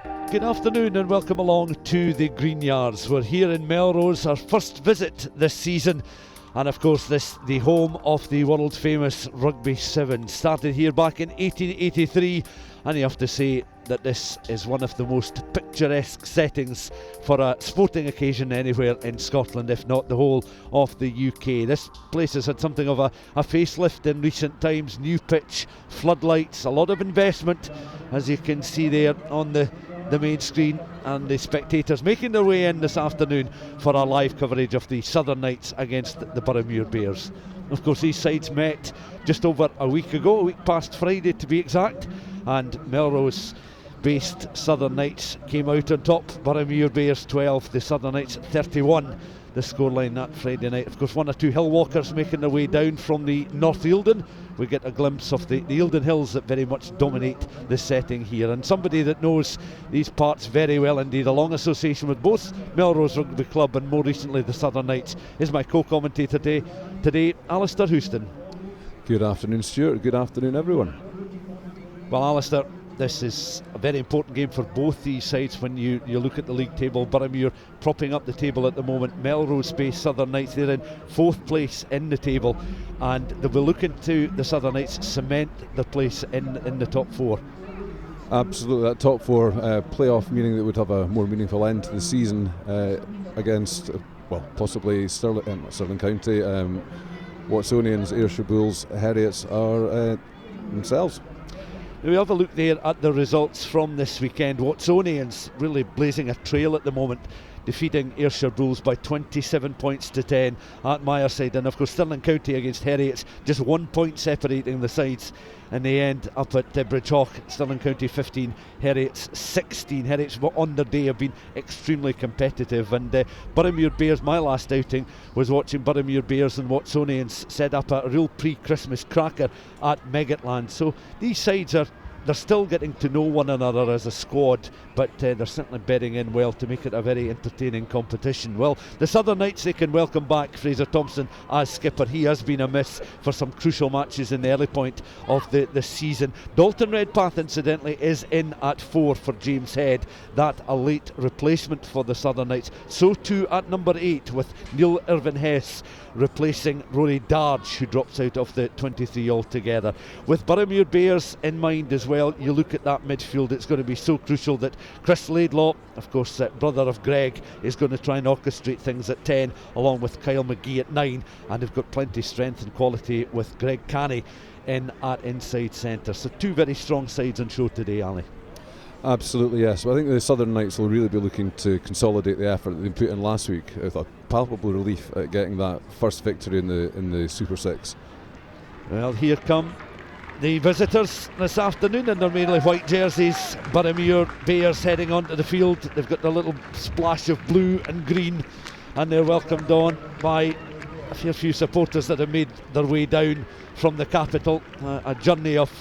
Good afternoon and welcome along to the Greenyards. We're here in Melrose, our first visit this season, and of course this the home of the world famous Rugby 7. Started here back in 1883, and you have to say that this is one of the most picturesque settings for a sporting occasion anywhere in Scotland, if not the whole of the UK. This place has had something of a facelift in recent times. New pitch, floodlights, a lot of investment, as you can see there on the main screen, and the spectators making their way in this afternoon for our live coverage of the Southern Knights against the Boroughmuir Bears. Of course, these sides met just over a week ago, a week past Friday to be exact, and Melrose based Southern Knights came out on top. Boroughmuir Bears 12, the Southern Knights 31. The scoreline that Friday night. Of course, one or two hill walkers making their way down from the North Eildon. We get a glimpse of the Eildon Hills that very much dominate the setting here. And somebody that knows these parts very well indeed, a long association with both Melrose Rugby Club and more recently the Southern Knights, is my co-commentator today, Alistair Houston. Good afternoon, Stuart. Good afternoon, everyone. Well, Alistair, this is a very important game for both these sides when you look at the league table. Boroughmuir propping up the table at the moment. Melrose-based Southern Knights, they're in 4th place in the table, and they'll be looking to the Southern Knights cement their place in the top 4. Absolutely, that top 4 playoff, meaning that would have a more meaningful end to the season against, possibly Stirling County, Watsonians, Ayrshire Bulls, Heriots are themselves. We have a look there at the results from this weekend. Watsonians really blazing a trail at the moment, defeating Ayrshire Bulls by 27 points to 10 at Myerside, and of course Stirling County against Heriots, just 1 point separating the sides in the end up at Bridgehawk. Stirling County 15, Heriots 16. Heriots on their day have been extremely competitive, and Boroughmuir Bears, my last outing was watching Boroughmuir Bears and Watsonians set up a real pre-Christmas cracker at Megatland. So these sides they're still getting to know one another as a squad, but they're certainly bedding in well to make it a very entertaining competition. Well, the Southern Knights, they can welcome back Fraser Thompson as skipper. He has been a miss for some crucial matches in the early point of the season. Dalton Redpath, incidentally, is in at 4 for James Head. That a late replacement for the Southern Knights. So too at number 8 with Neil Irvin Hess replacing Rory Darge, who drops out of the 23 altogether. With Boroughmuir Bears in mind as well, you look at that midfield, it's going to be so crucial that Chris Laidlaw, of course brother of Greg, is going to try and orchestrate things at 10, along with Kyle McGee at 9, and they've got plenty of strength and quality with Greg Canny in at inside centre. So two very strong sides on show today, Ali. Absolutely, yes. Well, I think the Southern Knights will really be looking to consolidate the effort that they put in last week with a palpable relief at getting that first victory in the Super 6. Well, here come the visitors this afternoon in their mainly white jerseys. Boroughmuir Bears heading onto the field. They've got their little splash of blue and green, and they're welcomed on by a fair few supporters that have made their way down from the capital. A journey of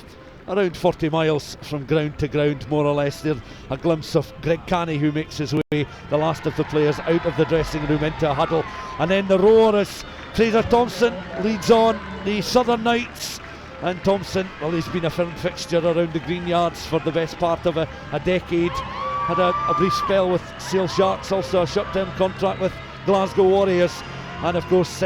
around 40 miles from ground to ground, more or less. There's a glimpse of Greg Canny, who makes his way, the last of the players, out of the dressing room into a huddle, and then the roar as Fraser Thompson leads on the Southern Knights. And Thompson, well, he's been a firm fixture around the Greenyards for the best part of a decade. Had a brief spell with Sale Sharks, also a short-term contract with Glasgow Warriors, and of course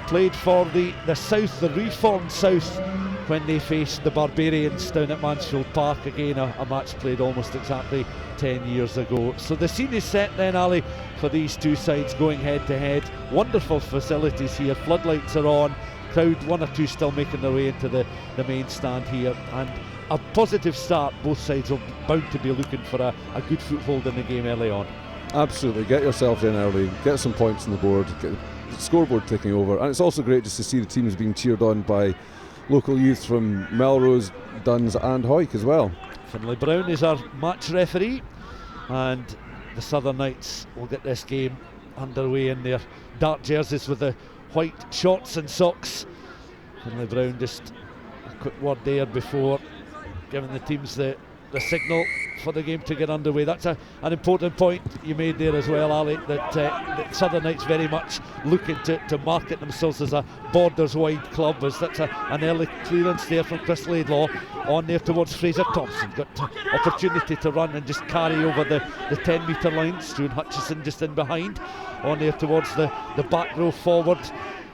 played for the South, the reformed South, when they faced the Barbarians down at Mansfield Park. Again, a match played almost exactly 10 years ago. So the scene is set then, Ali, for these two sides going head to head. Wonderful facilities here, floodlights are on, crowd, one or two still making their way into the main stand here, and a positive start. Both sides are bound to be looking for a good foothold in the game early on. Absolutely, get yourself in early, get some points on the board, get the scoreboard ticking over, and it's also great just to see the teams being cheered on by local youth from Melrose, Duns and Hawick as well. Finlay Brown is our match referee, and the Southern Knights will get this game underway in their dark jerseys with the white shorts and socks. Finlay Brown, just a quick word there before giving the teams the the signal for the game to get underway. That's an important point you made there as well, Ali, that Southern Knights very much looking to market themselves as a borders-wide club, as that's an early clearance there from Chris Laidlaw on there towards Fraser Thompson. Got opportunity to run and just carry over the 10-metre line. Stuart Hutchison just in behind on there towards the back row forward.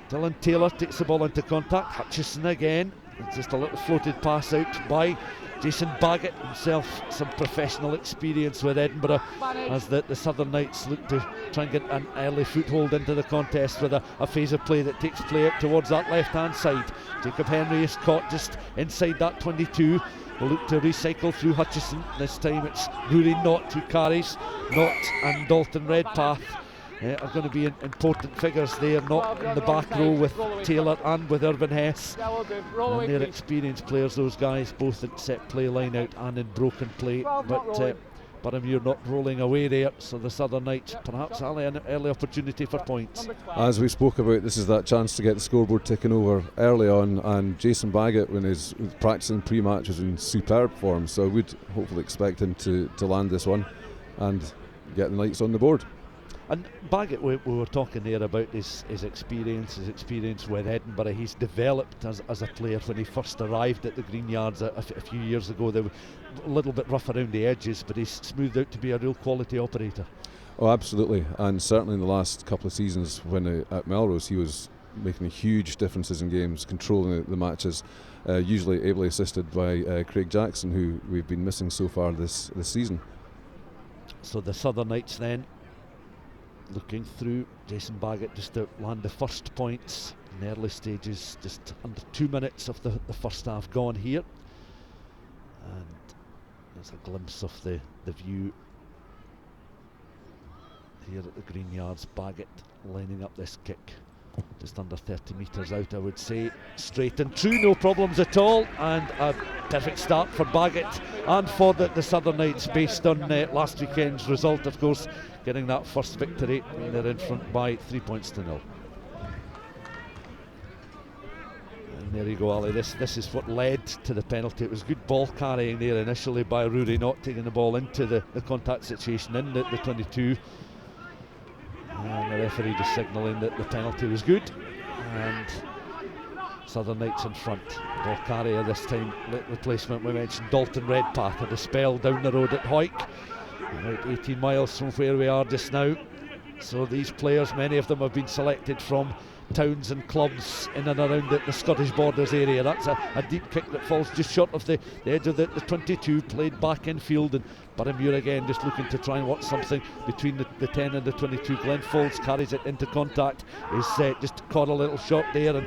Dylan Taylor takes the ball into contact. Hutchison again. It's just a little floated pass out by Jason Baggett, himself some professional experience with Edinburgh, as the Southern Knights look to try and get an early foothold into the contest with a phase of play that takes play out towards that left hand side. Jacob Henry is caught just inside that 22. Will look to recycle through Hutchison. This time it's Rory Knott who carries. Knott and Dalton Redpath are going to be important figures there, not in the back row with Taylor and with Irvin Hess. And they're experienced players, those guys, both in set play line out and in broken play. But Boroughmuir not rolling away there, so the Southern Knights perhaps an early opportunity for points. As we spoke about, this is that chance to get the scoreboard ticking over early on, and Jason Baggett, when he's practicing pre-match, was in superb form, so I would hopefully expect him to land this one and get the Knights on the board. And Baggett, we were talking there about his experience with Edinburgh. He's developed as a player. When he first arrived at the Greenyards a few years ago, they were a little bit rough around the edges, but he's smoothed out to be a real quality operator. Oh, absolutely, and certainly in the last couple of seasons when at Melrose, he was making huge differences in games, controlling the matches, usually ably assisted by Craig Jackson, who we've been missing so far this season. So the Southern Knights then looking through. Jason Baggett just to land the first points in the early stages, just under 2 minutes of the first half gone here, and there's a glimpse of the view here at the Greenyards. Baggett lining up this kick just under 30 metres out, I would say, straight and true, no problems at all, and a perfect start for Baggett and for the Southern Knights, based on last weekend's result, of course, getting that first victory. They're in front by 3 points to 0. And there you go, Ali, this is what led to the penalty. It was good ball carrying there initially by Rory Knott, taking the ball into the contact situation in the 22. And the referee just signalling that the penalty was good, and Southern Knights in front. Ball carrier this time, late replacement, we mentioned Dalton Redpath, had a spell down the road at Hawick, about 18 miles from where we are just now. So these players, many of them have been selected from towns and clubs in and around the Scottish Borders area. That's a deep kick that falls just short of the edge of the 22, played back in field, and Boroughmuir again just looking to try and watch something between the 10 and the 22. Glenn Folds carries it into contact, is just caught a little shot there, and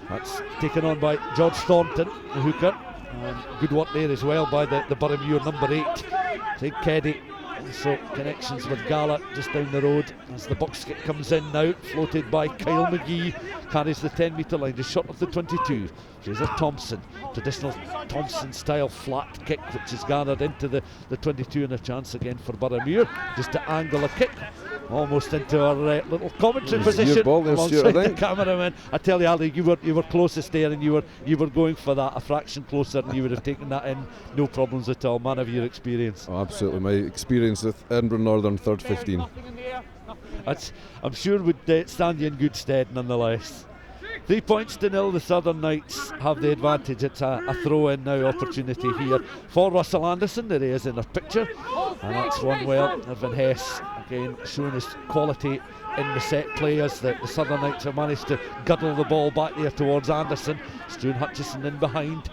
that's taken on by George Thornton, the hooker, and good work there as well by the Boroughmuir number 8, Craig Keddy. So connections with Gala just down the road as the box kick comes in now, floated by Kyle McGee, carries the 10-metre line just short of the 22. Fraser Thompson, traditional Thompson style flat kick which is gathered into the 22, and a chance again for Boroughmuir just to angle a kick almost into our little commentary position alongside the cameraman. I tell you, Ali, you were closest there, and you were going for that a fraction closer, and you would have taken that in no problems at all. Man of your experience. Oh, absolutely, my experience with Edinburgh Northern third 15. I'm sure would stand you in good stead nonetheless. 3 points to 0, the Southern Knights have the advantage. It's a throw-in now opportunity here for Russell Anderson. There he is in our picture, and that's one well. Irvin Hess again showing his quality in the set play as the Southern Knights have managed to guddle the ball back there towards Anderson. Stuart Hutchison in behind,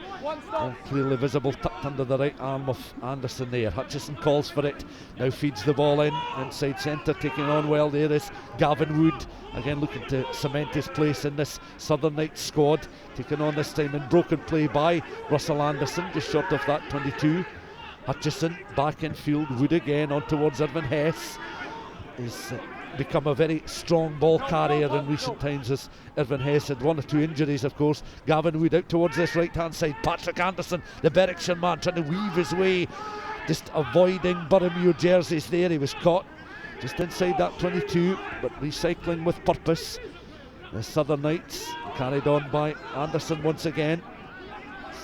clearly visible, tucked under the right arm of Anderson there. Hutchison calls for it, now feeds the ball inside centre. Taking on well there is Gavin Wood, again looking to cement his place in this Southern Knights squad, taken on this time in broken play by Russell Anderson, just short of that 22. Hutchison back in field, Wood again on towards Irvin Hess. He's become a very strong ball carrier in recent times, as Irvin Hess had 1 or 2 injuries, of course. Gavin Wood out towards this right hand side. Patrick Anderson, the Berwickshire man, trying to weave his way, just avoiding Boroughmuir jerseys there. He was caught just inside that 22, but recycling with purpose. The Southern Knights carried on by Anderson once again.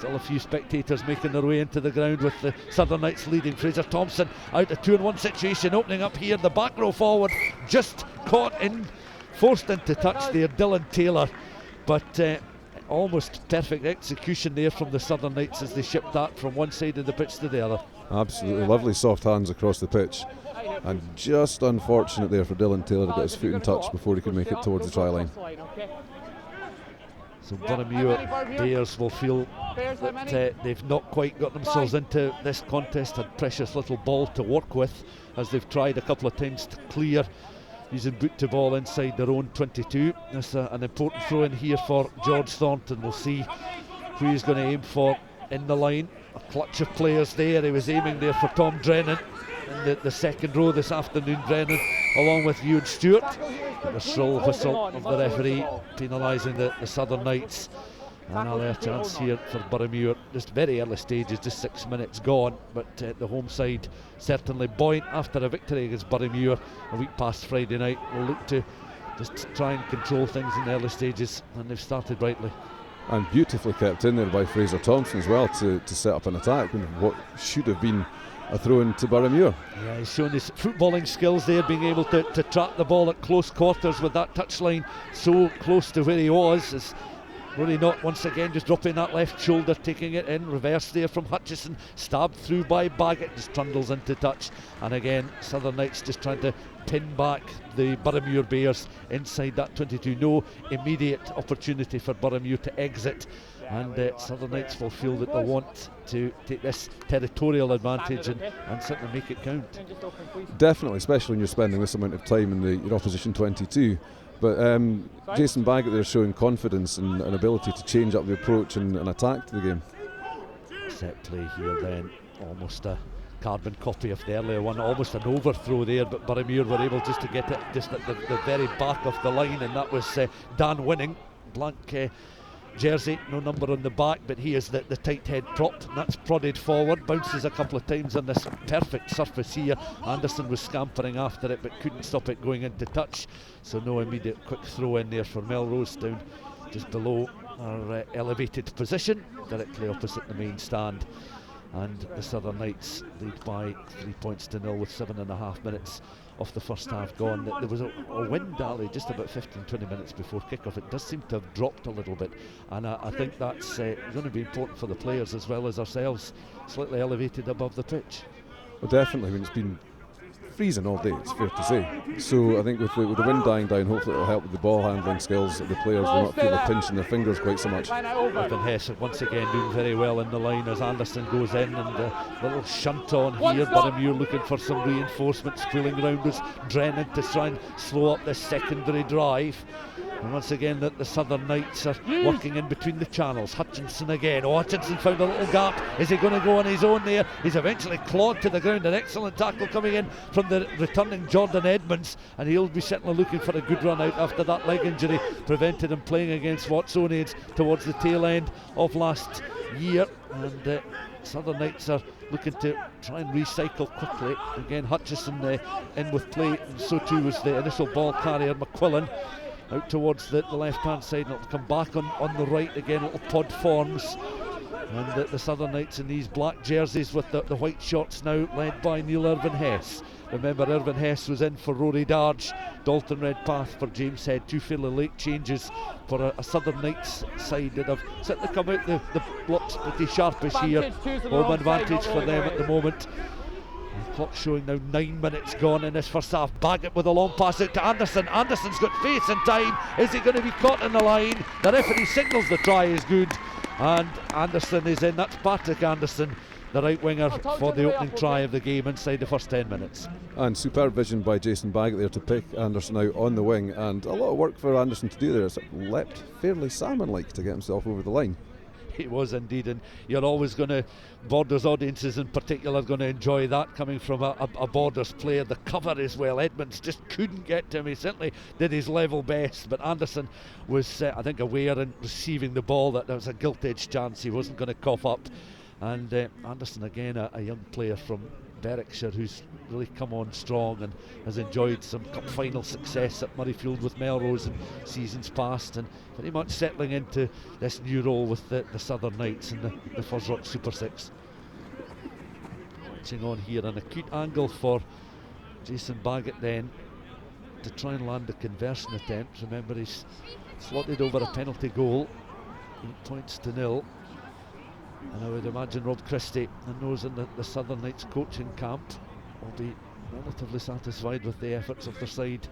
Still a few spectators making their way into the ground with the Southern Knights leading. Fraser Thompson out a 2-on-1 situation, opening up here. The back row forward just caught in, forced into touch there, Dylan Taylor. But almost perfect execution there from the Southern Knights as they shipped that from one side of the pitch to the other. Absolutely lovely soft hands across the pitch, and just unfortunate there for Dylan Taylor to get his foot in touch before he could make it towards the try line. So Boroughmuir Bears will feel that they've not quite got themselves into this contest, had precious little ball to work with as they've tried a couple of times to clear using boot to ball inside their own 22. That's an important throw in here for George Thornton. We'll see who he's going to aim for in the line. A clutch of players there. He was aiming there for Tom Drennan in the second row this afternoon. Drennan along with Ewan Stewart. The shrill whistle of the referee penalising the Southern Knights. And another chance here for Boroughmuir. Just very early stages, just 6 minutes gone, but the home side certainly buoyant after a victory against Boroughmuir a week past Friday night. Will look to just try and control things in the early stages, and they've started rightly. And beautifully kept in there by Fraser Thompson as well to set up an attack in what should have been a throw in to Boroughmuir. Yeah, he's shown his footballing skills there, being able to trap the ball at close quarters with that touchline so close to where he was. As Rory Knott once again just dropping that left shoulder, taking it in, reverse there from Hutchison, stabbed through by Baggett, just trundles into touch. And again, Southern Knights just trying to pin back the Boroughmuir Bears inside that 22. No immediate opportunity for Boroughmuir to exit, and Southern Knights will feel that they want to take this territorial advantage and certainly make it count. Definitely, especially when you're spending this amount of time in your opposition 22. But Jason Baggett there showing confidence and an ability to change up the approach and attack to the game. Set play here then, almost a carbon copy of the earlier one, almost an overthrow there, but Boroughmuir were able just to get it just at the very back of the line, and that was Dan Winning, blank jersey, no number on the back, but he is the tight head prop, and that's prodded forward, bounces a couple of times on this perfect surface here. Anderson was scampering after it but couldn't stop it going into touch, so no immediate quick throw in there for Melrose, down just below our elevated position directly opposite the main stand. And the Southern Knights lead by 3 points to nil with 7.5 minutes off the first half gone. There was a wind alley just about 15-20 minutes before kickoff. It does seem to have dropped a little bit, and I think that's going to be important for the players as well as ourselves, slightly elevated above the pitch. Well, definitely. I mean, it's been freezing all day, it's fair to say. So I think with the wind dying down, hopefully it'll help with the ball handling skills. The players will not feel the pinch in their fingers quite so much. Irvin Hess once again doing very well in the line as Anderson goes in, and a little shunt on here. Boroughmuir looking for some reinforcements. Squealing round was Drennan to try and slow up this secondary drive. And once again the Southern Knights are working in between the channels. Hutchinson again. Oh, Hutchinson found a little gap. Is he going to go on his own there? He's eventually clawed to the ground. An excellent tackle coming in from the returning Jordan Edmonds, and he'll be certainly looking for a good run out after that leg injury prevented him playing against Watsonians towards the tail end of last year. And Southern Knights are looking to try and recycle quickly. Again, Hutchison in with play, and so too was the initial ball carrier McQuillan. Out towards the left hand side, and it'll come back on the right again. Little pod forms, and the Southern Knights in these black jerseys with the white shorts now, led by Neil Irvin Hess. Remember, Irvin Hess was in for Rory Darge, Dalton Redpath for James Head. Two fairly late changes for a Southern Knights side that have certainly come out the blocks pretty sharpish here. Home advantage for them at the moment. The clock showing now 9 minutes gone in this first half. Baggett with a long pass out to Anderson. Anderson's got face and time. Is he going to be caught in the line? The referee signals the try is good, and Anderson is in. That's Patrick Anderson, the right winger, for the opening try of the game inside the first 10 minutes. And superb vision by Jason Baggett there to pick Anderson out on the wing, and a lot of work for Anderson to do there. It's leapt fairly salmon-like to get himself over the line. It was indeed, and you're always going to, Borders audiences in particular, are going to enjoy that coming from a Borders player. The cover as well, Edmonds just couldn't get to him. He certainly did his level best, but Anderson was I think aware in receiving the ball that there was a gilt-edged chance he wasn't going to cough up. And Anderson again, a young player from Berwickshire, who's really come on strong and has enjoyed some cup final success at Murrayfield with Melrose in seasons past, and very much settling into this new role with the Southern Knights and the FOSROC Super6. Watching on here, an acute angle for Jason Baggett then to try and land a conversion attempt. Remember, he's slotted over a penalty goal, 8-0. And I would imagine Rob Christie and those in the Southern Knights coaching camp will be relatively satisfied with the efforts of their side.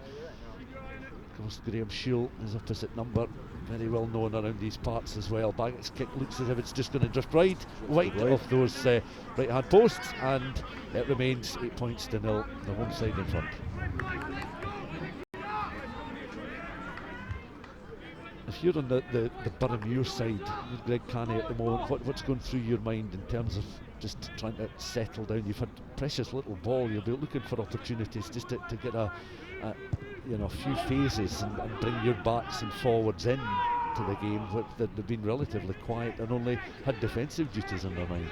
Of course, Graham Shield, his opposite number, very well known around these parts as well. Baggett's kick looks as if it's just going to drift wide off those right hand posts, and it remains 8-0, the home side in front. If you're on the Boroughmuir side, Greg Canny at the moment, what's going through your mind in terms of just trying to settle down? You've had precious little ball, you'll be looking for opportunities just to get a few phases and bring your backs and forwards in to the game, but they've been relatively quiet and only had defensive duties in their mind.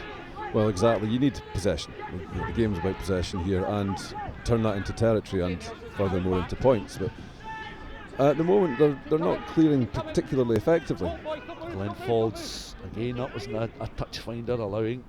Well, exactly, you need possession. The game's about possession here, and turn that into territory and furthermore into points. But at the moment, they're not clearing particularly effectively. Glenn Faulds, again, that wasn't a touch finder, allowing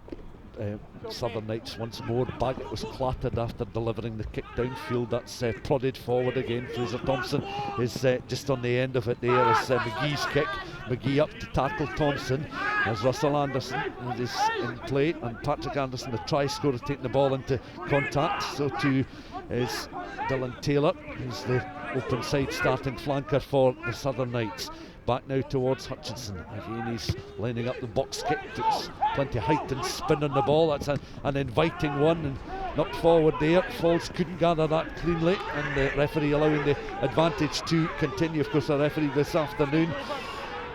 Southern Knights once more. Baggett was clattered after delivering the kick downfield. That's prodded forward again. Fraser Thompson is just on the end of it there as McGee's kick. McGee up to tackle Thompson as Russell Anderson is in play, and Patrick Anderson, the try scorer, taking the ball into contact. So too is Dylan Taylor, who's the open side starting flanker for the Southern Knights. Back now towards Hutchinson. Again, he's lining up the box kick. It's plenty of height and spin on the ball. That's an inviting one, and knocked forward there. Falls couldn't gather that cleanly, and the referee allowing the advantage to continue. Of course, the referee this afternoon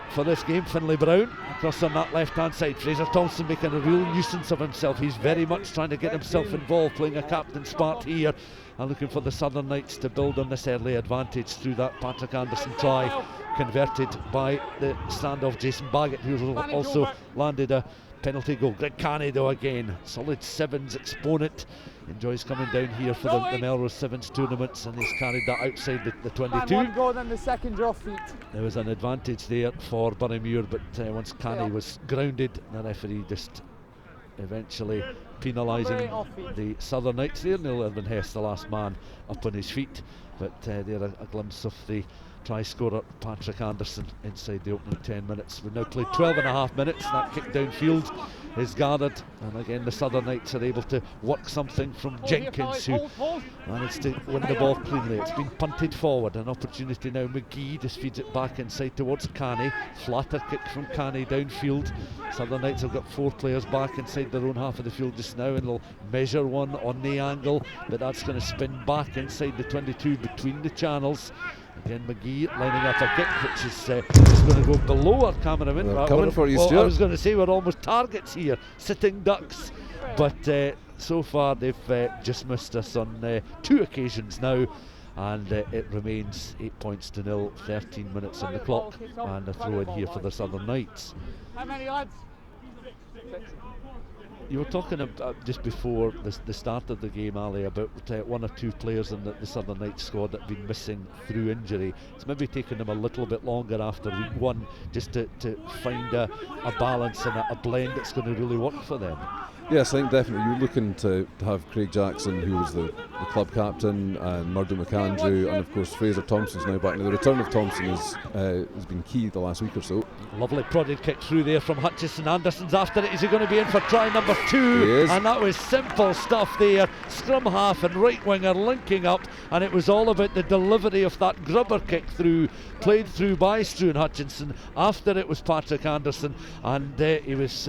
for this game, Finlay Brown, across on that left hand side. Fraser Thompson making a real nuisance of himself. He's very much trying to get himself involved, playing a captain's part here, and looking for the Southern Knights to build on this early advantage through that Patrick Anderson try, converted by the standoff Jason Baggett, who also landed a penalty goal. Greg Canny, though, again, solid sevens exponent, enjoys coming down here for the Melrose Sevens tournaments, and he's carried that outside the 22. One goal, then the second draw feet. There was an advantage there for Boroughmuir, but once Canny was grounded, the referee just eventually penalising the Southern Knights there. Neil Irvin Hess, the last man up on his feet, but there a glimpse of the try scorer Patrick Anderson inside the opening 10 minutes. We've now played 12.5 minutes. That kick downfield is gathered, and again the Southern Knights are able to work something from Jenkins, who managed to win the ball cleanly. It's been punted forward, an opportunity now. McGee just feeds it back inside towards Canny. Flatter kick from Canny downfield. Southern Knights have got 4 players back inside their own half of the field just now, and they'll measure one on the angle, but that's going to spin back inside the 22 between the channels. Again, McGee lining up a kick, which is going to go below our cameraman. Coming for you, Stuart. I was going to say we're almost targets here, sitting ducks, but so far they've just missed us on 2 occasions now, and it remains 8-0, 13 minutes on the clock, and a throw in here for the Southern Knights. How many lads? You were talking about just before the start of the game, Ali, about 1 or 2 players in the Southern Knights squad that have been missing through injury. It's maybe taken them a little bit longer after week 1 just to find a balance and a blend that's going to really work for them. Yes, I think definitely you're looking to have Craig Jackson, who was the club captain, and Murdo McAndrew, and of course Fraser Thompson's now back. Now the return of Thompson has been key the last week or so. Lovely prodded kick through there from Hutchison. Anderson's after it. Is he going to be in for try number 2? He is. And that was simple stuff there. Scrum half and right winger linking up, and it was all about the delivery of that grubber kick through, played through by Struan Hutchinson. After it was Patrick Anderson, and he was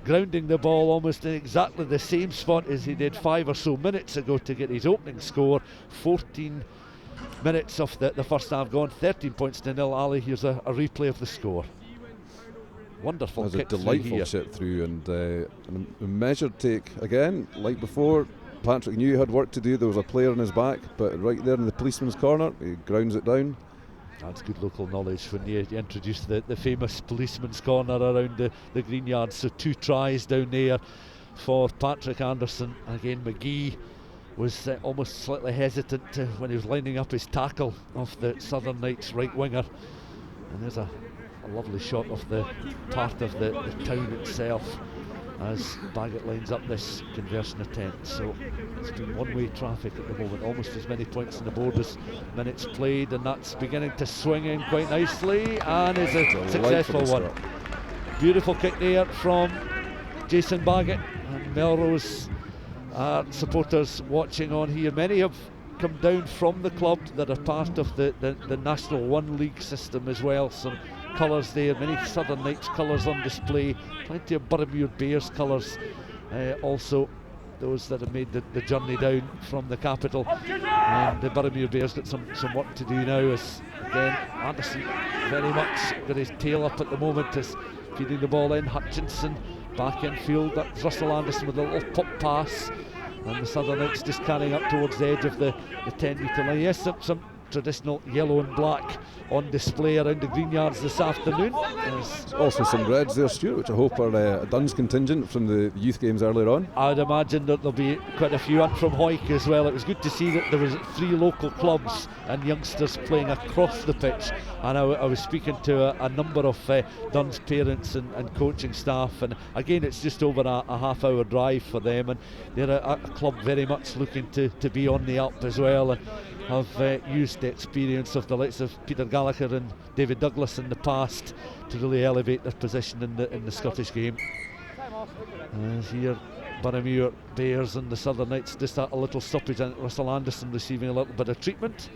grounding the ball almost in exactly the same spot as he did 5 or so minutes ago to get his opening score. 14 minutes of the first half gone, 13-0. Ali, here's a replay of the score. Wonderful kick through. It was a delightful chip through, and a measured take again, like before. Patrick knew he had work to do. There was a player on his back, but right there in the policeman's corner, he grounds it down. That's good local knowledge when you introduce the famous policeman's corner around the Greenyards. So 2 tries down there for Patrick Anderson. Again, McGee was almost slightly hesitant when he was lining up his tackle of the Southern Knights right winger. And there's a lovely shot of the part of the town itself as Bagot lines up this conversion attempt. So it's been one-way traffic at the moment, almost as many points on the board as minutes played, and that's beginning to swing in quite nicely, and is a successful one. Beautiful kick there from Jason Bagot, and Melrose supporters watching on here. Many have come down from the club that are part of the National One League system as well. Some colours there, many Southern Knights colours on display, plenty of Boroughmuir Bears colours, also those that have made the journey down from the capital. And the Boroughmuir Bears got some work to do now, as again Anderson very much got his tail up at the moment, is feeding the ball in. Hutchinson back in field, that's Russell Anderson with a little pop pass, and the Southern Knights just carrying up towards the edge of the 10 metre line. Yes, some traditional yellow and black on display around the Greenyards this afternoon. There's also some reds there, Stuart, which I hope are a Duns contingent from the youth games earlier on. I'd imagine that there'll be quite a few up from Hawick as well. It was good to see that there was 3 local clubs and youngsters playing across the pitch, and I was speaking to a number of Duns parents and coaching staff, and again it's just over a half-hour drive for them, and they're a club very much looking to be on the up as well, and have used the experience of the likes of Peter Gallagher and David Douglas in the past to really elevate their position in the Scottish game. Here Boroughmuir Bears and the Southern Knights, just a little stoppage, and Russell Anderson receiving a little bit of treatment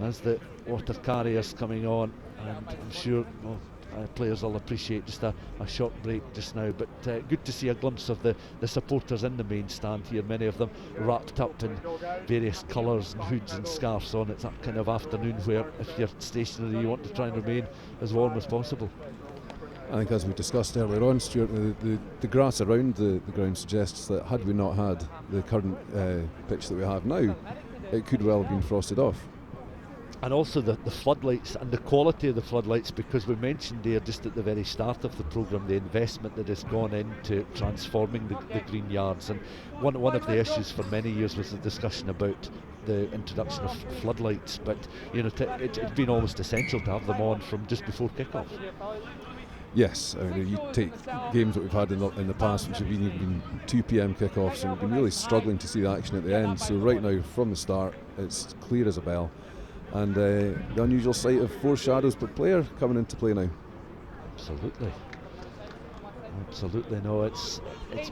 as the water carriers coming on, and I'm sure players will appreciate just a short break just now, but good to see a glimpse of the supporters in the main stand here, many of them wrapped up in various colours and hoods and scarves on. It's that kind of afternoon where if you're stationary you want to try and remain as warm as possible. I think, as we discussed earlier on, Stuart, the grass around the ground suggests that had we not had the current pitch that we have now, it could well have been frosted off. And also the floodlights and the quality of the floodlights, because we mentioned there just at the very start of the programme the investment that has gone into transforming the Greenyards, and one of the issues for many years was the discussion about the introduction of floodlights, but you know it's been almost essential to have them on from just before kick-off. Yes, I mean, you take games that we've had in the past which have been 2 p.m. kick-offs, and we've been really struggling to see the action at the end. So right now from the start it's clear as a bell. And the unusual sight of 4 shadows per player coming into play now. Absolutely. No, it's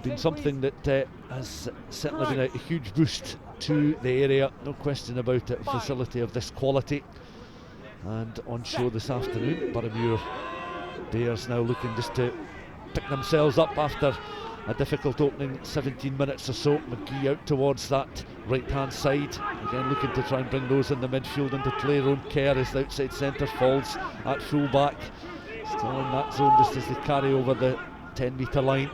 been something that has certainly been a huge boost to the area, no question about it. A facility of this quality, and on show this afternoon, Boroughmuir Bears now looking just to pick themselves up after a difficult opening 17 minutes or so. McGee out towards that right hand side, again looking to try and bring those in the midfield into play. Ron Kerr is the outside centre, falls at full back, still in that zone just as they carry over the 10 metre line.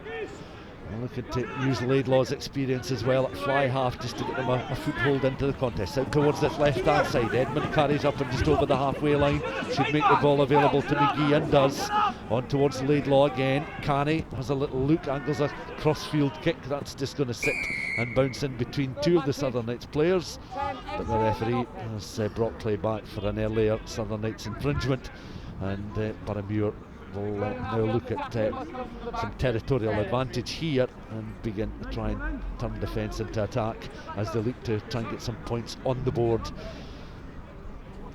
And looking to use Laidlaw's experience as well at fly half just to get them a foothold into the contest. Out towards this left hand side, Edmund carries up and just over the halfway line, should make the ball available to McGee, and does. On towards Laidlaw again, Canny has a little look, angles a cross-field kick, that's just going to sit and bounce in between 2 of the Southern Knights players, but the referee has brought play back for an earlier Southern Knights infringement, and Boroughmuir will now look at some territorial advantage here and begin to try and turn defence into attack as they look to try and get some points on the board.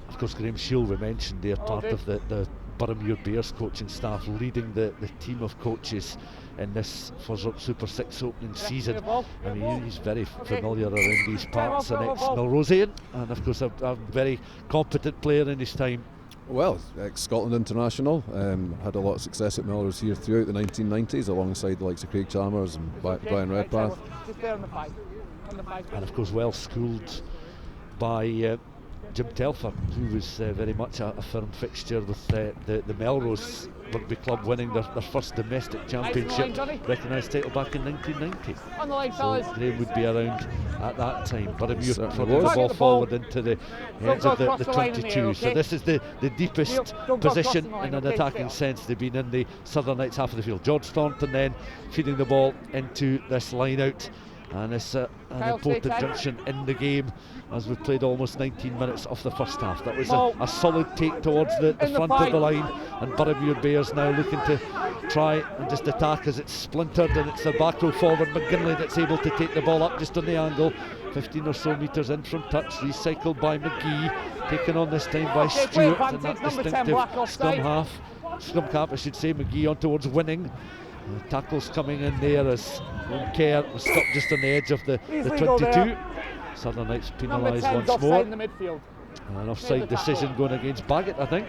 Of course, Graham Shield, we mentioned, they're part of the Boroughmuir Bears coaching staff, leading the team of coaches in this FOSROC Super6 opening season. I mean, he's very familiar around these parts, an ex-Melrosian, and of course a very competent player in his time. Well, ex-Scotland international, had a lot of success at Melrose here throughout the 1990s alongside the likes of Craig Chalmers and Brian Redpath. And of course well schooled by Jim Telfer, who was very much a firm fixture with the Melrose Rugby Club winning their first domestic championship recognised title back in 1990. So Graham would be around at that time. Boroughmuir Certainly prodding the was. ball forward into the edge of the 22. So okay? this is the deepest Don't go position crossing the line, in an okay, attacking Phil? sense they've been in the Southern Knights half of the field. George Thornton then feeding the ball into this line out, and it's an Kyle, important stay tight. junction in the game as we've played almost 19 minutes of the first half. That was a solid take towards the In the front of fight. the line, and Boroughmuir Bears now looking to try and just attack as it's splintered, and it's the back row forward McGinley that's able to take the ball up just on the angle, 15 or so metres in from touch, recycled by McGee, taken on this time by Okay, Stewart, play and that advantage, number 10 distinctive black offside. scrum cap I should say. McGee on towards winning. Tackles coming in there as Care was stopped just on the edge of the Please legal 22. there. Southern Knights Number penalised 10's once offside more. in the midfield. An offside decision going against Baggett, I think,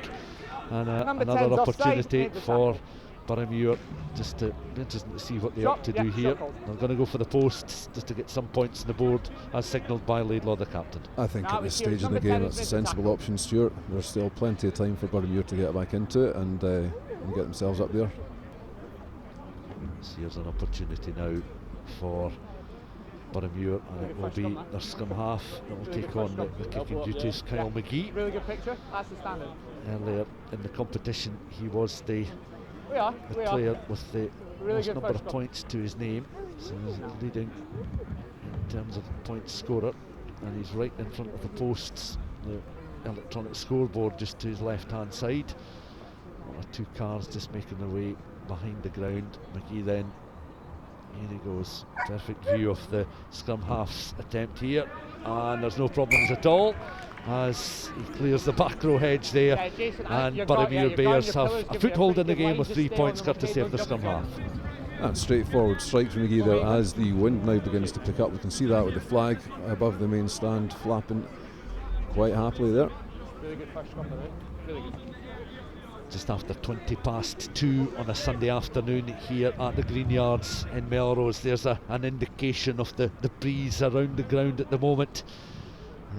and Number another 10's offside, opportunity made the for tackle. Boroughmuir, just to be interesting to see what they're up to Shot, do yeah, here. circled. They're going to go for the posts just to get some points on the board, as signalled by Laidlaw, the captain. I think Now at this we hear stage of the number game 10 that's a is made the sensible tackle. option, Stuart. There's still plenty of time for Boroughmuir to get back into it and get themselves up there. So here's an opportunity now for Boroughmuir, and it will be their scrum half that will take on the kicking duties. Kyle McGee. Really good picture. That's the standard. Earlier in the competition, he was the We are. player with the Really most good number first of scrum. points to his name, so he's leading in terms of point scorer, and he's right in front of the posts, the electronic scoreboard just to his left hand side. One or two cars just making their way behind the ground. McGee then, here he goes, perfect view of the scrum half's attempt here, and there's no problems at all as he clears the back row hedge there. Yeah, Jason, And you're gone, Boroughmuir you're gone, Bears your have pillars a give you foothold in the pretty good game line, with just 3 stay points on them, courtesy okay, of the don't scrum jump half. And straightforward strike from McGee there as the wind now begins to pick up. We can see that with the flag above the main stand flapping quite happily there. Really good first scrum, by the way. Really good. Just after 20 past 2 on a Sunday afternoon here at the Greenyards in Melrose. There's an indication of the breeze around the ground at the moment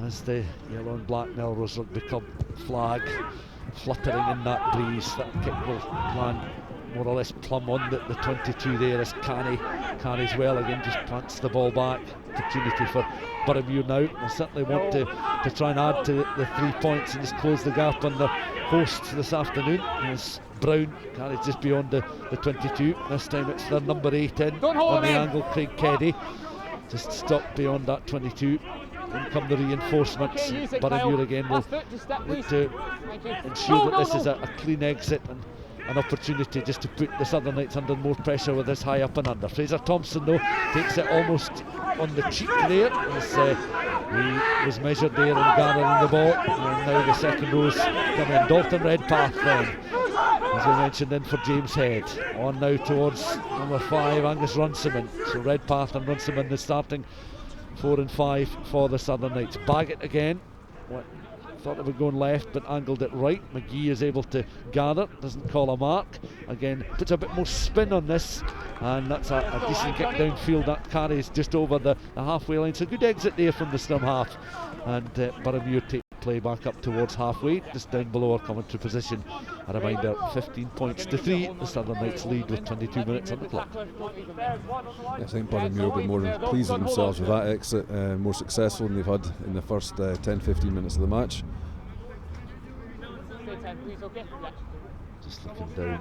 as the yellow and black Melrose Rugby Club flag fluttering in that breeze. That kick will land more or less plumb on the 22 there as Carney's well again just plants the ball back. Opportunity for Boroughmuir now. They certainly want to try and add to the 3 points and just close the gap on the hosts this afternoon. As Brown carries just beyond the 22. This time it's their number 8 in Don't hold on the him in. angle, Craig Keddy. Just stopped beyond that 22. In come the reinforcements. Okay, use it, Boroughmuir Kyle. again will Last foot, just step, look please. to Thank you. ensure that this is a clean exit and an opportunity just to put the Southern Knights under more pressure with this high up and under. Fraser Thompson though takes it almost on the cheek there as he was measured there and gathering the ball, and now the second row's coming. Dalton Redpath then, as we mentioned, in for James Head. On now towards number 5 Angus Runciman. So Redpath and Runciman the starting 4 and 5 for the Southern Knights. Baggett again. Thought they were going left but angled it right. McGee is able to gather, doesn't call a mark. Again, puts a bit more spin on this, and that's a decent kick downfield that carries just over the halfway line. So good exit there from the scrum half, and Boroughmuir take play back up towards halfway, just down below our commentary position. A reminder, 15 points to 3. The Southern Knights lead with 22 minutes on the clock. I think Boroughmuir will be more pleased with themselves with that exit, more successful than they've had in the first 10-15 minutes of the match. Stay 10, please, okay? Yeah. Just looking down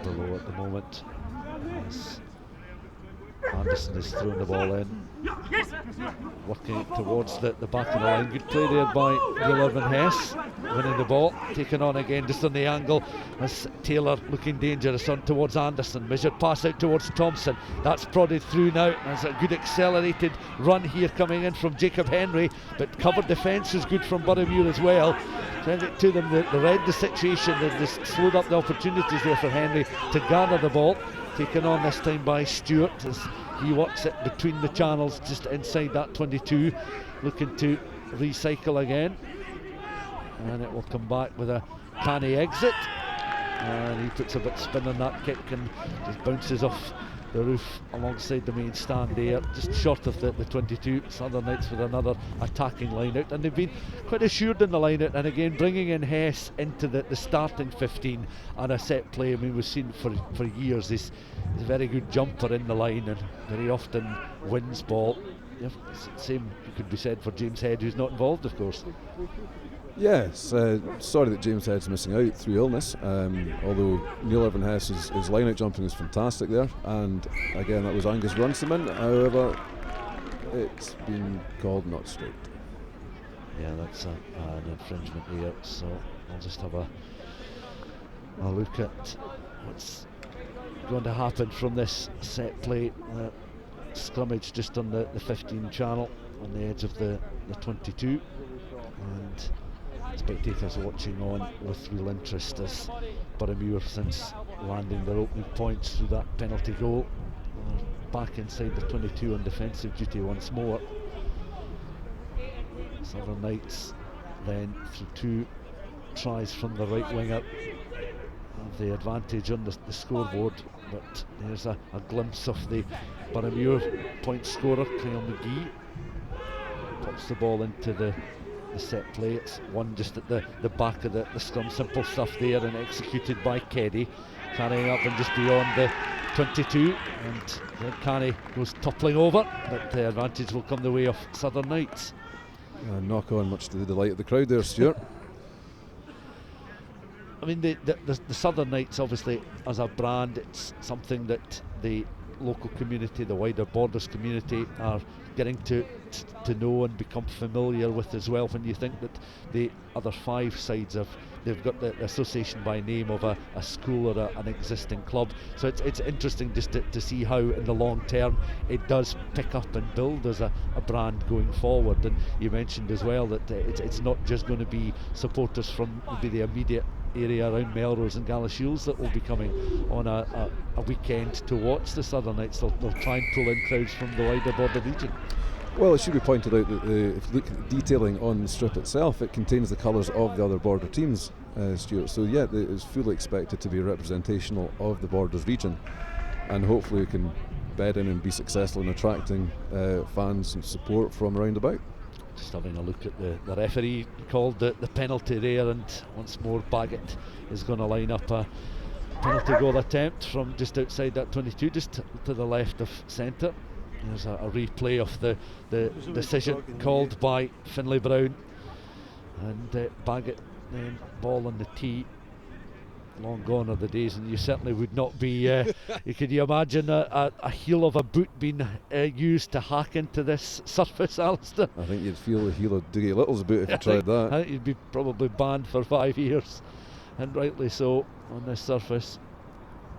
below at the moment as Anderson is throwing the ball in, working towards the back of the line. Good play there by Will Irvin Hess, winning the ball, taken on again just on the angle as Taylor looking dangerous on towards Anderson. Measured pass out towards Thompson, that's prodded through now. There's a good accelerated run here coming in from Jacob Henry, but covered defence is good from Boroughmuir as well. Send it to them, they read the situation, they just slowed up the opportunities there for Henry to gather the ball. Taken on this time by Stewart as he works it between the channels just inside that 22, looking to recycle again, and it will come back with a canny exit, and he puts a bit of spin on that kick and just bounces off the roof alongside the main stand there, just short of the 22. Southern Knights with another attacking line out, and they've been quite assured in the line out, and again bringing in Hess into the starting 15 and a set play. I mean, we've seen for years he's a very good jumper in the line and very often wins ball. Same could be said for James Head, who's not involved, of course. Yes, sorry that James Head's missing out through illness, although Neil Irvin Hess, his line-out jumping is fantastic there, and again that was Angus Runciman. However, it's been called not straight. Yeah, that's an infringement here, so I'll just have a look at what's going to happen from this set play. Scrummage just on the 15 channel on the edge of the 22, and spectators watching on with real interest as Boroughmuir, since landing their opening points through that penalty goal, are back inside the 22 on defensive duty once more. Southern Knights then through 2 tries from the right winger have the advantage on the scoreboard, but there's a glimpse of the Boroughmuir point scorer, Kyle McGee. Pops the ball into the set play. It's one just at the back of the scrum. Simple stuff there, and executed by Keddy, carrying up and just beyond the 22, and then Canny goes toppling over, but the advantage will come the way of Southern Knights. Knock on, much to the delight of the crowd there, Stuart. I mean, the Southern Knights, obviously, as a brand, it's something that the local community, the wider Borders community, are getting to know and become familiar with as well. When you think that the other 5 sides they've got the association by name of a school or an existing club, so it's interesting just to see how in the long term it does pick up and build as a brand going forward. And you mentioned as well that it's not just going to be supporters from the immediate area around Melrose and Galashiels that will be coming on a weekend to watch the Southern Knights. They'll try and pull in crowds from the wider Border region. Well, it should be pointed out that if you look at the detailing on the strip itself, it contains the colours of the other Border teams, Stuart. So yeah, it's fully expected to be representational of the Borders region, and hopefully we can bed in and be successful in attracting fans and support from around about. Just having a look at the referee called the penalty there, and once more Baggett is going to line up a penalty goal attempt from just outside that 22, just to the left of centre. There's a replay of the decision called by Finlay Brown, and Baggett then ball on the tee. Long gone are the days, and you certainly would not be can you imagine a heel of a boot being used to hack into this surface, Alistair? I think you'd feel the heel of Dougie Little's boot if you tried that. I think you'd be probably banned for 5 years, and rightly so, on this surface.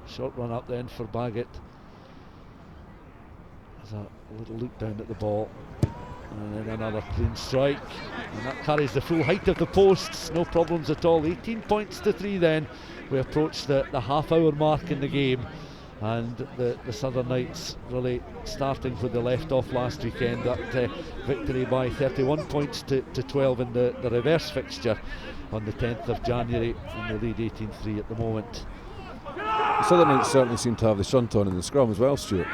Short run up then for Baggett. There's a little look down at the ball, and then another clean strike, and that carries the full height of the posts, no problems at all. 18 points to 3 then. We approach the half-hour mark in the game, and the Southern Knights really starting where they left off last weekend. That victory by 31 points to 12 in the reverse fixture on the 10th of January, and they lead 18-3 at the moment. The Southern Knights certainly seem to have the shunt on in the scrum as well, Stuart.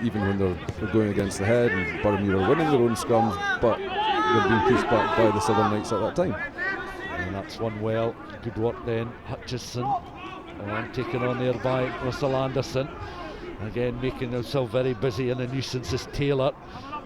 Even when they're going against the head, and Boroughmuir are winning their own scrums, but they're being pushed back by the Southern Knights at that time. And that's one well. Good work then, Hutchison, taken on there by Russell Anderson. Again, making himself very busy, and a nuisance is Taylor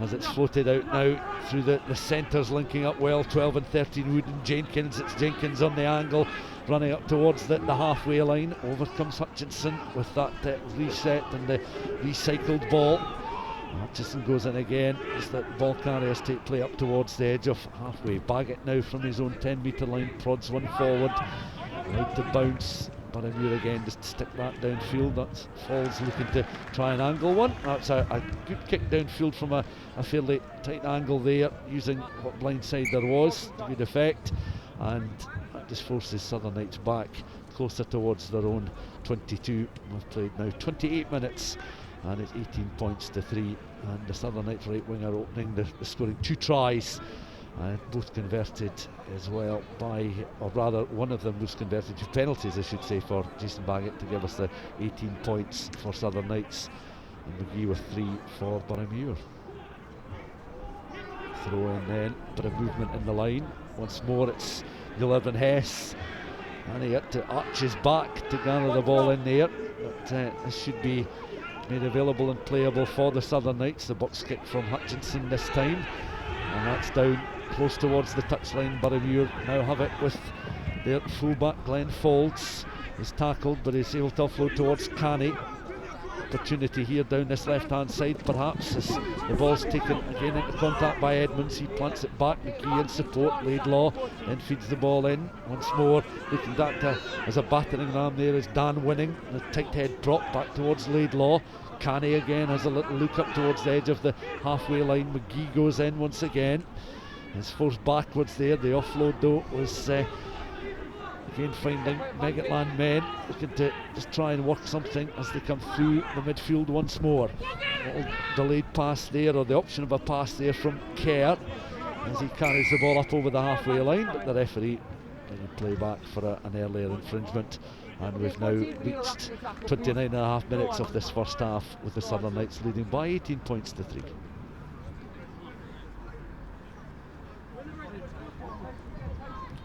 as it's floated out now through the centres, linking up well. 12 and 13 Wood and Jenkins. It's Jenkins on the angle, running up towards the halfway line. Over comes Hutchinson with that reset and the recycled ball. Hutchison goes in again as the ball carriers take play up towards the edge of halfway. Baggett now from his own 10-metre line prods one forward, out to bounce. Boroughmuir again just stick that downfield. That's Falls looking to try and angle one. That's a good kick downfield from a fairly tight angle there, using what blindside there was to good effect, and that just forces Southern Knights back closer towards their own 22. We've played now 28 minutes, and it's 18 points to 3, and the Southern Knights right winger opening the scoring 2 tries, both converted as well by, or rather one of them was converted to penalties, I should say, for Jason Baggett to give us the 18 points for Southern Knights, and McGee with 3 for Boroughmuir. Throw in then, bit of movement in the line. Once more it's Gillivan Hess, and he had to arch his back to gather the ball in there, but this should be made available and playable for the Southern Knights. The box kick from Hutchinson this time, and that's down close towards the touchline. Boroughmuir now have it with their fullback Glenn Folds. He's tackled, but he's able to offload towards Canny. Opportunity here down this left hand side, perhaps, as the ball's taken again into contact by Edmonds. He plants it back, McGee in support, Laidlaw then feeds the ball in once more, looking back as a battering ram there is Dan Winning. The tight head drop back towards Laidlaw. Canny again has a little look up towards the edge of the halfway line. McGee goes in once again, is forced backwards there. The offload though was again finding Megatland men looking to just try and work something as they come through the midfield once more. Little delayed pass there, or the option of a pass there from Kerr as he carries the ball up over the halfway line, but the referee bringing play back for an earlier infringement. And we've now reached 29.5 minutes of this first half, with the Southern Knights leading by 18 points to 3.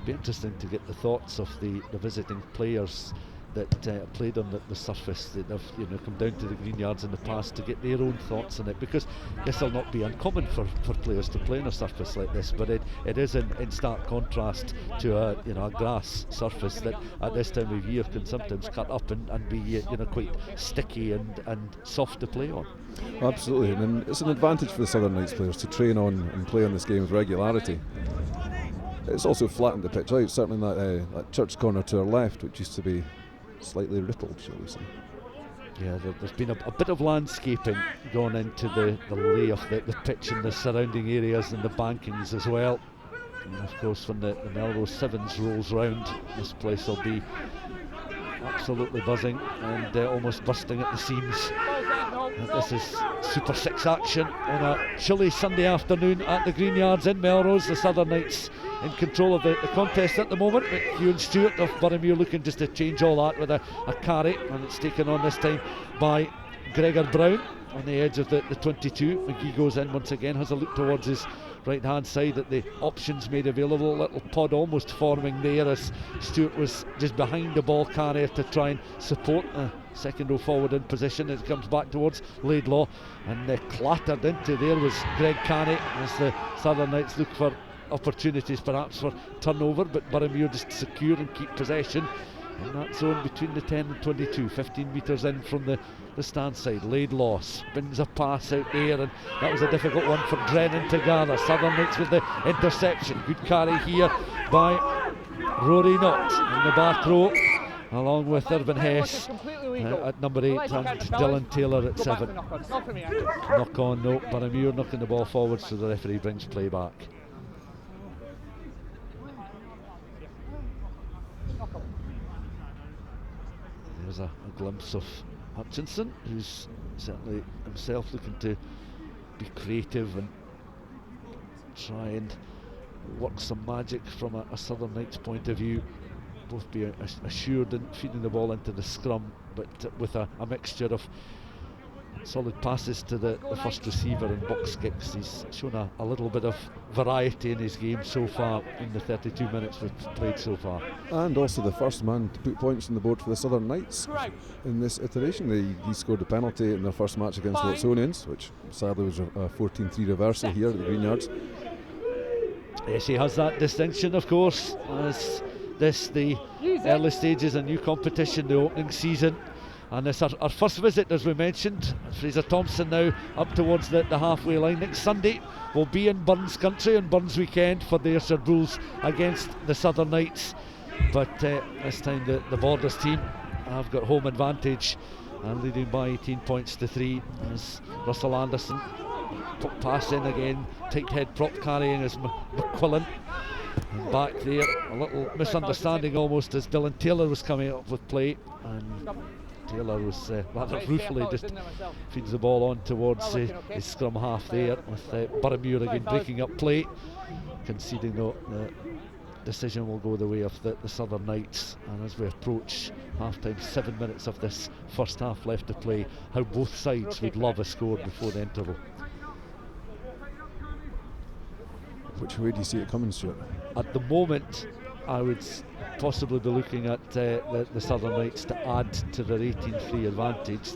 Be interesting to get the thoughts of the visiting players that played on the surface, that have come down to the Greenyards in the past, to get their own thoughts on it, because this will not be uncommon for players to play on a surface like this, but it is in stark contrast to a grass surface that at this time of year can sometimes cut up and be quite sticky and soft to play on. Absolutely, and it's an advantage for the Southern Knights players to train on and play on this game with regularity. It's also flattened the pitch out, certainly that church corner to our left, which used to be slightly rippled, shall we say. Yeah, there's been a bit of landscaping gone into the lay of the pitch and the surrounding areas and the bankings as well. And of course, when the Melrose Sevens rolls round, this place will be absolutely buzzing and almost bursting at the seams. And this is Super 6 action on a chilly Sunday afternoon at the Greenyards in Melrose. The Southern Knights in control of the contest at the moment, but Ewan Stewart of Boroughmuir looking just to change all that with a carry, and it's taken on this time by Gregor Brown on the edge of the 22. McGee goes in once again, has a look towards his right hand side at the options made available. A little pod almost forming there as Stewart was just behind the ball carrier to try and support a second row forward in position. It comes back towards Laidlaw, and clattered into there was Greg Canny as the Southern Knights look for opportunities perhaps for turnover, but Boroughmuir just secure and keep possession in that zone between the 10 and 22, 15 metres in from the stand side. Laidlaw spins a pass out there, and that was a difficult one for Drennan to gather. Southern Knights with the interception. Good carry here by Rory Knott in the back row, along with Irvin Hess at number 8 and Dylan Taylor at 7. Knock on, no. Boroughmuir knocking the ball forward, so the referee brings play back. There's a glimpse of Hutchinson, who's certainly himself looking to be creative and try and work some magic from a Southern Knights point of view. Both be assured in feeding the ball into the scrum, but with a mixture of solid passes to the first receiver and box kicks. He's shown a little bit of variety in his game so far in the 32 minutes we've played so far. And also the first man to put points on the board for the Southern Knights in this iteration. He scored a penalty in their first match against Watsonians, which sadly was a 14-3 reversal here at the Greenyards. Yes, he has that distinction, of course, as this the early stages of new competition, the opening season. And it's our first visit, as we mentioned. Fraser Thompson now up towards the halfway line. Next Sunday we'll be in Burns country on Burns weekend for the Ayrshire Bulls against the Southern Knights. But this time the Borders team have got home advantage and leading by 18 points to 3 as Russell Anderson pass in again. Tight head prop carrying as McQuillan. And back there, a little misunderstanding almost as Dylan Taylor was coming up with play, and Taylor was rather ruefully just feeds the ball on towards his scrum half there, with Boroughmuir again breaking up play, conceding the decision will go the way of the Southern Knights. And as we approach half time, 7 minutes of this first half left to play, how both sides would love a score before the interval. Which way do you see it coming, Stuart? At the moment, I would possibly be looking at the Southern Knights to add to their 18-3 advantage.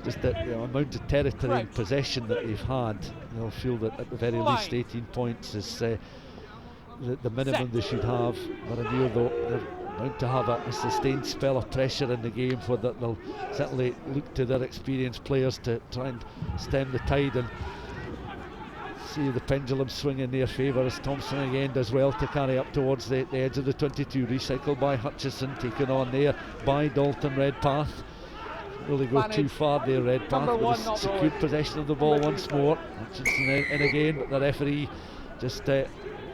just the amount of territory and possession that they've had, they'll feel that at the very least 18 points is the minimum they should have. Boroughmuir, though, they're bound to have a sustained spell of pressure in the game, where they'll certainly look to their experienced players to try and stem the tide and see the pendulum swing in their favour, as Thompson again does well to carry up towards the edge of the 22. Recycled by Hutchison, taken on there by Dalton Redpath. Really go too far there, Redpath, with a secured possession of the ball once more. Hutchison in again, but the referee just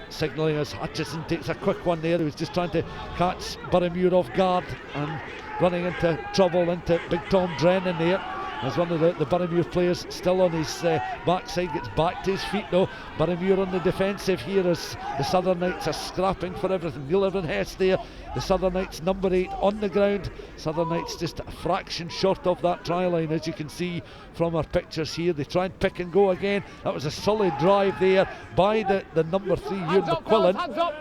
signalling as Hutchison takes a quick one there. He was just trying to catch Boroughmuir off guard and running into trouble into Big Tom Drennan there. As one of the Boroughmuir players still on his backside, gets back to his feet though. Boroughmuir on the defensive here as the Southern Knights are scrapping for everything. Neil Evan Hess there, the Southern Knights number 8 on the ground. Southern Knights just a fraction short of that try line, as you can see from our pictures here. They try and pick and go again. That was a solid drive there by the number 3, Ewan McQuillan.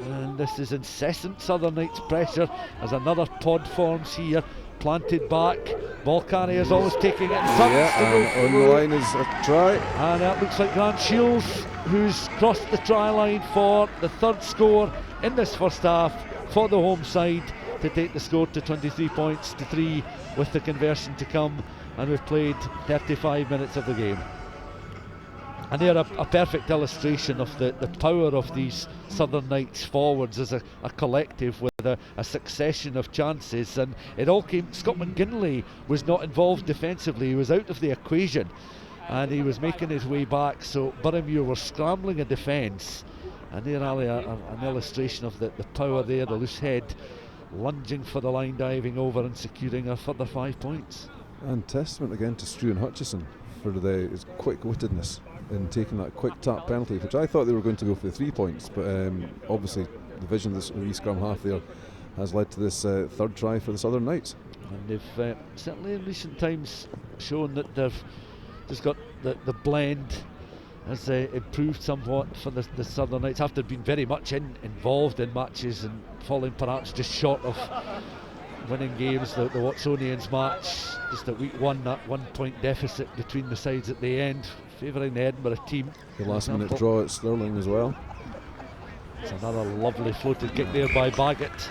And this is incessant Southern Knights pressure as another pod forms here. Planted back, ball carriers always taking it in front. And on the line is a try. And that looks like Grant Shields, who's crossed the try line for the 3rd score in this first half for the home side, to take the score to 23 points to 3 with the conversion to come. And we've played 35 minutes of the game. And they're a perfect illustration of the power of these Southern Knights forwards as a collective, with a succession of chances. And it all came, Scott McGinley was not involved defensively, he was out of the equation and he was making his way back, so Boroughmuir were scrambling a defence, and they're really an illustration of the power there. The loose head lunging for the line, diving over and securing a further 5 points. And testament again to Struan Hutchison for his quick-wittedness in taking that quick tap penalty, which I thought they were going to go for the 3 points, but obviously the vision of this wee scrum half there has led to this 3rd try for the Southern Knights. And they've certainly in recent times shown that they've just got the blend has improved somewhat for the Southern Knights, after being very much involved in matches and falling perhaps just short of winning games. The Watsonians match just at week 1, that 1 point deficit between the sides at the end, favouring the Edinburgh team. The last minute draw at Stirling as well. It's another lovely floated kick there by Baggett.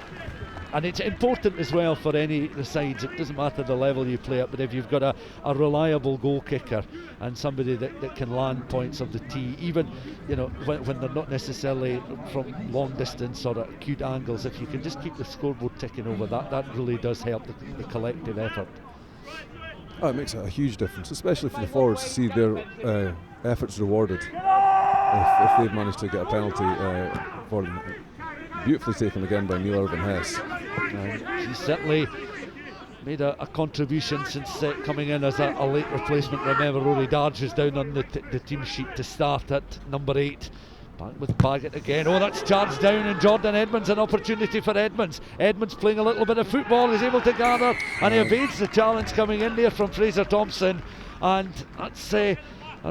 And it's important as well for any of the sides, it doesn't matter the level you play at, but if you've got a reliable goal kicker and somebody that can land points of the tee, even when they're not necessarily from long distance or at acute angles, if you can just keep the scoreboard ticking over, that really does help the collective effort. Oh, it makes a huge difference, especially for the forwards, to see their efforts rewarded if they've managed to get a penalty for them. Beautifully taken again by Neil Irvin Hess. He's certainly made a contribution since coming in as a late replacement. Remember, Rory Darge was down on the team sheet to start at number 8. Back with Baggett again. Oh, that's charged down, and Jordan Edmonds, an opportunity for Edmonds. Edmonds playing a little bit of football, is able to gather, and he evades the challenge coming in there from Fraser Thompson. And that's a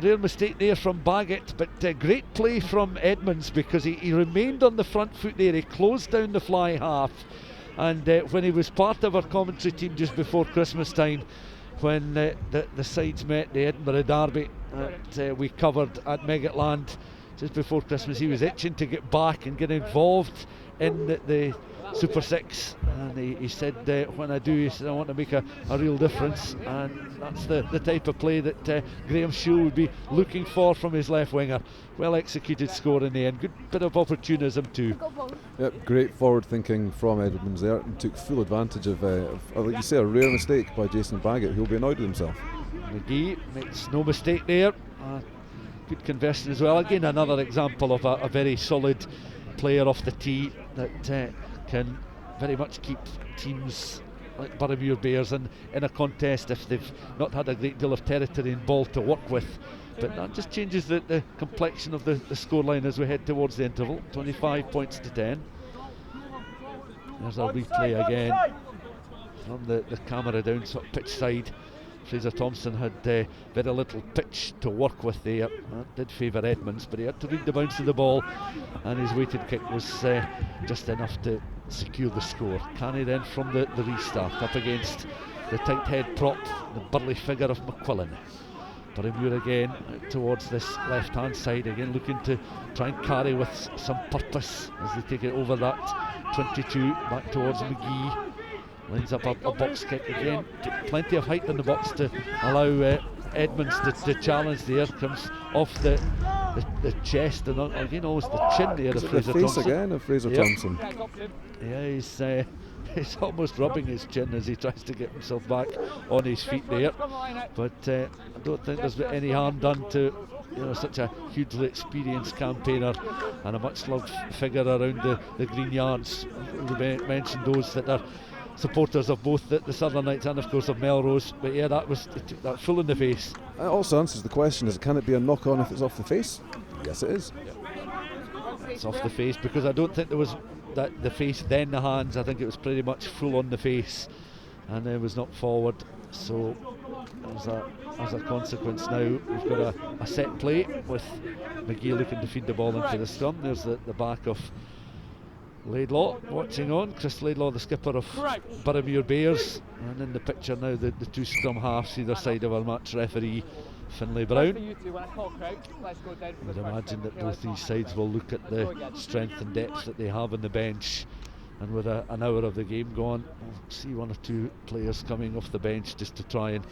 real mistake there from Baggett, but great play from Edmonds, because he remained on the front foot there. He closed down the fly half, and when he was part of our commentary team just before Christmas time, when the sides met the Edinburgh Derby that we covered at Megatland just before Christmas, he was itching to get back and get involved in the Super 6, and he said, when I do, he said, I want to make a real difference, and that's the type of play that Graham Shield would be looking for from his left winger. Well executed score in the end, good bit of opportunism too. Yep, great forward thinking from Edmonds there, and took full advantage of like you say, a rare mistake by Jason Baggett, who'll be annoyed with himself. McGee makes no mistake there, good conversion as well. Again, another example of a very solid player off the tee that can very much keep teams like Boroughmuir Bears in a contest if they've not had a great deal of territory and ball to work with. But that just changes the complexion of the scoreline as we head towards the interval. 25 points to 10. There's our replay again from the camera down sort of pitch side. Fraser Thompson had very little pitch to work with there. That did favour Edmonds, but he had to read the bounce of the ball, and his weighted kick was just enough to secure the score. Canny then from the restart up against the tight head prop, the burly figure of McQuillan. Boroughmuir again out towards this left hand side, again looking to try and carry with some purpose as they take it over that 22 back towards McGee. Lines up a box kick again, plenty of height in the box to allow Edmonds to challenge there. Comes off the chest and again almost the chin there of Fraser the face Thompson. again of Fraser Thompson. Yeah, he's almost rubbing his chin as he tries to get himself back on his feet there. But I don't think there's been any harm done to such a hugely experienced campaigner and a much loved figure around the Greenyards. We mentioned those that are supporters of both the Southern Knights and of course of Melrose, but yeah, that took that full in the face. It also answers the question: can it be a knock on if it's off the face? Yes, it is. It's off the face because I don't think there was the face then the hands. I think it was pretty much full on the face, and it was knocked forward. So as a consequence, now we've got a set play with McGee looking to feed the ball into the scrum. There's the back of Laidlaw watching on. Chris Laidlaw, the skipper of Boroughmuir Bears, and in the picture now the two scrum halves either side of our match referee Finlay Brown. I'd imagine that both these sides will look at the strength and depth that they have on the bench, and with an hour of the game gone, we'll see one or two players coming off the bench just to try and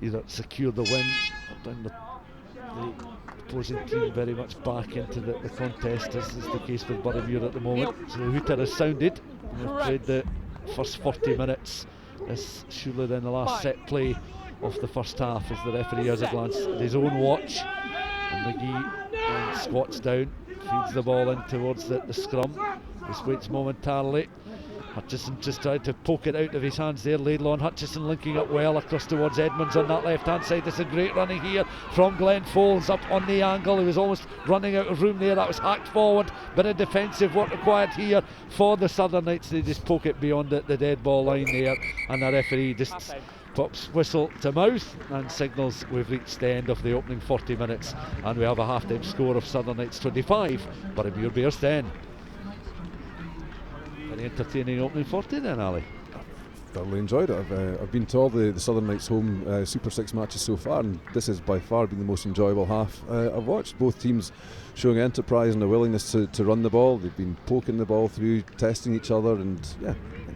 either secure the win or bring the opposing team very much back into the contest, as is the case with Boroughmuir at the moment. So the hooter has sounded. We've played the first 40 minutes. This surely then the last set play of the first half, as the referee has a glance at his own watch, and McGee squats down, feeds the ball in towards the scrum. Just waits momentarily. Hutchison just tried to poke it out of his hands there. Laidlaw and Hutchison linking up well across towards Edmonds on that left hand side. There's a great running here from Glenn Foles up on the angle. He was almost running out of room there. That was hacked forward. Bit of defensive work required here for the Southern Knights. They just poke it beyond the dead ball line there, and the referee just pops whistle to mouth and signals we've reached the end of the opening 40 minutes, and we have a half-time score of Southern Knights 25, Boroughmuir Bears 10. Very entertaining opening 40 then, Ali. Thoroughly enjoyed it. I've been to all the Southern Knights home Super 6 matches so far, and this has by far been the most enjoyable half I've watched. Both teams showing enterprise and a willingness to run the ball. They've been poking the ball through, testing each other, and yeah,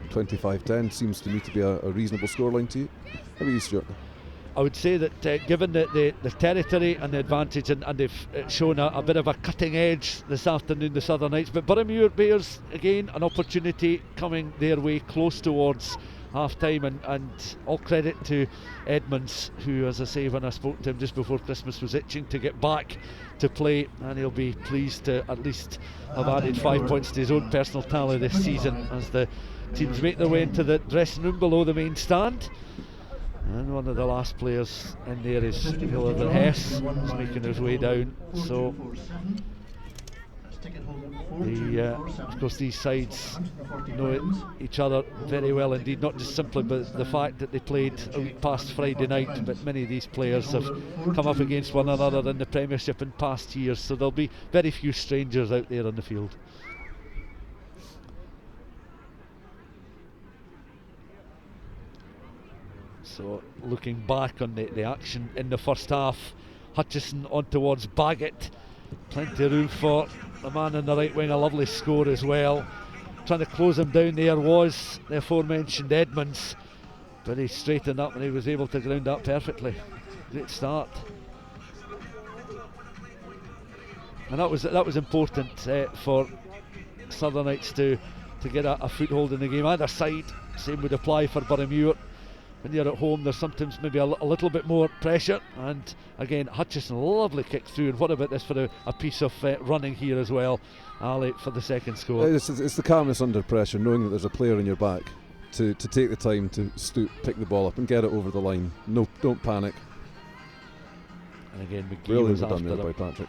25-10 seems to me to be a reasonable scoreline to you. How about you, Stuart? I would say that given the territory and the advantage, and they've shown a bit of a cutting edge this afternoon, the Southern Knights, but Boroughmuir Bears, again, an opportunity coming their way close towards half-time, and all credit to Edmonds, who, as I say, when I spoke to him just before Christmas, was itching to get back to play, and he'll be pleased to at least have added 5 points to his own personal tally this season as the teams make their way into the dressing room below the main stand. And one of the last players in there is Hilary Hess, who's making his way down. So of course these sides know each other very well indeed, not just simply by the fact that they played a week past Friday night, but many of these players have come up against one another in the Premiership in past years, so there'll be very few strangers out there on the field. So looking back on the action in the first half, Hutchison on towards Baggett, plenty of room for the man in the right wing, a lovely score as well. Trying to close him down there was the aforementioned Edmonds, but he straightened up and he was able to ground that perfectly. Great start. And that was important for Southern Knights to get a foothold in the game. Either side, same would apply for Boroughmuir. When you're at home, there's sometimes maybe a little bit more pressure, and again Hutchison, lovely kick through. And what about this for a piece of running here as well, Ali, for the second score. It's the calmness under pressure, knowing that there's a player in your back to take the time to stoop, pick the ball up and get it over the line. No, don't panic. And again McGee Really was well after done there him. by Patrick.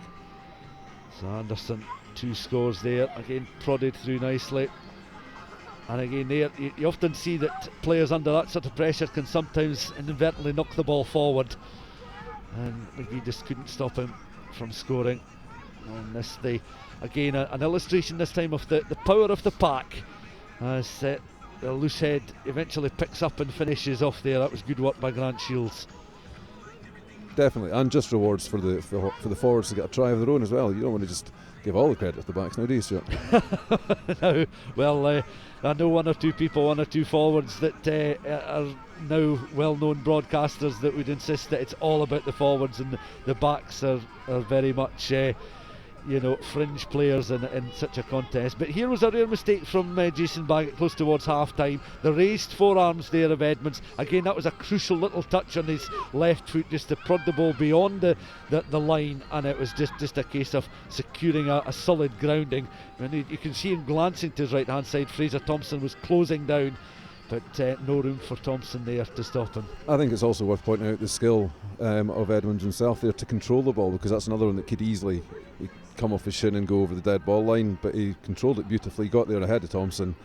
So Anderson, 2 scores there, again prodded through nicely. And again there, you often see that players under that sort of pressure can sometimes inadvertently knock the ball forward, and McGee just couldn't stop him from scoring. And this, again, an illustration this time of the power of the pack, as a loose head eventually picks up and finishes off there. That was good work by Grant Shields. Definitely, and just rewards for the forwards to get a try of their own as well. You don't want to just give all the credit to the backs now, do you, Stuart? No, well, I know one or two forwards that are now well-known broadcasters that would insist that it's all about the forwards, and the backs are very much fringe players in such a contest. But here was a rare mistake from Jason Baggett close towards half-time. The raised forearms there of Edmonds. Again, that was a crucial little touch on his left foot just to prod the ball beyond the line, and it was just a case of securing a solid grounding. And you can see him glancing to his right-hand side. Fraser Thompson was closing down, but no room for Thompson there to stop him. I think it's also worth pointing out the skill of Edmonds himself there to control the ball, because that's another one that could easily come off his shin and go over the dead ball line, but he controlled it beautifully, got there ahead of Thompson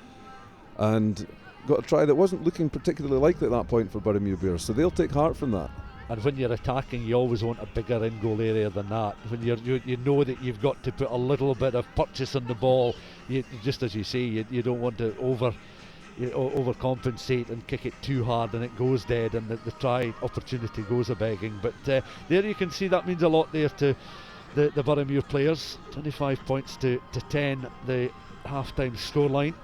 and got a try that wasn't looking particularly likely at that point for Boroughmuir Bears, so they'll take heart from that. And when you're attacking, you always want a bigger in-goal area than that. When you know that you've got to put a little bit of purchase on the ball, just as you say, you don't want to overcompensate and kick it too hard and it goes dead and the try opportunity goes a begging. But there you can see that means a lot there to the Boroughmuir players. 25 points to 10, the half-time scoreline.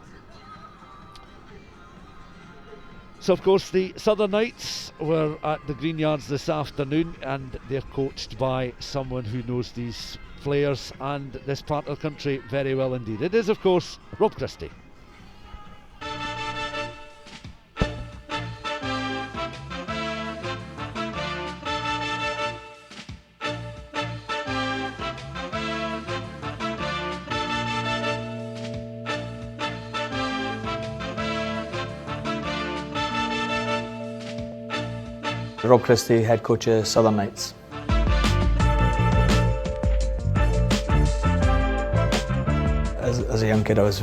So of course the Southern Knights were at the Greenyards this afternoon, and they're coached by someone who knows these players and this part of the country very well indeed. It is of course Rob Christie. Rob Christie, head coach of Southern Knights. As a young kid, I was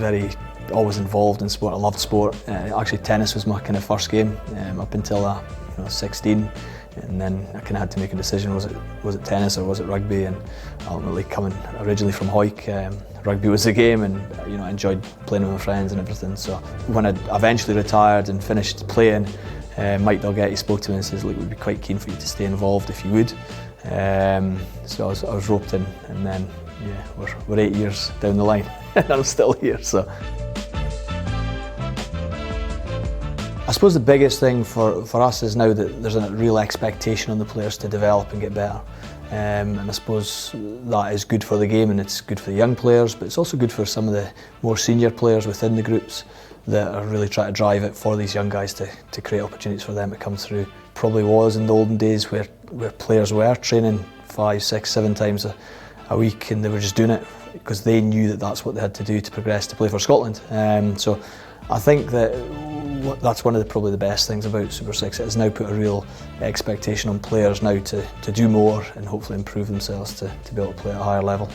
always involved in sport. I loved sport. Actually, tennis was my kind of first game up until I was 16, and then I kind of had to make a decision: was it tennis or was it rugby? And ultimately, coming originally from Hawick, rugby was the game, and I enjoyed playing with my friends and everything. So when I eventually retired and finished playing, Mike Dalgetty spoke to me and says, "Look, we'd be quite keen for you to stay involved if you would." So I was roped in, and then we're 8 years down the line, and I'm still here. So I suppose the biggest thing for us is now that there's a real expectation on the players to develop and get better. And I suppose that is good for the game, and it's good for the young players, but it's also good for some of the more senior players within the groups that are really trying to drive it for these young guys to create opportunities for them to come through. Probably was in the olden days where players were training 5, 6, 7 times a week, and they were just doing it because they knew that that's what they had to do to progress to play for Scotland. So I think that's one of probably the best things about Super 6. It has now put a real expectation on players now to do more and hopefully improve themselves to be able to play at a higher level.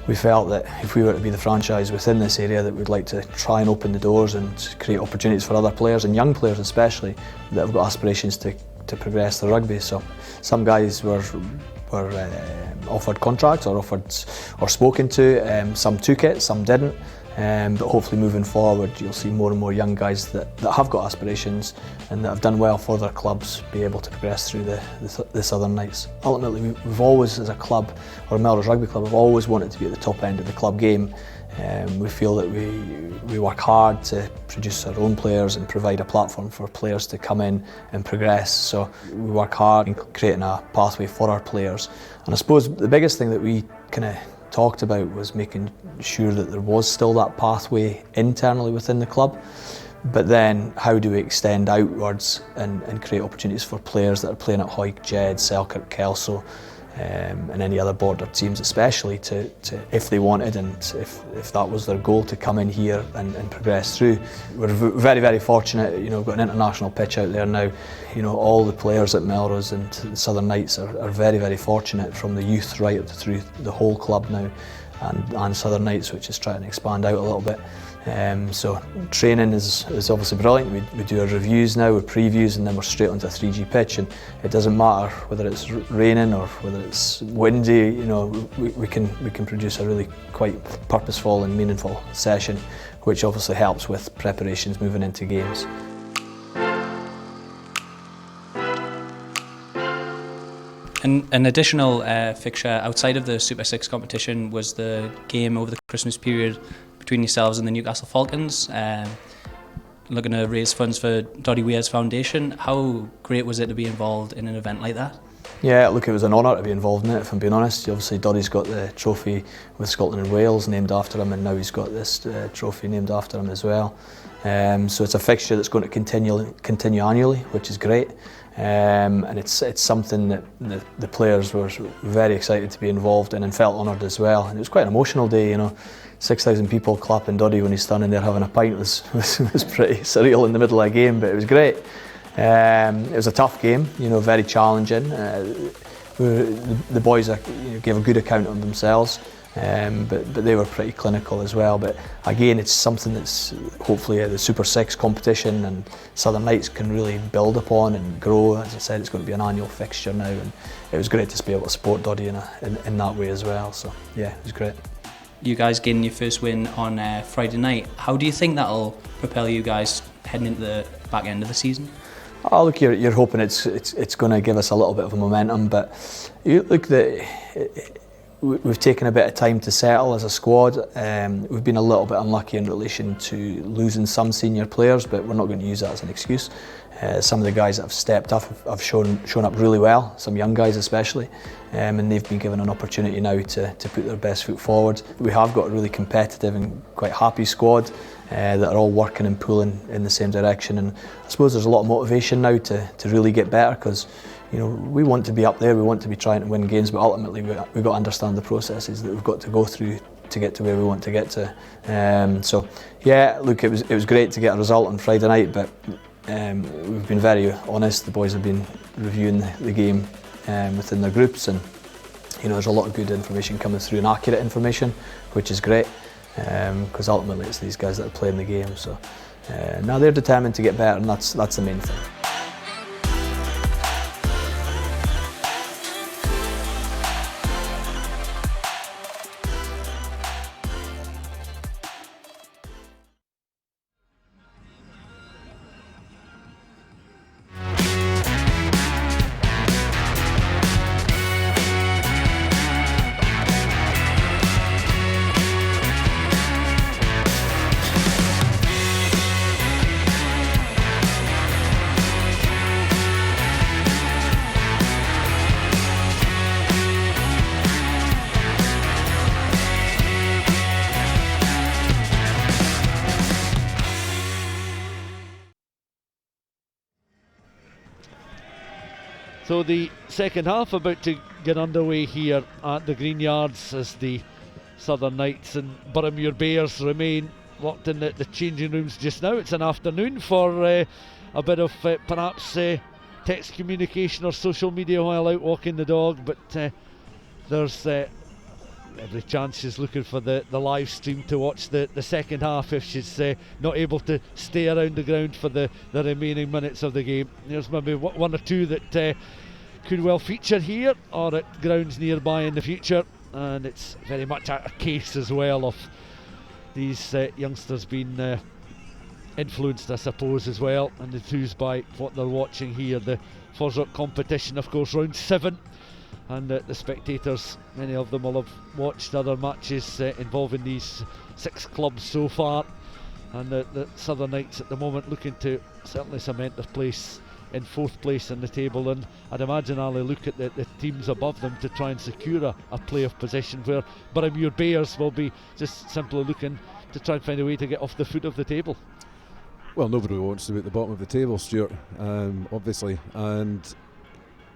We felt that if we were to be the franchise within this area, that we'd like to try and open the doors and create opportunities for other players, and young players especially, that have got aspirations to progress the rugby. So some guys were offered contracts or spoken to. Some took it, some didn't. But hopefully moving forward, you'll see more and more young guys that have got aspirations and that have done well for their clubs be able to progress through the Southern Knights. Ultimately, we've always, as a club, or a Melrose Rugby Club, we've always wanted to be at the top end of the club game. We feel that we work hard to produce our own players and provide a platform for players to come in and progress. So we work hard in creating a pathway for our players. And I suppose the biggest thing that we kind of talked about was making sure that there was still that pathway internally within the club, but then how do we extend outwards and create opportunities for players that are playing at Hawick, Jed, Selkirk, Kelso, and any other border teams especially, to if they wanted and if that was their goal, to come in here and progress through. We're very, very fortunate, we've got an international pitch out there now. All the players at Melrose and the Southern Knights are very, very fortunate, from the youth right up through the whole club now. and Southern Knights, which is trying to expand out a little bit. So training is obviously brilliant. We do our reviews now, with previews, and then we're straight onto a 3G pitch, and it doesn't matter whether it's raining or whether it's windy. You know, we can produce a really quite purposeful and meaningful session, which obviously helps with preparations moving into games. An additional fixture outside of the Super 6 competition was the game over the Christmas period between yourselves and the Newcastle Falcons, looking to raise funds for Doddy Weir's Foundation. How great was it to be involved in an event like that? Yeah, look, it was an honour to be involved in it, if I'm being honest. Obviously, Doddy's got the trophy with Scotland and Wales named after him, and now he's got this trophy named after him as well. So it's a fixture that's going to continue annually, which is great. And it's something that the players were very excited to be involved in and felt honoured as well. And it was quite an emotional day, you know. 6,000 people clapping Doddy when he's standing there having a pint was pretty surreal in the middle of a game, but it was great. It was a tough game, you know, very challenging. The boys gave a good account of themselves, but they were pretty clinical as well. But again, it's something that's hopefully the Super 6 competition and Southern Knights can really build upon and grow. As I said, it's going to be an annual fixture now, and it was great to be able to support Doddy in that way as well. So yeah, it was great. You guys getting your first win on Friday night. How do you think that'll propel you guys heading into the back end of the season? Oh, look, you're hoping it's going to give us a little bit of a momentum, but we've taken a bit of time to settle as a squad. We've been a little bit unlucky in relation to losing some senior players, but we're not going to use that as an excuse. Some of the guys that have stepped up have shown up really well, some young guys especially, and they've been given an opportunity now to put their best foot forward. We have got a really competitive and quite happy squad that are all working and pulling in the same direction, and I suppose there's a lot of motivation now to really get better, because you know, we want to be up there, we want to be trying to win games, but ultimately we've got to understand the processes that we've got to go through to get to where we want to get to. So yeah, look, it was great to get a result on Friday night, but we've been very honest. The boys have been reviewing the game within their groups, and you know, there's a lot of good information coming through and accurate information, which is great, because ultimately it's these guys that are playing the game. So now they're determined to get better, and that's the main thing. So the second half about to get underway here at the Greenyards as the Southern Knights and Boroughmuir Bears remain locked in the changing rooms just now. It's an afternoon for a bit of perhaps text communication or social media while out walking the dog, but there's every chance she's looking for the live stream to watch the second half if she's not able to stay around the ground for the remaining minutes of the game. There's maybe one or two that could well feature here or at grounds nearby in the future, and it's very much a case as well of these youngsters being influenced, I suppose, as well, and enthused by what they're watching here. The FOSROC competition, of course, round 7. And the spectators, many of them will have watched other matches involving these 6 clubs so far, and the Southern Knights at the moment looking to certainly cement their place in 4th place in the table, and I'd imagine Ali look at the teams above them to try and secure a playoff position, where Boroughmuir Bears will be just simply looking to try and find a way to get off the foot of the table. Well, nobody wants to be at the bottom of the table, Stuart, obviously, and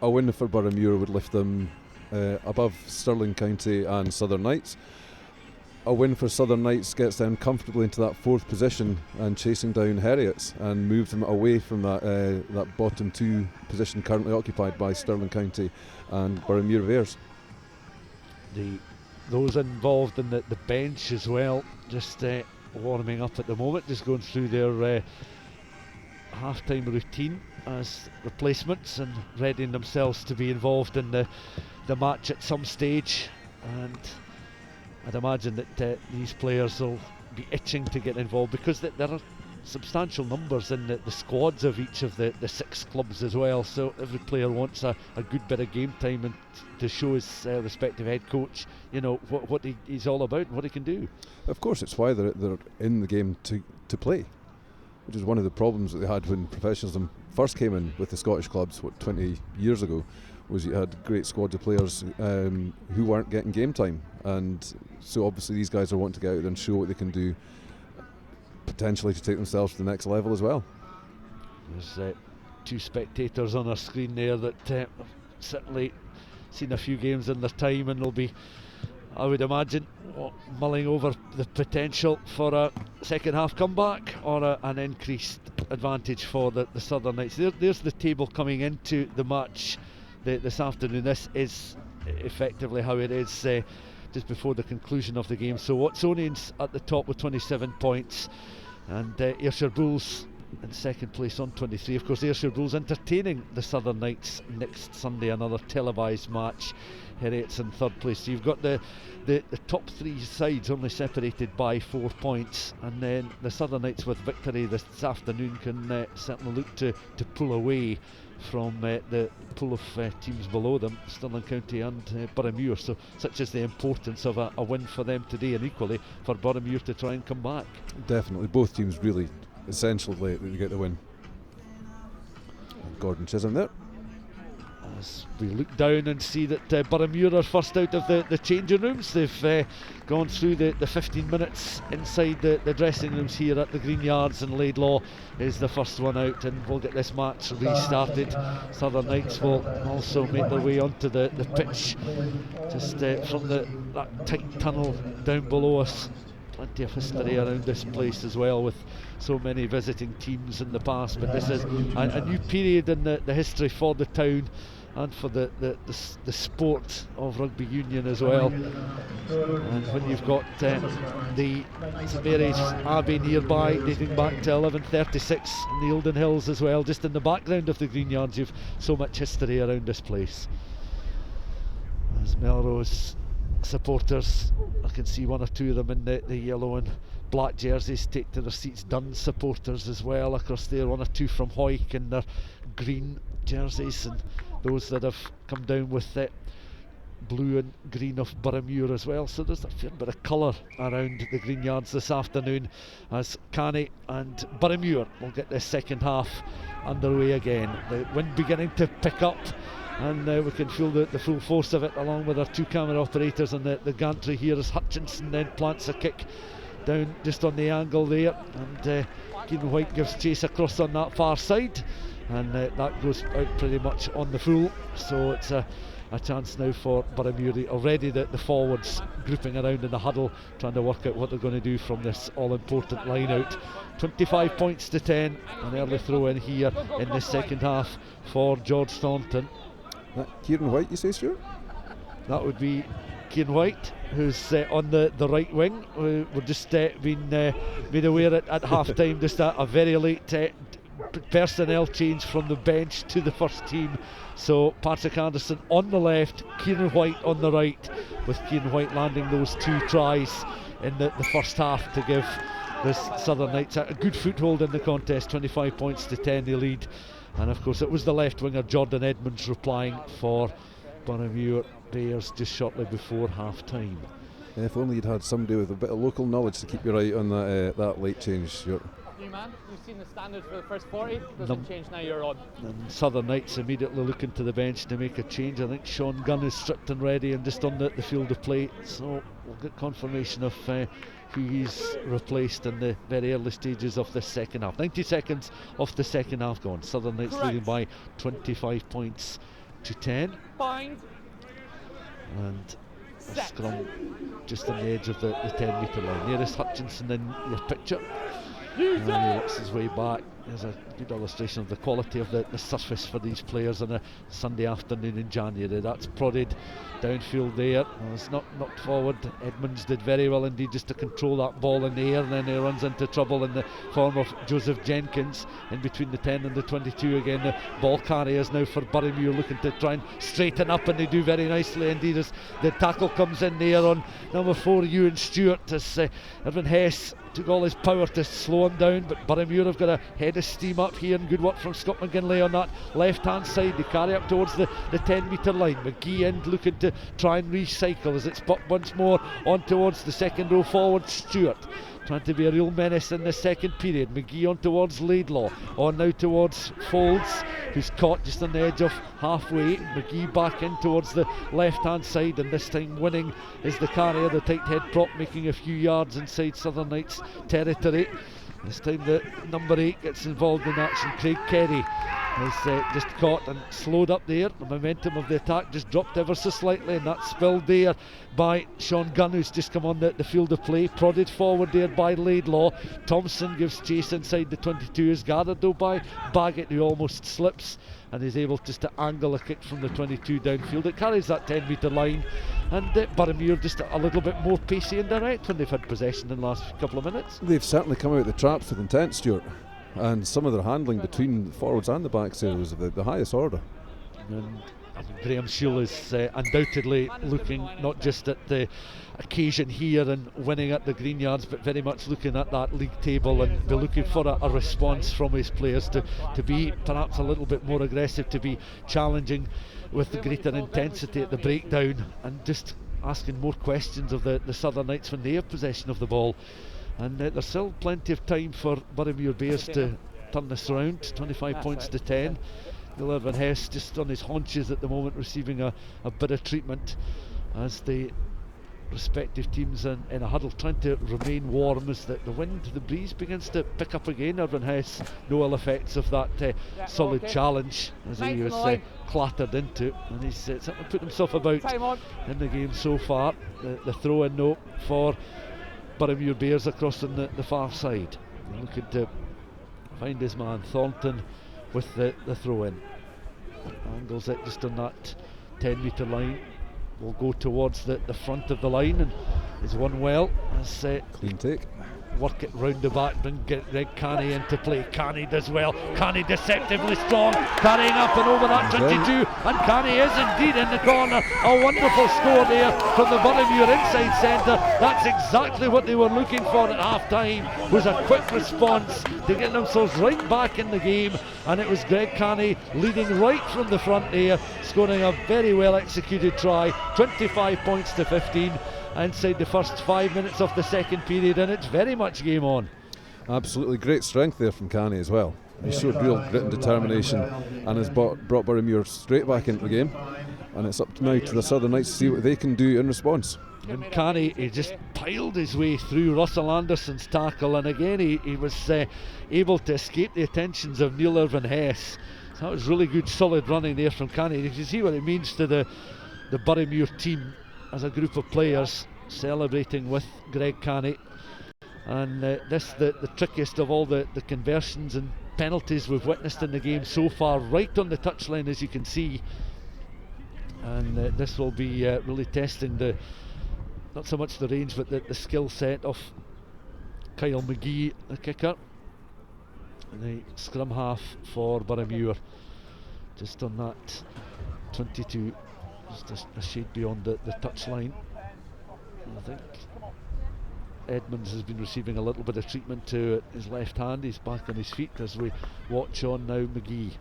a win for Boroughmuir would lift them above Stirling County and Southern Knights. A win for Southern Knights gets them comfortably into that 4th position and chasing down Heriots, and moves them away from that bottom 2 position currently occupied by Stirling County and Boroughmuir Bears. The those involved in the bench as well, just warming up at the moment, just going through their half-time routine as replacements and readying themselves to be involved in the match at some stage. And I'd imagine that these players will be itching to get involved, because there are substantial numbers in the squads of each of the 6 clubs as well, so every player wants a good bit of game time and to show his respective head coach, you know, what he's all about and what he can do. Of course, it's why they're in the game to play, which is one of the problems that they had when professionalism first came in with the Scottish clubs 20 years ago, was you had great squads of players who weren't getting game time, and so obviously these guys are wanting to get out there and show what they can do, potentially to take themselves to the next level as well. There's 2 spectators on our screen there that have certainly seen a few games in their time, and will be, I would imagine, mulling over the potential for a second half comeback or an increased advantage for the Southern Knights. There's the table coming into the match this afternoon. This is effectively how it is just before the conclusion of the game. So Watsonians at the top with 27 points, and Ayrshire Bulls in second place on 23. Of course, Ayrshire Bulls entertaining the Southern Knights next Sunday, another televised match. Heriots in third place. So you've got the top 3 sides only separated by 4 points, and then the Southern Knights with victory this afternoon can certainly look to pull away from the pool of teams below them, Stirling County and Boroughmuir. So such is the importance of a win for them today, and equally for Boroughmuir to try and come back. Definitely, both teams really essential that they get the win. And Gordon Chisholm there. As we look down and see that Boroughmuir are first out of the changing rooms. They've gone through the 15 minutes inside the dressing rooms here at the Greenyards, and Laidlaw is the first one out, and we'll get this match restarted. Southern Knights will also make their way onto the pitch just from that tight tunnel down below us. Plenty of history around this place as well, with so many visiting teams in the past, but this is a new period in the history for the town and for the sport of rugby union as well. And when you've got the St Mary's Abbey nearby, dating back to 1136, and the Eildon Hills as well, just in the background of the Greenyards, you've so much history around this place. As Melrose supporters, I can see 1 or 2 of them in the yellow and black jerseys, take to their seats. Dun supporters as well across there, 1 or 2 from Hoyk in their green jerseys, and those that have come down with blue and green of Boroughmuir as well. So there's a fair bit of colour around the Greenyards this afternoon, as Canny and Boroughmuir will get their second half underway again. The wind beginning to pick up, and we can feel the full force of it, along with our 2 camera operators and the gantry here, as Hutchinson then plants a kick down just on the angle there, and Kieran White gives chase across on that far side, and that goes out pretty much on the full. So it's a chance now for Boroughmuir. Already the forwards grouping around in the huddle, trying to work out what they're going to do from this all-important line out. 25 points to 10, an early throw in here in the second half for George Thornton. Kieran White, you say, Stuart? That would be Kieran White, who's on the right wing. We're just been made aware at half time, just a very late personnel change from the bench to the first team. So Patrick Anderson on the left, Kieran White on the right, with Kieran White landing those 2 tries in the first half to give the Southern Knights a good foothold in the contest. 25 points to 10 they lead. And of course it was the left winger Jordan Edmonds replying for Boroughmuir Bears just shortly before half time. If only you'd had somebody with a bit of local knowledge to keep you right on that late change, Stuart. New man, you've seen the standard for the first 40, doesn't change now you're on. And Southern Knights immediately looking to the bench to make a change. I think Sean Gunn is stripped and ready and just on the field of play, so we'll get confirmation of who he's replaced in the very early stages of the second half. 90 seconds of the second half gone. Southern Knights leading by 25 points to 10. Bind. And a scrum just on the edge of the 10 metre line. Nearest Hutchinson in your picture, and he works his way back There's a good illustration of the quality of the surface for these players on a Sunday afternoon in January. That's prodded downfield there. Well, it's not knocked forward. Edmonds did very well indeed just to control that ball in the air, and then he runs into trouble in the form of Joseph Jenkins in between the 10 and the 22 again. The ball carriers now for Boroughmuir looking to try and straighten up, and they do very nicely indeed as the tackle comes in there on number 4 Ewan Stewart as Irvin Hess took all his power to slow him down, but Boroughmuir have got a head of steam up here, and good work from Scott McGinley on that left hand side. They carry up towards the 10 metre line. McGee in looking to try and recycle as it's popped once more on towards the second row forward. Stewart trying to be a real menace in the second period. McGee on towards Laidlaw, on now towards Folds, who's caught just on the edge of halfway. McGee back in towards the left hand side, and this time winning is the carrier, the tight head prop, making a few yards inside Southern Knights territory. This time the number 8 gets involved in action. Craig Kerry is just caught and slowed up there. The momentum of the attack just dropped ever so slightly, and that's spilled there by Sean Gunn, who's just come on the field of play. Prodded forward there by Laidlaw. Thompson gives chase inside the 22, is gathered though by Baggett, who almost slips and is able just to angle a kick from the 22 downfield. It carries that 10 metre line, and Boroughmuir just a little bit more pacey and direct when they've had possession in the last couple of minutes. They've certainly come out the traps with intent, Stuart, and some of their handling between the forwards and the backs there was the highest order. And Graham Shield is undoubtedly looking not just at the occasion here and winning at the Greenyards, but very much looking at that league table and be looking for a response from his players to be perhaps a little bit more aggressive, to be challenging with the greater intensity at the breakdown, and just asking more questions of the Southern Knights when they have possession of the ball. And there's still plenty of time for Boroughmuir Bears to turn this around. 25 points to 10. Irvin Hess just on his haunches at the moment, receiving a bit of treatment as the respective teams in a huddle trying to remain warm as the wind, the breeze begins to pick up again. Irvin Hess, no ill effects of that solid challenge as he was clattered into, and he's certainly put himself about in the game so far. The throw in note for Boroughmuir Bears across on the far side, looking to find his man Thornton with the throw in. Angles it just on that 10 metre line. Will go towards the front of the line, and is won well as clean take. Work it round the back, bring Greg Canny into play. Canny does well. Canny deceptively strong, carrying up and over that 22, and Canny is indeed in the corner. A wonderful score there from the Boroughmuir inside centre. That's exactly what they were looking for at half time, was a quick response to get themselves right back in the game, and it was Greg Canny leading right from the front there, scoring a very well executed try. 25 points to 15 inside the first 5 minutes of the second period, and it's very much game on. Absolutely great strength there from Canny as well. He showed real grit and determination and has brought Boroughmuir straight back into the game, and it's up now to the Southern Knights to see what they can do in response. And Canny, he just piled his way through Russell Anderson's tackle, and again he was able to escape the attentions of Neil Irvin Hess. So that was really good solid running there from Canny. You can see what it means to the Boroughmuir team as a group of players celebrating with Greg Canny. And this the trickiest of all the conversions and penalties we've witnessed in the game so far, right on the touchline as you can see. And this will be really testing not so much the range but the skill set of Kyle McGee, the kicker, the scrum half for Boroughmuir, just on that 22, just a shade beyond the touchline. I think Edmonds has been receiving a little bit of treatment to his left hand. He's back on his feet as we watch on now. McGee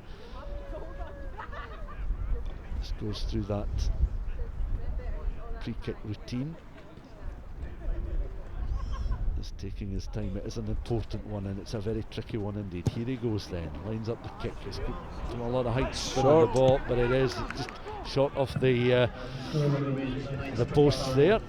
just goes through that pre-kick routine. Just taking his time. It is an important one, and it's a very tricky one indeed. Here he goes then, lines up the kick. It's got a lot of height spin on the ball, but it is just short of the posts there.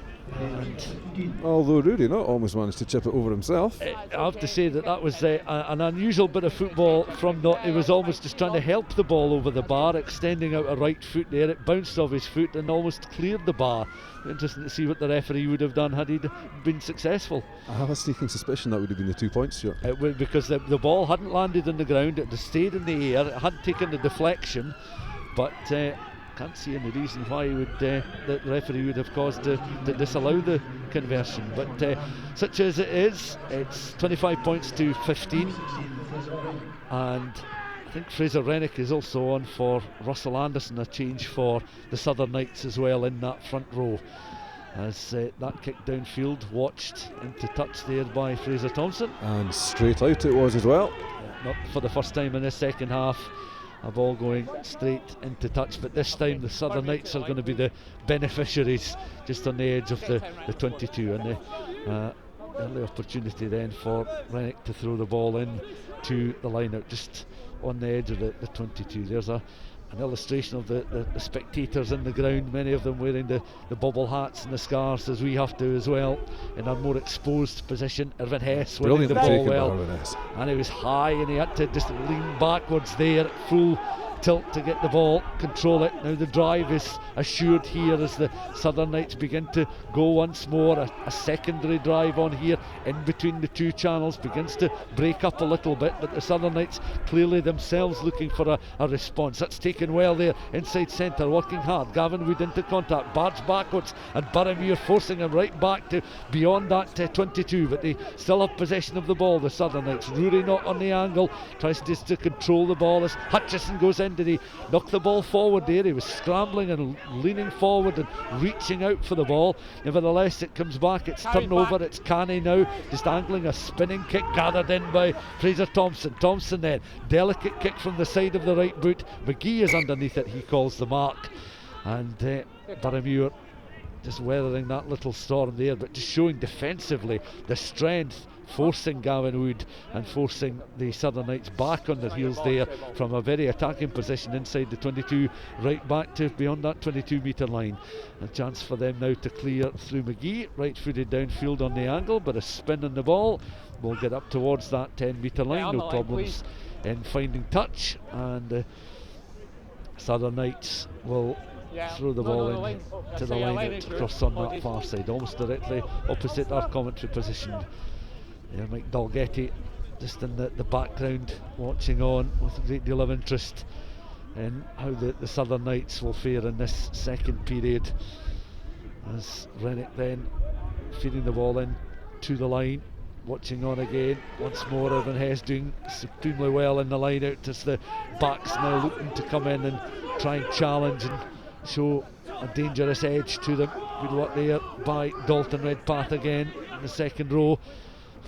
Although Rudy not almost managed to chip it over himself. I have to say that was an unusual bit of football from Not. He was almost just trying to help the ball over the bar, extending out a right foot there. It bounced off his foot and almost cleared the bar. Interesting to see what the referee would have done had he been successful. I have a sneaking suspicion that would have been the 2 points, Stuart. It would, because the ball hadn't landed on the ground, it had stayed in the air, it had taken the deflection, but can't see any reason why the referee would have caused to disallow the conversion. But such as it is, it's 25 points to 15, and I think Fraser Rennick is also on for Russell Anderson, a change for the Southern Knights as well in that front row. As that kick downfield watched into touch there by Fraser Thompson. And straight out it was as well. Not for the first time in this second half. A ball going straight into touch, but this time the Southern Knights are going to be the beneficiaries, just on the edge of the 22, and the early opportunity then for Rennick to throw the ball in to the line out, just on the edge of the 22. There's an illustration of the spectators in the ground, many of them wearing the bobble hats and the scarves, as we have to as well, in a more exposed position. Irvin Hess winning the ball well, and he was high and he had to just lean backwards there at full tilt to get the ball, control it. Now the drive is assured here as the Southern Knights begin to go once more. A secondary drive on here in between the two channels begins to break up a little bit, but the Southern Knights clearly themselves looking for a response. That's taken well there inside centre, working hard. Gavin Wood into contact, barged backwards, and Boroughmuir forcing him right back to beyond that 22, but they still have possession of the ball, the Southern Knights. Rory not on the angle, tries just to control the ball as Hutchison goes in. Did he knock the ball forward there? He was scrambling and leaning forward and reaching out for the ball. Nevertheless, it comes back, it's turnover. It's Canny now just angling a spinning kick, gathered in by Fraser Thompson. Thompson then, delicate kick from the side of the right boot. McGee is underneath it, he calls the mark, and Boroughmuir just weathering that little storm there, but just showing defensively the strength, forcing Gavin Wood and forcing the Southern Knights back on their heels there from a very attacking position inside the 22, right back to beyond that 22 metre line. A chance for them now to clear through McGee, right footed downfield on the angle, but a spin on the ball will get up towards that 10 metre line. No problems in finding touch, and Southern Knights will throw the ball in to the line out across on that far side, almost directly opposite our commentary position. Mike Dalgetty just in the background, watching on with a great deal of interest in how the Southern Knights will fare in this second period, as Rennick then feeding the ball in to the line, watching on again once more. Irvin Hess doing supremely well in the line out as the backs now looking to come in and try and challenge and show a dangerous edge to them. Good work there by Dalton Redpath again in the second row.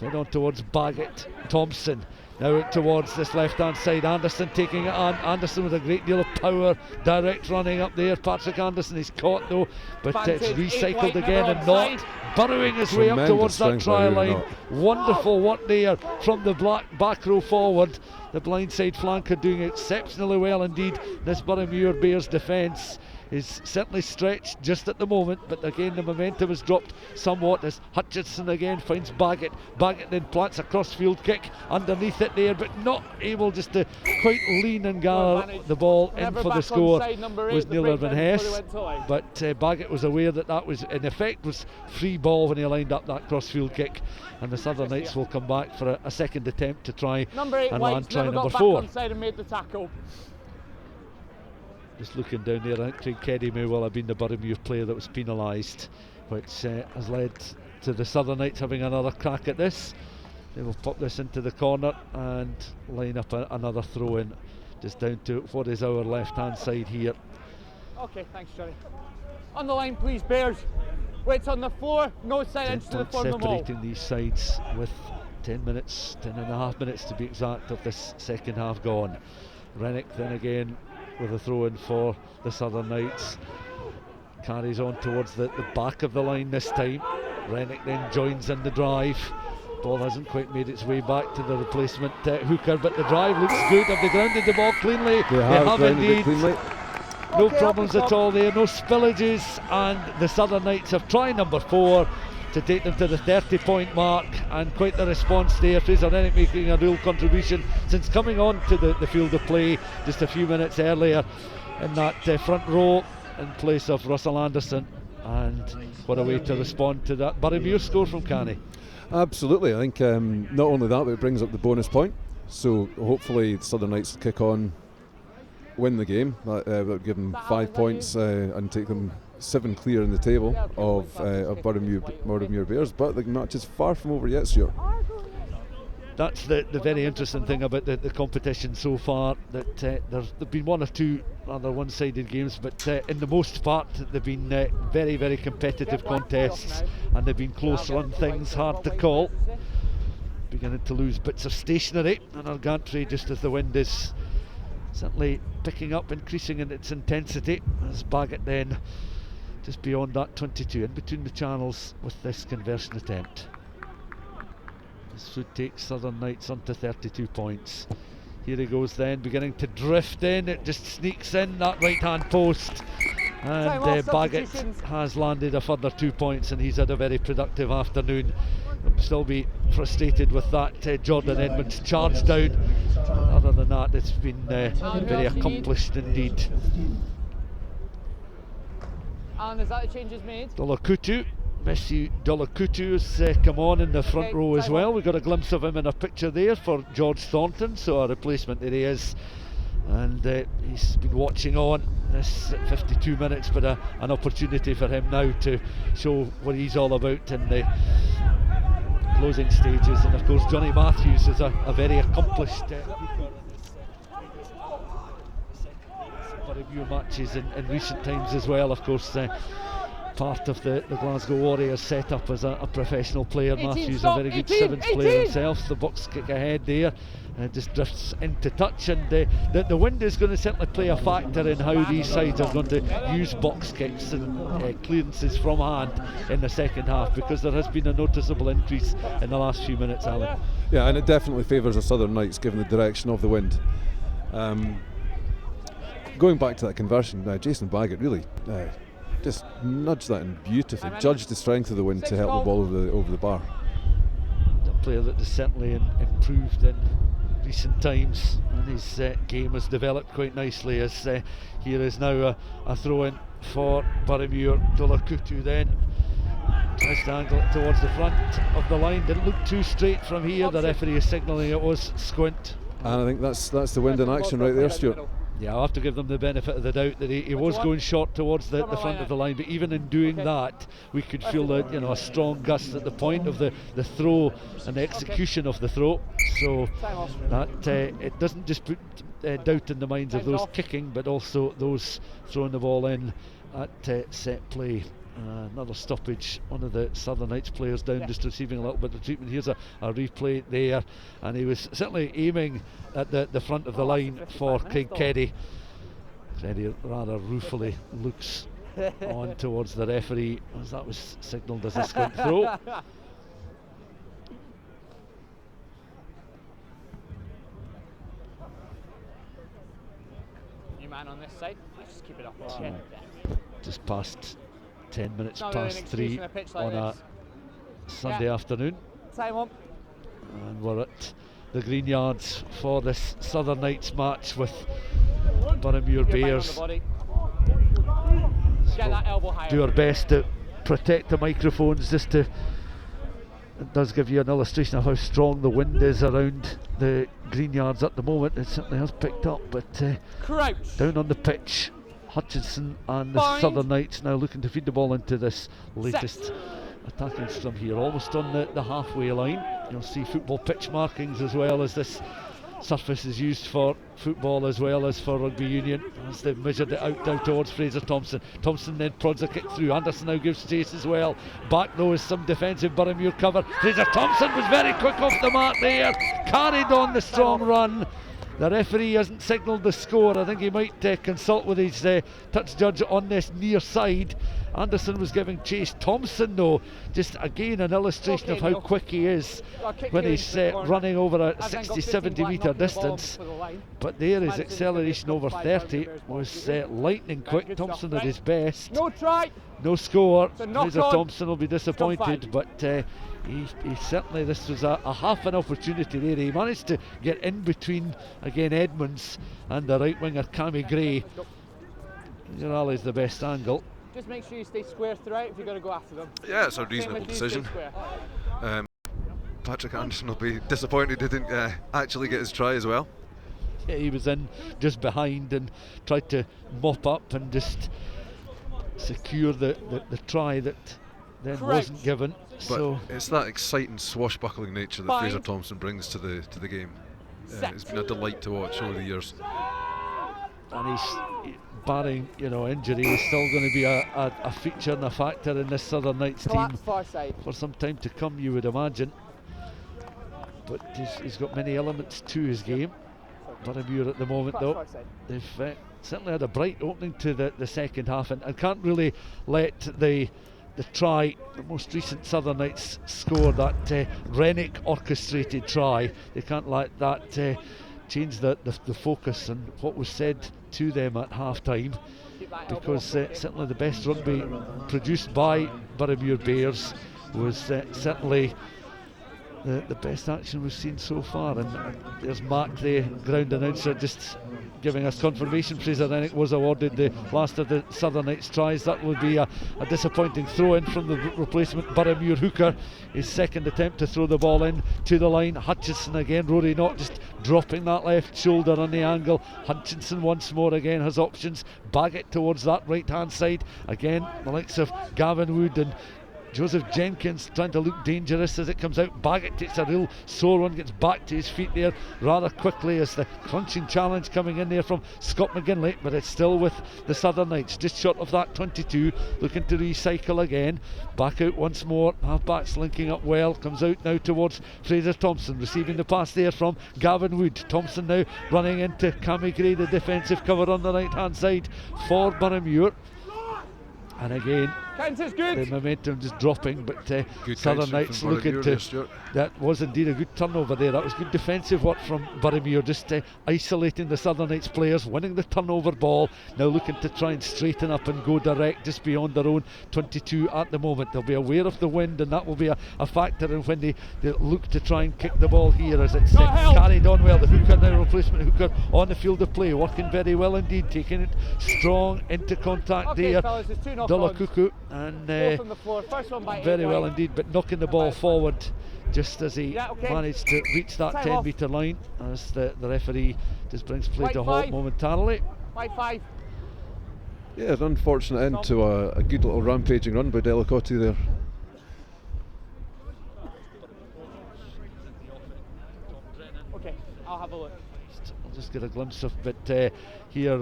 Head on towards Baggett. Thompson now out towards this left hand side. Anderson taking it on. Anderson with a great deal of power, direct running up there. Patrick Anderson is caught though, but it's recycled again, and Not burrowing his way up towards that try line. Wonderful work there from the back row forward. The blindside flanker doing exceptionally well indeed. This Boroughmuir Bears defence is certainly stretched just at the moment, but again the momentum has dropped somewhat as Hutchinson again finds Baggett. Baggett then plants a cross-field kick underneath it there, but not able just to quite lean and gather the ball in for the score. Was Neil Irvin Hess, but Baggett was aware that was in effect was free ball when he lined up that cross-field kick, and the Southern Knights will come back for a second attempt to try and land try number 4. Just looking down there, I think Craig Keddy may well have been the Boroughmuir player that was penalised, which has led to the Southern Knights having another crack at this. They will pop this into the corner and line up another throw in just down to what is our left hand side here. Okay, thanks Johnny. On the line please, Bears. Weights on the floor, no side edge to the floor. Separating these sides with 10 and a half minutes to be exact of this second half gone. Rennick then again with a throw in for the Southern Knights. Carries on towards the back of the line this time. Rennick then joins in the drive. Ball hasn't quite made its way back to the replacement hooker, but the drive looks good. Have they grounded the ball cleanly? They have indeed. No problems at all there, no spillages, and the Southern Knights have try number 4 to take them to the 30-point mark, and quite the response there. Fraser Rennick making a real contribution since coming on to the field of play just a few minutes earlier in that front row in place of Russell Anderson, and what a way to respond to that Boroughmuir score from Canny. Absolutely, I think not only that, but it brings up the bonus point, so hopefully the Southern Knights kick on, win the game. That would give them 5 points and take them 7 clear in the table of Boroughmuir Bears, but the match is far from over yet, Stuart. That's the very interesting thing about the competition so far, that there've been 1 or 2 rather one-sided games, but in the most part they've been very, very competitive contests, and they've been close run things, hard to call. Beginning to lose bits of stationery in our gantry just as the wind is certainly picking up, increasing in its intensity, as Baggett then just beyond that 22 in between the channels with this conversion attempt. This would take Southern Knights onto 32 points. Here he goes then, beginning to drift in. It just sneaks in that right hand post, and Baggett has landed a further 2 points, and he's had a very productive afternoon. He'll still be frustrated with that Jordan Edmonds charge down. Other than that, it's been very accomplished indeed. And is that the changes made? Dolakutu, Messi Dolakutu has come on in the front row as well. We got a glimpse of him in a picture there for George Thornton, so a replacement there he is, and he's been watching on this 52 minutes, but an opportunity for him now to show what he's all about in the closing stages. And of course Johnny Matthews is a very accomplished Boroughmuir matches in recent times as well. Of course part of the Glasgow Warriors set up as a professional player. Matthews a very good sevens player himself. The box kick ahead there just drifts into touch, and the wind is going to certainly play a factor in how these sides are going to use box kicks and clearances from hand in the second half, because there has been a noticeable increase in the last few minutes, Alan. Yeah, and it definitely favours the Southern Knights given the direction of the wind. Going back to that conversion, Jason Baggett really just nudged that in beautifully, judged the strength of the wind to help the ball over the bar. A player that has certainly improved in recent times, and his game has developed quite nicely, as here is now a throw in for Boroughmuir. Dolakutu then tries to angle it towards the front of the line, didn't look too straight from here. The referee is signalling it was squint, and I think that's the wind in action right there, Stuart. Yeah, I'll have to give them the benefit of the doubt that he was going short towards the front of the line, but even in doing that, we could feel that, a strong gust at the point of the throw and the execution of the throw. So that it doesn't just put doubt in the minds of those kicking, but also those throwing the ball in at set play. Another stoppage, one of the Southern Knights players down, just receiving a little bit of treatment. Here's a replay there, and he was certainly aiming at the front of the line for Craig Keddy. Keddy rather ruefully looks on towards the referee, as that was signalled as a squint throw. New man on this side, let's just keep it up. Just past 10 minutes past 3 on a Sunday afternoon. Time up. And we're at the Greenyards for this Southern Knights match with Boroughmuir Bears. Get that elbow higher. Do our best to protect the microphones, just to, it does give you an illustration of how strong the wind is around the Greenyards at the moment. It certainly has picked up, but down on the pitch, Hutchinson and the Southern Knights now looking to feed the ball into this latest attacking scrum here, almost on the halfway line. You'll see football pitch markings as well, as this surface is used for football as well as for rugby union, as they've measured it out down towards Fraser Thompson. Thompson then prods a kick through. Anderson now gives chase as well. Back though is some defensive Boroughmuir cover. Fraser Thompson was very quick off the mark there, carried on the strong run. The referee hasn't signalled the score. I think he might consult with his touch judge on this near side, Anderson was giving chase. Thompson, though, just again an illustration of how quick he is when he's running over a 60-70 metre distance. But there, his acceleration over 30 was lightning quick. Thompson at his best. No try. No score. knock Fraser on. Thompson will be disappointed, but he certainly, this was a half an opportunity there. He managed to get in between again Edmonds and the right winger Cammy Gray. Generally the best angle. Just make sure you stay square throughout if you're going to go after them. Yeah, it's a reasonable decision. Patrick Anderson will be disappointed he didn't actually get his try as well. Yeah, he was in just behind and tried to mop up and just secure the try that then wasn't given. But so it's that exciting swashbuckling nature that Fraser Thompson brings to the game. It's been a delight to watch over the years. And he's, barring injury, he's still going to be a feature and a factor in this Southern Knights team for some time to come, you would imagine. But he's got many elements to his game. Boroughmuir at the moment, though, they've certainly had a bright opening to the second half, and can't really let the try, the most recent Southern Knights score, that Rennick orchestrated try, they can't let that change the focus and what was said to them at half time, because certainly the best rugby produced by Boroughmuir Bears was certainly the best action we've seen so far. And there's Mark, the ground announcer, just giving us confirmation Fraser Rennick was awarded the last of the Southern Knights tries. That would be a disappointing throw in from the replacement Boroughmuir hooker. His second attempt to throw the ball in to the line. Hutchinson again, Rory Knott just dropping that left shoulder on the angle. Hutchinson once more again has options. Baggett towards that right hand side. Again, the likes of Gavin Wood and Joseph Jenkins trying to look dangerous as it comes out. Baggett takes a real sore one, gets back to his feet there rather quickly as the crunching challenge coming in there from Scott McGinley, but it's still with the Southern Knights, just short of that 22, looking to recycle again. Back out once more, half-backs linking up well, comes out now towards Fraser Thompson, receiving the pass there from Gavin Wood. Thompson now running into Cammy Gray, the defensive cover on the right hand side for Boroughmuir. And again, the momentum just dropping, but Southern Knights looking to... That was indeed a good turnover there. That was good defensive work from Boroughmuir, just isolating the Southern Knights players, winning the turnover ball, now looking to try and straighten up and go direct just beyond their own 22 at the moment. They'll be aware of the wind, and that will be a factor in when they look to try and kick the ball here, as it's carried on well. The hooker now, replacement hooker on the field of play, working very well indeed, taking it strong into contact there. Dolakuku, and very well indeed, but knocking the ball forward just as he managed to reach that 10 metre line, as the referee just brings play to halt momentarily. Yeah, an unfortunate end to a good little rampaging run by Delacote there. Okay, I'll have a look. I'll just get a glimpse of it here.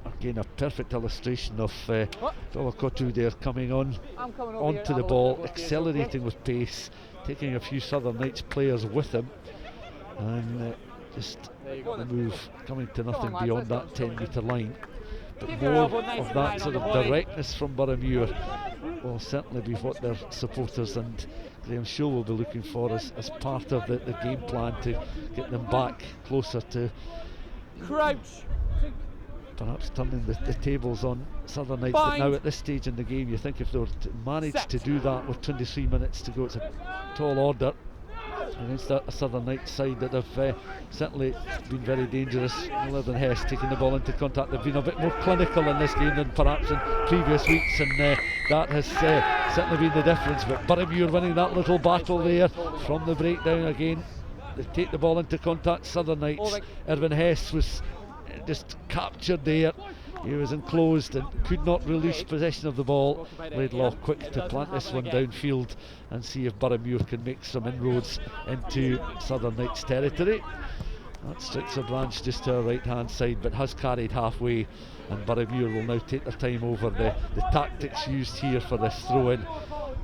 Again, a perfect illustration of Delacote there coming onto the ball, accelerating with pace, taking a few Southern Knights players with him, and just the move coming to nothing beyond that 10 metre line. But more of that sort of directness from Boroughmuir will certainly be what their supporters and Graham Shaw will be looking for as part of the game plan to get them back closer to perhaps turning the tables on Southern Knights. But now at this stage in the game, you think if they were to manage to do that with 23 minutes to go, it's a tall order against a Southern Knights side that have certainly been very dangerous. Irvin Hess taking the ball into contact. They've been a bit more clinical in this game than perhaps in previous weeks, and that has certainly been the difference. But Boroughmuir winning that little battle there from the breakdown again. They take the ball into contact, Southern Knights. Irvin Hess was just captured there. He was enclosed and could not release possession of the ball. Laidlaw quick to plant this one downfield and see if Boroughmuir can make some inroads into Southern Knights territory. That Strickser branch just to our right hand side, but has carried halfway, and Boroughmuir will now take their time over the tactics used here for this throw in,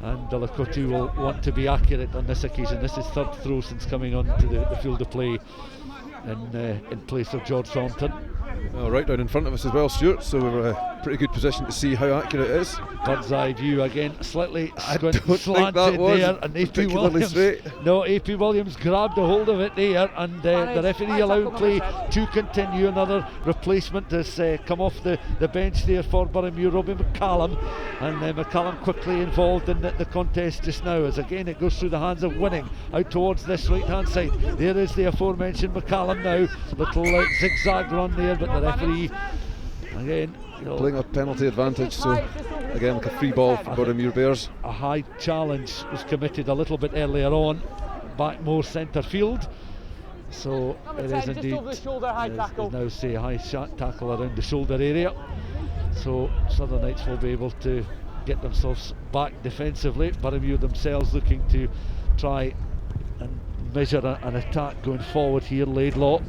and Delacote will want to be accurate on this occasion. This is third throw since coming on to the field of play in place of George Thornton. Right down in front of us as well, Stuart, so we're pretty good position to see how accurate it is. Bird's eye view again, slightly I don't think slanted that was there, and AP particularly Williams. straight. No, AP Williams grabbed a hold of it there, and the referee allowed play to continue. Another replacement has come off the bench there for Boroughmuir, Robbie McCallum, and McCallum quickly involved in the contest just now, as again it goes through the hands of Winning out towards this right hand side. There is the aforementioned McCallum now, little zigzag run there, but the referee again, playing a penalty advantage, so again like a free ball for Boroughmuir Bears. A high challenge was committed a little bit earlier on, back more centre field, so it is indeed now say a high shot tackle around the shoulder area, so Southern Knights will be able to get themselves back defensively. Boroughmuir themselves looking to try and measure an attack going forward here. Laidlaw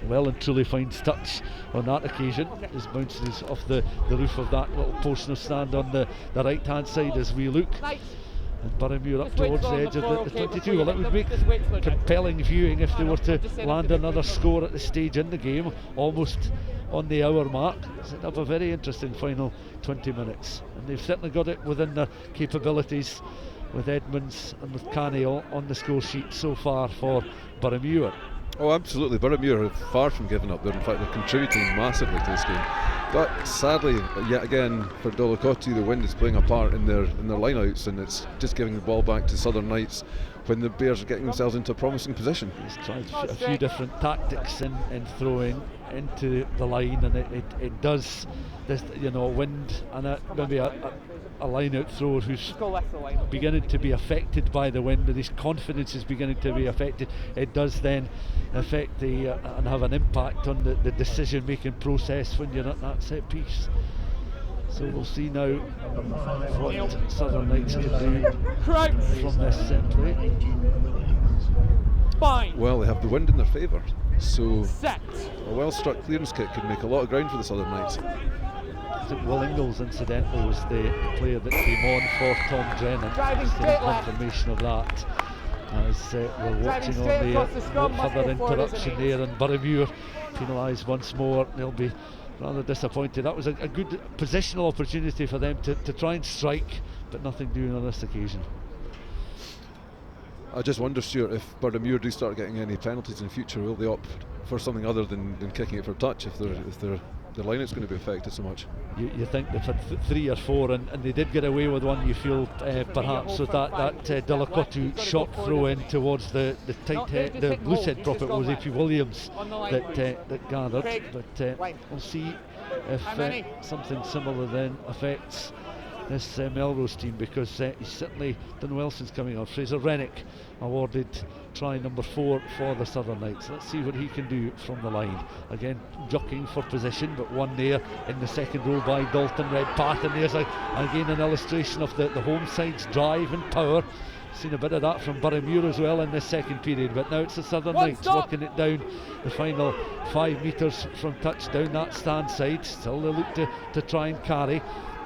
well and truly finds touch on that occasion. His bounces off the roof of that little post stand on the right hand side as we look. And Boroughmuir up towards the edge of the 22. Well, it would make compelling viewing if they were to land another score at the stage in the game, almost on the hour mark. It'd have a very interesting final 20 minutes. And they've certainly got it within their capabilities, with Edmonds and with Canny on the score sheet so far for Boroughmuir. Oh, absolutely. Boroughmuir are far from giving up there. In fact, they're contributing massively to this game. But sadly, yet again, for Dolicotti, the wind is playing a part in their lineouts, and it's just giving the ball back to Southern Knights when the Bears are getting themselves into a promising position. He's tried a few different tactics in throwing into the line, and it does this, wind and maybe a line-out thrower who's beginning to be affected by the wind, and his confidence is beginning to be affected. It does then affect and have an impact on the decision-making process when you're at that set piece. So we'll see now what Southern Knights can do from this set play. Well, they have the wind in their favour, so a well-struck clearance kick could make a lot of ground for the Southern Knights. I think Will Ingles, incidentally, was the player that came on for Tom Drennan. Just the confirmation of that, as we're watching on the further interruption there, and Boroughmuir penalised once more. They'll be rather disappointed. That was a good positional opportunity for them to try and strike, but nothing doing on this occasion. I just wonder, Stuart, if Boroughmuir do start getting any penalties in the future, will they opt for something other than kicking it for touch if their line-out's going to be affected so much? You think they've had 3 or 4, and they did get away with one, you feel, perhaps with that Dolicotti shot throw in towards the tight head, the loose head prop. It was AP Williams that gathered, but we'll see if something similar then affects this Melrose team, because he's certainly done well since coming on. Fraser Rennick awarded try number 4 for the Southern Knights. Let's see what he can do from the line. Again, jockeying for position, but one there in the second row by Dalton Redpath, and there's again an illustration of the home side's drive and power. Seen a bit of that from Boroughmuir as well in this second period, but now it's the Southern Knights working it down the final 5 metres from touch down that stand side. Still they look to try and carry.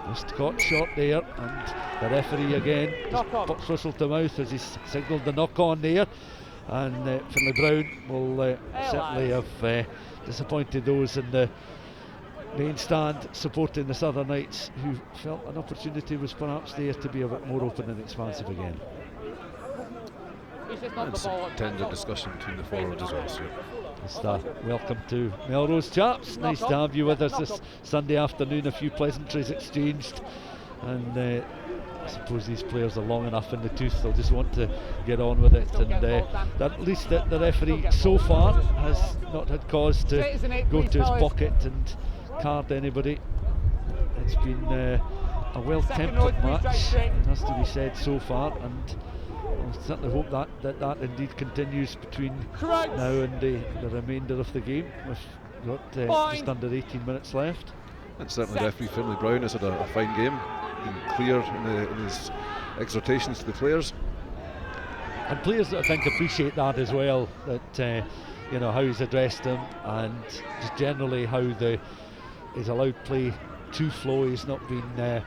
Just caught short there, and the referee again just puts whistle to mouth as he's signalled the knock on there, and Finlay Brown will certainly have disappointed those in the main stand supporting the Southern Knights, who felt an opportunity was perhaps there to be a bit more open and expansive again. And some tender discussion between the forwards as well, Stuart. Welcome to Melrose, chaps. Nice to have you with us this Sunday afternoon. A few pleasantries exchanged, and I suppose these players are long enough in the tooth, they'll just want to get on with it, and at least the referee so far has not had cause to go to his pocket and card anybody. It's been a well-tempered match, it has to be said, so far, and I certainly hope that indeed continues between now and the remainder of the game. We've got just under 18 minutes left. And certainly referee Finlay Brown has had a fine game, been clear in his exhortations to the players. And players, I think, appreciate that as well, that how he's addressed them, and just generally how he's allowed play to flow. He's not been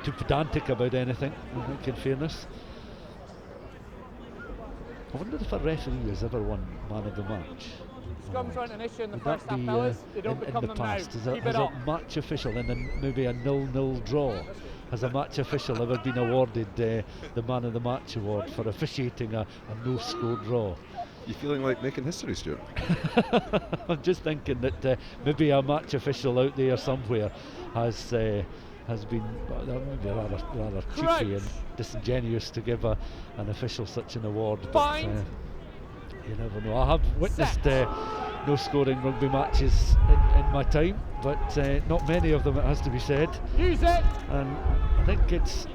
too pedantic about anything, I think, in fairness. I wonder if a referee has ever won man of the match. Scrums weren't an issue in the Would first that half, be fellas. They don't in become the them past? now. As a Keep it up. match official in maybe a 0-0 draw? Has a match official ever been awarded the Man of the Match award for officiating a no-score draw? You feeling like making history, Stuart? I'm just thinking that maybe a match official out there somewhere has been maybe rather cheeky and disingenuous to give an official such an award. But you never know. I have witnessed no scoring rugby matches in my time, but not many of them, it has to be said. Use it! And I think it's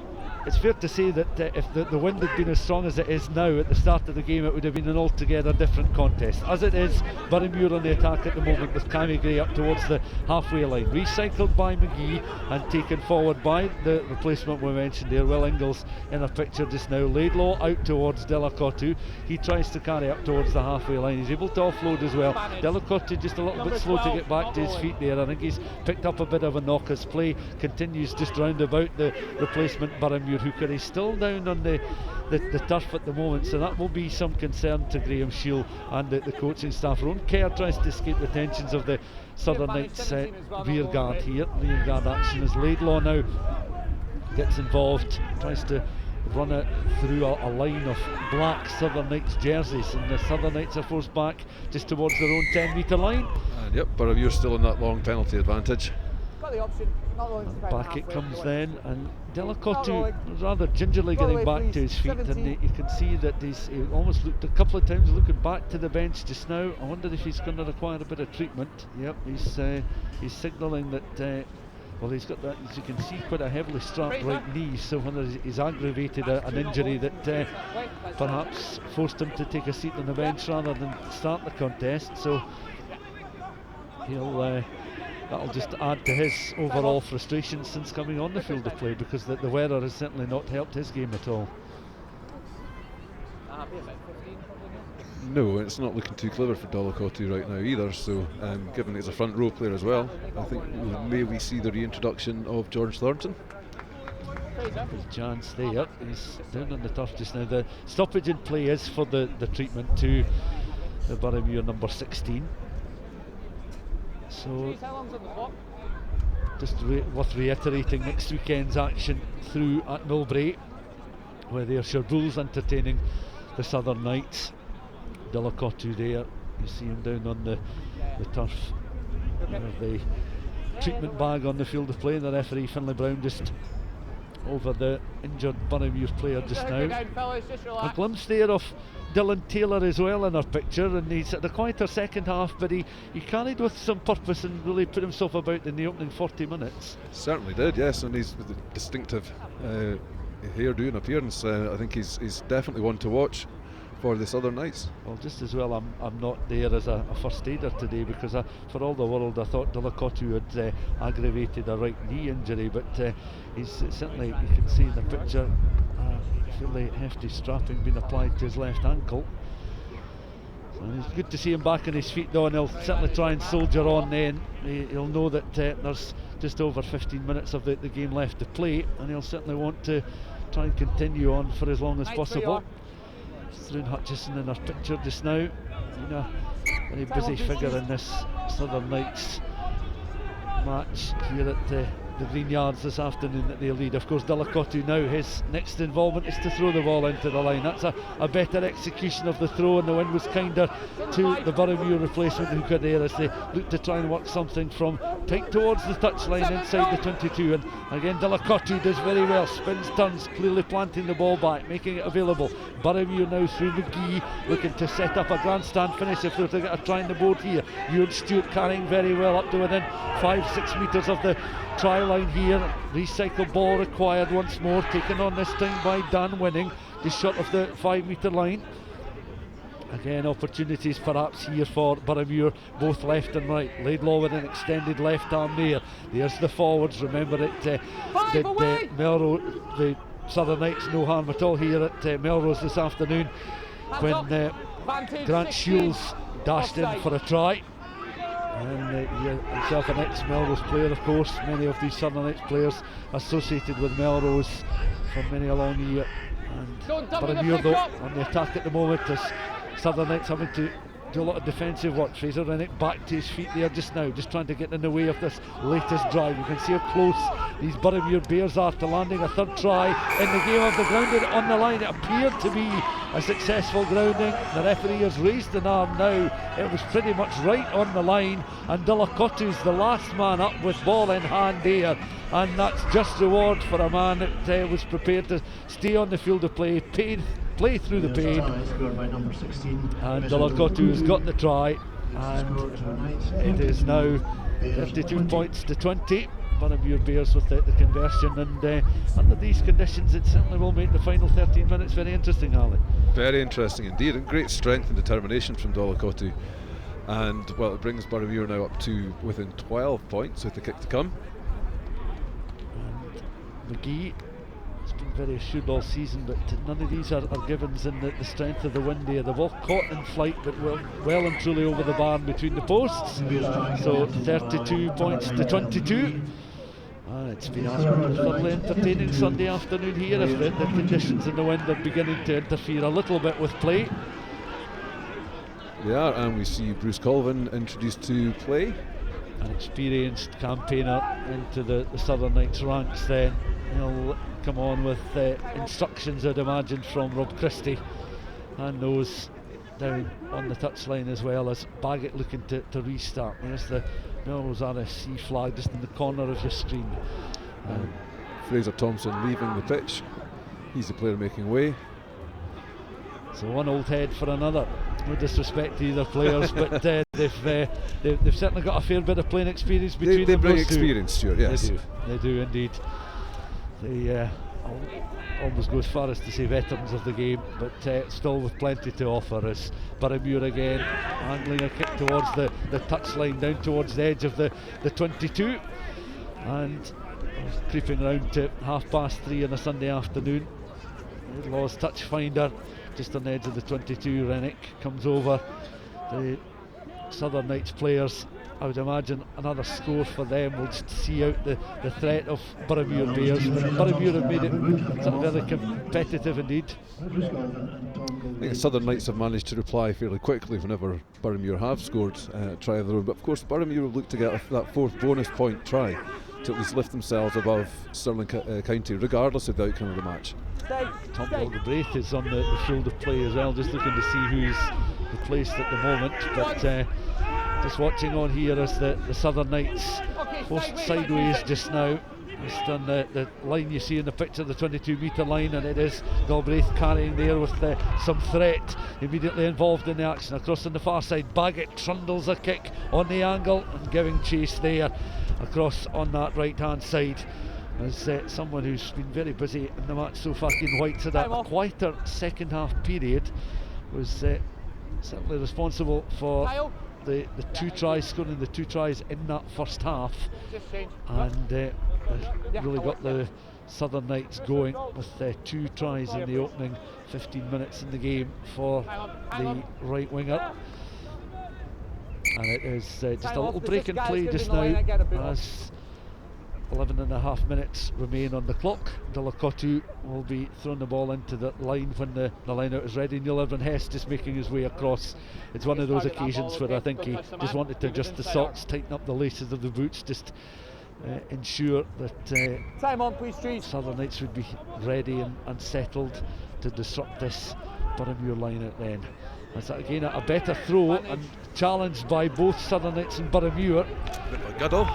fair to say that if the wind had been as strong as it is now at the start of the game, it would have been an altogether different contest. As it is, Boroughmuir on the attack at the moment with Cammy Gray up towards the halfway line. Recycled by McGee and taken forward by the replacement we mentioned there, Will Ingles in a picture just now. Laidlaw out towards Delacote. He tries to carry up towards the halfway line. He's able to offload as well. Delacote just a little bit slow to get back to his feet there. I think he's picked up a bit of a knock as play continues just round about the replacement Boroughmuir hooker. He's still down on the turf at the moment, so that will be some concern to Graham Shield and the coaching staff. Ron Kerr tries to escape the tensions of the Southern Knights rear guard here. Rear guard action as Laidlaw now gets involved, tries to run it through a line of black Southern Knights jerseys, and the Southern Knights are forced back just towards their own 10-metre line. And yep, Boroughmuir still in that long penalty advantage. Got the option. Back it comes then, and Delacote rather gingerly getting back to his feet, and you can see that he almost looked a couple of times looking back to the bench just now. I wonder if he's going to require a bit of treatment. Yep, he's signalling that well, he's got that, as you can see, quite a heavily strapped right knee, so whether he's aggravated an injury that perhaps forced him to take a seat on the bench rather than start the contest, so that'll just add to his overall frustration since coming on the field of play, because the weather has certainly not helped his game at all. No, it's not looking too clever for Delacote right now either, so given he's a front row player as well, I think we see the reintroduction of George Thornton. There's chance there. He's down on the turf just now. The stoppage in play is for the treatment to the Boroughmuir number 16. So just worth reiterating next weekend's action through at Millbrae, where the Ayrshire Bulls entertaining the Southern Knights. Delacote there, you see him down on the turf. The treatment bag on the field of play, and the referee Finlay Brown just over the injured Boroughmuir player just now. A glimpse there of Dylan Taylor as well in our picture, and he's at the quieter second half, but he carried with some purpose and really put himself about in the opening 40 minutes. Certainly did, yes, and he's with a distinctive hairdo and appearance. I think he's definitely one to watch for the Southern Knights. Well, just as well I'm not there as a first aider today, because for all the world I thought Delacote had aggravated a right knee injury, but he's certainly, you can see in the picture, fairly hefty strapping being applied to his left ankle. So it's good to see him back on his feet though, and he'll certainly try and soldier on then. He'll know that there's just over 15 minutes of the game left to play, and he'll certainly want to try and continue on for as long as possible. Struan Hutchison in our picture just now, a very busy figure in this Southern Knights match here at the Greenyards this afternoon that they lead. Of course, Delacote now, his next involvement is to throw the ball into the line. That's a better execution of the throw, and the wind was kinder to the Boroughmuir replacement hooker there as they look to try and work something from tight towards the touchline inside the 22, and again Delacote does very well, spins, turns, clearly planting the ball back, making it available. Boroughmuir now through McGee, looking to set up a grandstand finish if they're to get a try on the board here. Ewan Stewart carrying very well up to within 5-6 metres of the try line here. Recycled ball required once more, taken on this time by Dan Winning, just short of the 5-metre line. Again, opportunities perhaps here for Boroughmuir, both left and right. Laidlaw with an extended left arm there. There's the forwards. Remember it did Melrose, the Southern Knights, no harm at all here at Melrose this afternoon when Grant Shields dashed in for a try. And himself an ex-Melrose player, of course. Many of these Southern Knights players associated with Melrose for many a long year. And Boroughmuir though on the attack at the moment, as Southern Knights having to do a lot of defensive work. Fraser Rennick back to his feet there just now, just trying to get in the way of this latest drive. You can see how close these Boroughmuir Bears are to landing a third try in the game of the grounding on the line. It appeared to be a successful grounding. The referee has raised an arm now. It was pretty much right on the line, and Delacotu's the last man up with ball in hand there, and that's just reward for a man that was prepared to stay on the field of play, play through the pain. And Delacotu has got the try, and it is now 32 points to 20. Boroughmuir Bears with the conversion, and under these conditions it certainly will make the final 13 minutes very interesting, Ali. Very interesting indeed, and great strength and determination from Delacotu. And well, it brings Boroughmuir now up to within 12 points with the kick to come. And McGee has been very assured all season, but none of these are givens in the strength of the wind here. They've all caught in flight, but well and truly over the barn between the posts. So 32 points to 22. It's been a thoroughly entertaining Sunday afternoon here, if the conditions in the wind are beginning to interfere a little bit with play. They are, and we see Bruce Colvin introduced to play. An experienced campaigner into the Southern Knights ranks then. He'll come on with instructions, I'd imagine, from Rob Christie, and those down on the touchline, as well as Baggett looking to restart. There's the Melrose RFC flag just in the corner of your screen. Fraser Thompson leaving the pitch. He's the player making way. So one old head for another. No disrespect to either players, but they've certainly got a fair bit of playing experience between them. They bring experience, Stuart, yes. They do indeed. They almost go as far as to say veterans of the game, but still with plenty to offer, as Boroughmuir again angling a kick towards the touchline, down towards the edge of the 22, and creeping round to 3:30 on a Sunday afternoon. Law's touch finder just on the edge of the 22. Rennick comes over. The Southern Knights players, I would imagine another score for them will just see out the threat of Boroughmuir Bears, but Boroughmuir have made it very competitive indeed. I think the Southern Knights have managed to reply fairly quickly whenever Boroughmuir have scored a try of their own, but of course Boroughmuir will look to get that fourth bonus point try to at least lift themselves above Stirling County, regardless of the outcome of the match. Tom Galbraith is on the field of play as well, just looking to see who's replaced at the moment, but just watching on here as the Southern Knights post sideways just now, just on the line you see in the picture, the 22 metre line, and it is Galbraith carrying there with some threat, immediately involved in the action. Across on the far side, Baggett trundles a kick on the angle and giving chase there across on that right hand side. As someone who's been very busy in the match so far, Ian White said a quieter second half period was certainly responsible for the two tries, scoring the two tries in that first half, and really got the Southern Knights going with two tries in the opening 15 minutes in the game for the right winger. And it is just a little break in play just now as 11.5 minutes remain on the clock. Delacotu will be throwing the ball into the line when the line out is ready. Neil Irvin Hess just making his way across. It's one of those occasions where I think he just wanted to adjust the socks, tighten up the laces of the boots, just ensure that Time on, please, Trees. Southern Knights would be ready and settled to disrupt this Boroughmuir line out then. That's again a better throw and challenged by both Southern Knights and Boroughmuir. Bit of a guddle.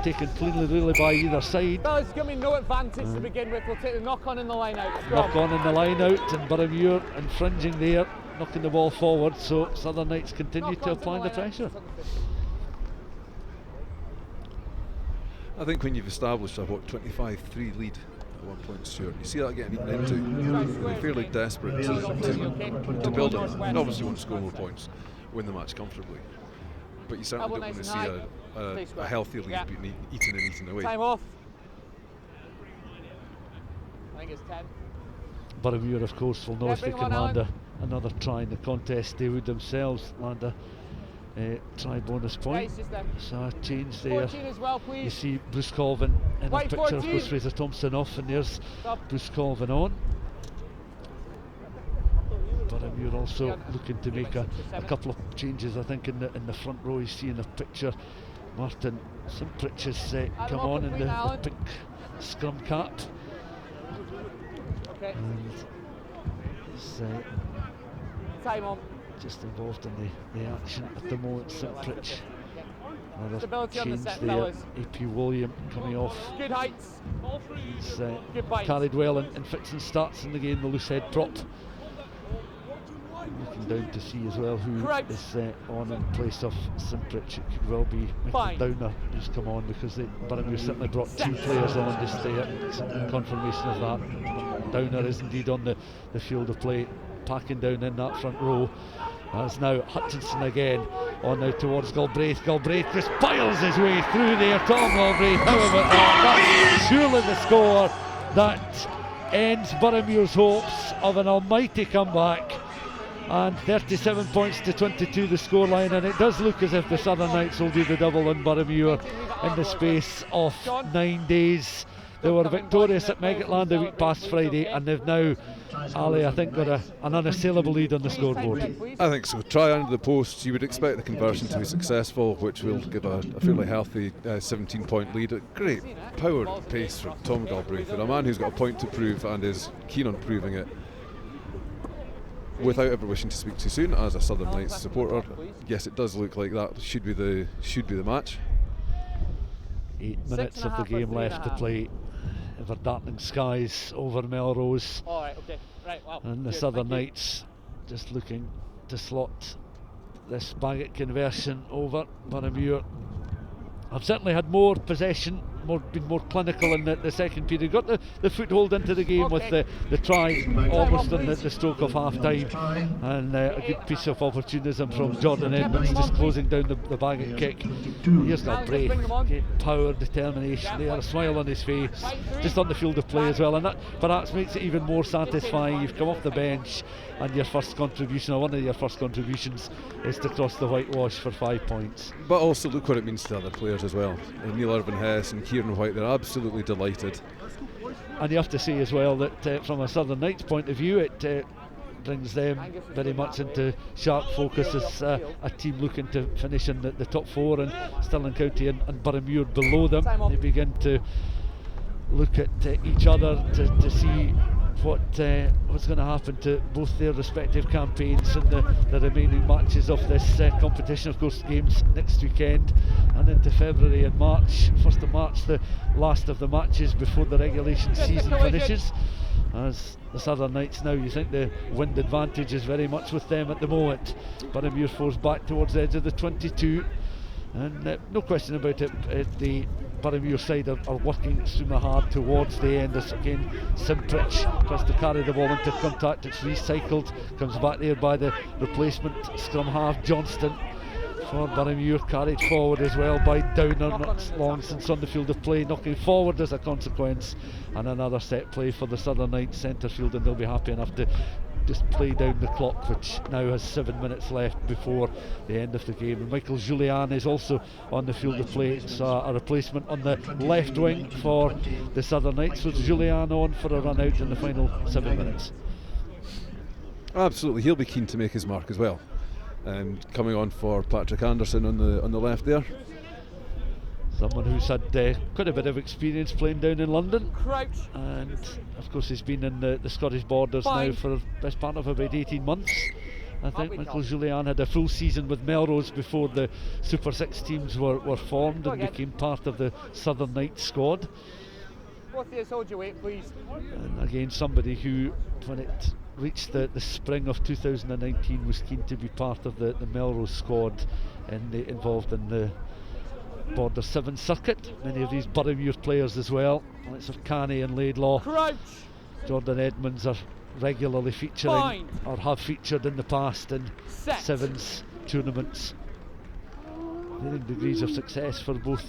Taken cleanly really by either side. Fellas, give me no advantage to begin with. We'll take the knock on in the line out. Knock on in the line out, and Boroughmuir infringing there, knocking the ball forward, so Southern Knights continue to apply the pressure. I think when you've established a 25-3 lead at one point, Stuart, you see that getting eaten into. You're fairly desperate to build it. You obviously want to score more points, win the match comfortably, but you certainly don't want to see a healthy lead being eaten away. Time off. I think it's 10. Boroughmuir, of course, will know if they can land another try in the contest. They would themselves land a try bonus point. So a change there. Well, you see Bruce Colvin in the picture, of course, Fraser Thompson off, and there's Bruce Colvin on. Boroughmuir also looking to make a couple of changes, I think, in the front row. You see in the picture Martin Simprich has come on in the pink scrum cap. And he's Time on. just involved in the action at the moment. Simprich. Another Stability on the change set, there. fellas. AP William coming off. Good heights. He's Good bites. carried well and fits and starts in the game, the loose head prop. Looking down to see as well who is on in place of Simprich. It could well be Michael Downer who's come on, because Boroughmuir certainly brought 2 players on this day. Confirmation of that. Downer is indeed on the field of play, packing down in that front row. As now Hutchinson again on now towards Galbraith. Galbraith just piles his way through there. Tom Galbraith, how about that? That's surely the score that ends Boroughmuir's hopes of an almighty comeback. And 37 points to 22 the scoreline, and it does look as if the Southern Knights will do the double in Boroughmuir in the space of 9 days. They were victorious at Megatland a week past Friday, and they've now, Ali, I think, got an unassailable lead on the scoreboard. I think so. Try under the post. You would expect the conversion to be successful, which will give a fairly healthy 17-point lead. A great power and pace from Tom Galbraith, and a man who's got a point to prove and is keen on proving it. Without ever wishing to speak too soon, as a Southern Knights supporter, yes, it does look like that should be the match. 8 minutes of the game left to play. Ever darkening skies over Melrose. And the Southern Knights just looking to slot this Baggett conversion over. Boroughmuir have certainly had more possession, been more clinical in the second period. Got the foothold into the game with the try almost on the stroke of half time, and a good piece of opportunism from Jordan Edmonds, just closing down the Baggett kick. Here's Galbraith, power, determination there, a smile on his face, just on the field of play as well, and that perhaps makes it even more satisfying. You've come off the bench and your first contribution, or one of your first contributions, is to cross the whitewash for 5 points. But also look what it means to other players as well. Neil Irvin Hess and Kieran White, they're absolutely delighted. And you have to say as well that from a Southern Knights point of view, it brings them very much into sharp focus as a team looking to finish in the top 4, and Stirling County and Boroughmuir below them. They begin to look at each other to see what's going to happen to both their respective campaigns and the remaining matches of this competition. Of course, games next weekend and into February and March. 1st of March, the last of the matches before the regulation season finishes. As the Southern Knights now, you think the wind advantage is very much with them at the moment. Boroughmuir force back towards the edge of the 22, and no question about it, the Boroughmuir side are working extremely hard towards the end. As again, Simprich tries to carry the ball into contact, it's recycled, comes back there by the replacement scrum half Johnston for Boroughmuir, carried forward as well by Downer, not long since on the field of play, knocking forward as a consequence, and another set play for the Southern Knights centre field, and they'll be happy enough to just play down the clock, which now has 7 minutes left before the end of the game. And Michael Julian is also on the field of play. It's a replacement on the left wing for the Southern Knights, with Julian on for a run out in the final 7 minutes. Absolutely, he'll be keen to make his mark as well. And coming on for Patrick Anderson on the left there. Someone who's had quite a bit of experience playing down in London, and of course he's been in the Scottish borders now for the best part of about 18 months. I think Michael Julian had a full season with Melrose before the Super 6 teams were formed and became part of the Southern Knights squad. Hold your weight, please. And again, somebody who, when it reached the spring of 2019, was keen to be part of the Melrose squad and involved in the Border 7 circuit. Many of these Boroughmuir players as well, lots of Canny and Laidlaw. Crouch. Jordan Edmonds are regularly featuring or have featured in the past in sevens tournaments. Varying degrees of success for both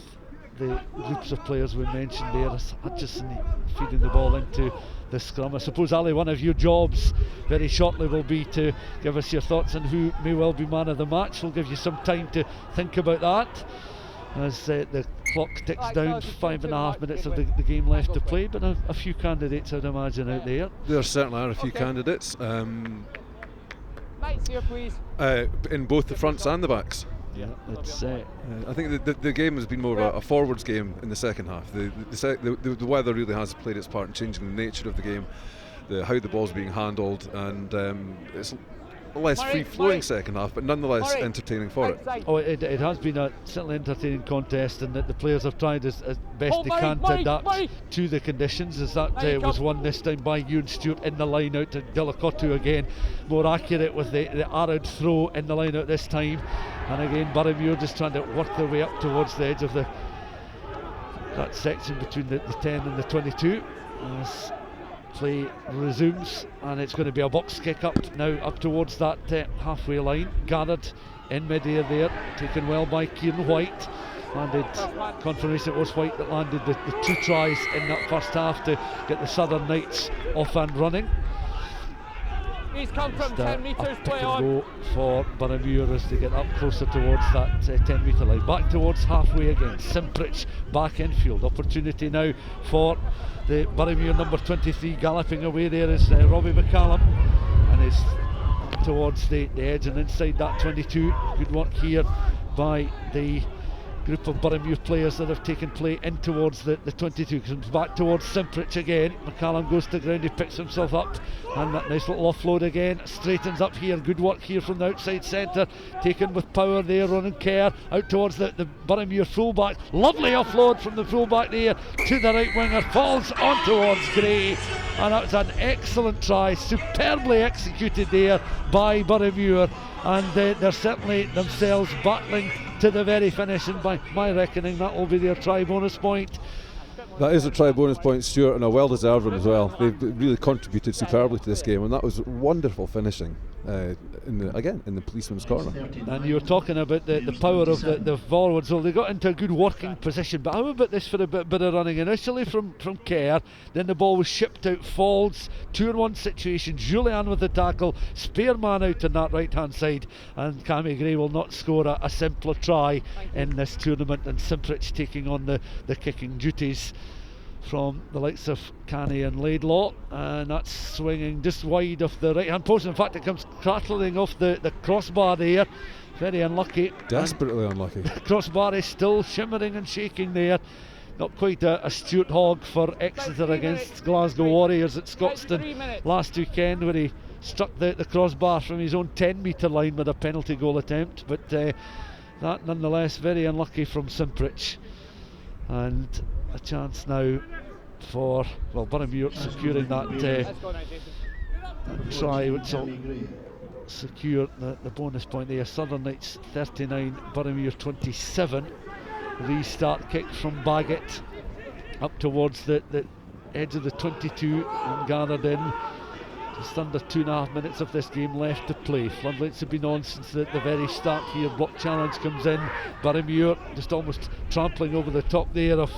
the groups of players we mentioned there. Hutchison feeding the ball into the scrum. I suppose, Ali, one of your jobs very shortly will be to give us your thoughts on who may well be man of the match. We'll give you some time to think about that as the clock ticks down. 5.5 minutes of the game left to play, but a few candidates, I'd imagine, out there. There certainly are a few candidates. seats here, please. In both the fronts and the backs. Yeah, it's I think the game has been more of a forwards game in the second half. The weather really has played its part in changing the nature of the game, how the ball's being handled, and it's a less free-flowing second half, but nonetheless entertaining for it. Oh, it has been a certainly entertaining contest, and that the players have tried as best they can to adapt to the conditions, as that was won this time by Ewan Stewart in the line out to Delacote again, more accurate with the arrowed throw in the line out this time, and again Boroughmuir just trying to work their way up towards the edge of that section between the 10 and the 22 as play resumes, and it's going to be a box kick up now up towards that halfway line, gathered in mid-air there, taken well by Kieran White, landed confirmation it was White that landed the 2 tries in that first half to get the Southern Knights off and running. He's come from 10 metres, play on. Go for Boroughmuir as they get up closer towards that 10 metre line. Back towards halfway again. Simprich back infield. Opportunity now for the Boroughmuir number 23 galloping away there is Robbie McCallum, and is towards the edge and inside that 22. Good work here by the group of Boroughmuir players that have taken play in towards the 22. Comes back towards Simprich again. McCallum goes to the ground, he picks himself up, and that nice little offload again, straightens up here. Good work here from the outside centre, taken with power there. Ronan Kerr out towards the Boroughmuir fullback, lovely offload from the fullback there to the right winger, falls on towards Gray, and that's an excellent try, superbly executed there by Boroughmuir, and they're certainly themselves battling to the very finish, and by my reckoning that will be their try bonus point. That is a try bonus point, Stuart, and a well-deserved one as well. They've really contributed superbly to this game, and that was wonderful finishing in the policeman's corner. And you were talking about the power of the forwards. Well, they got into a good working position, but how about this for a bit of running initially from Kerr, then the ball was shipped out, Falls, 2-on-1 situation, Julian with the tackle, spare man out on that right hand side, and Cammy Gray will not score a simpler try in this tournament, and Simprich taking on the kicking duties from the likes of Canny and Laidlaw, and that's swinging just wide of the right hand post. In fact, it comes crackling off the crossbar there, very unlucky, desperately unlucky. The crossbar is still shimmering and shaking there. Not quite a Stuart Hogg for Exeter against Glasgow Warriors at Scotstoun last weekend, where he struck the crossbar from his own 10 metre line with a penalty goal attempt, but that nonetheless very unlucky from Simprich. And a chance now for Boroughmuir securing that try, which will secure the bonus point there. Southern Knights 39, Boroughmuir 27. Restart kick from Baggett up towards the edge of the 22 and gathered in. Just under 2.5 minutes of this game left to play. Floodlights have been on since the very start here. Block challenge comes in. Boroughmuir just almost trampling over the top there of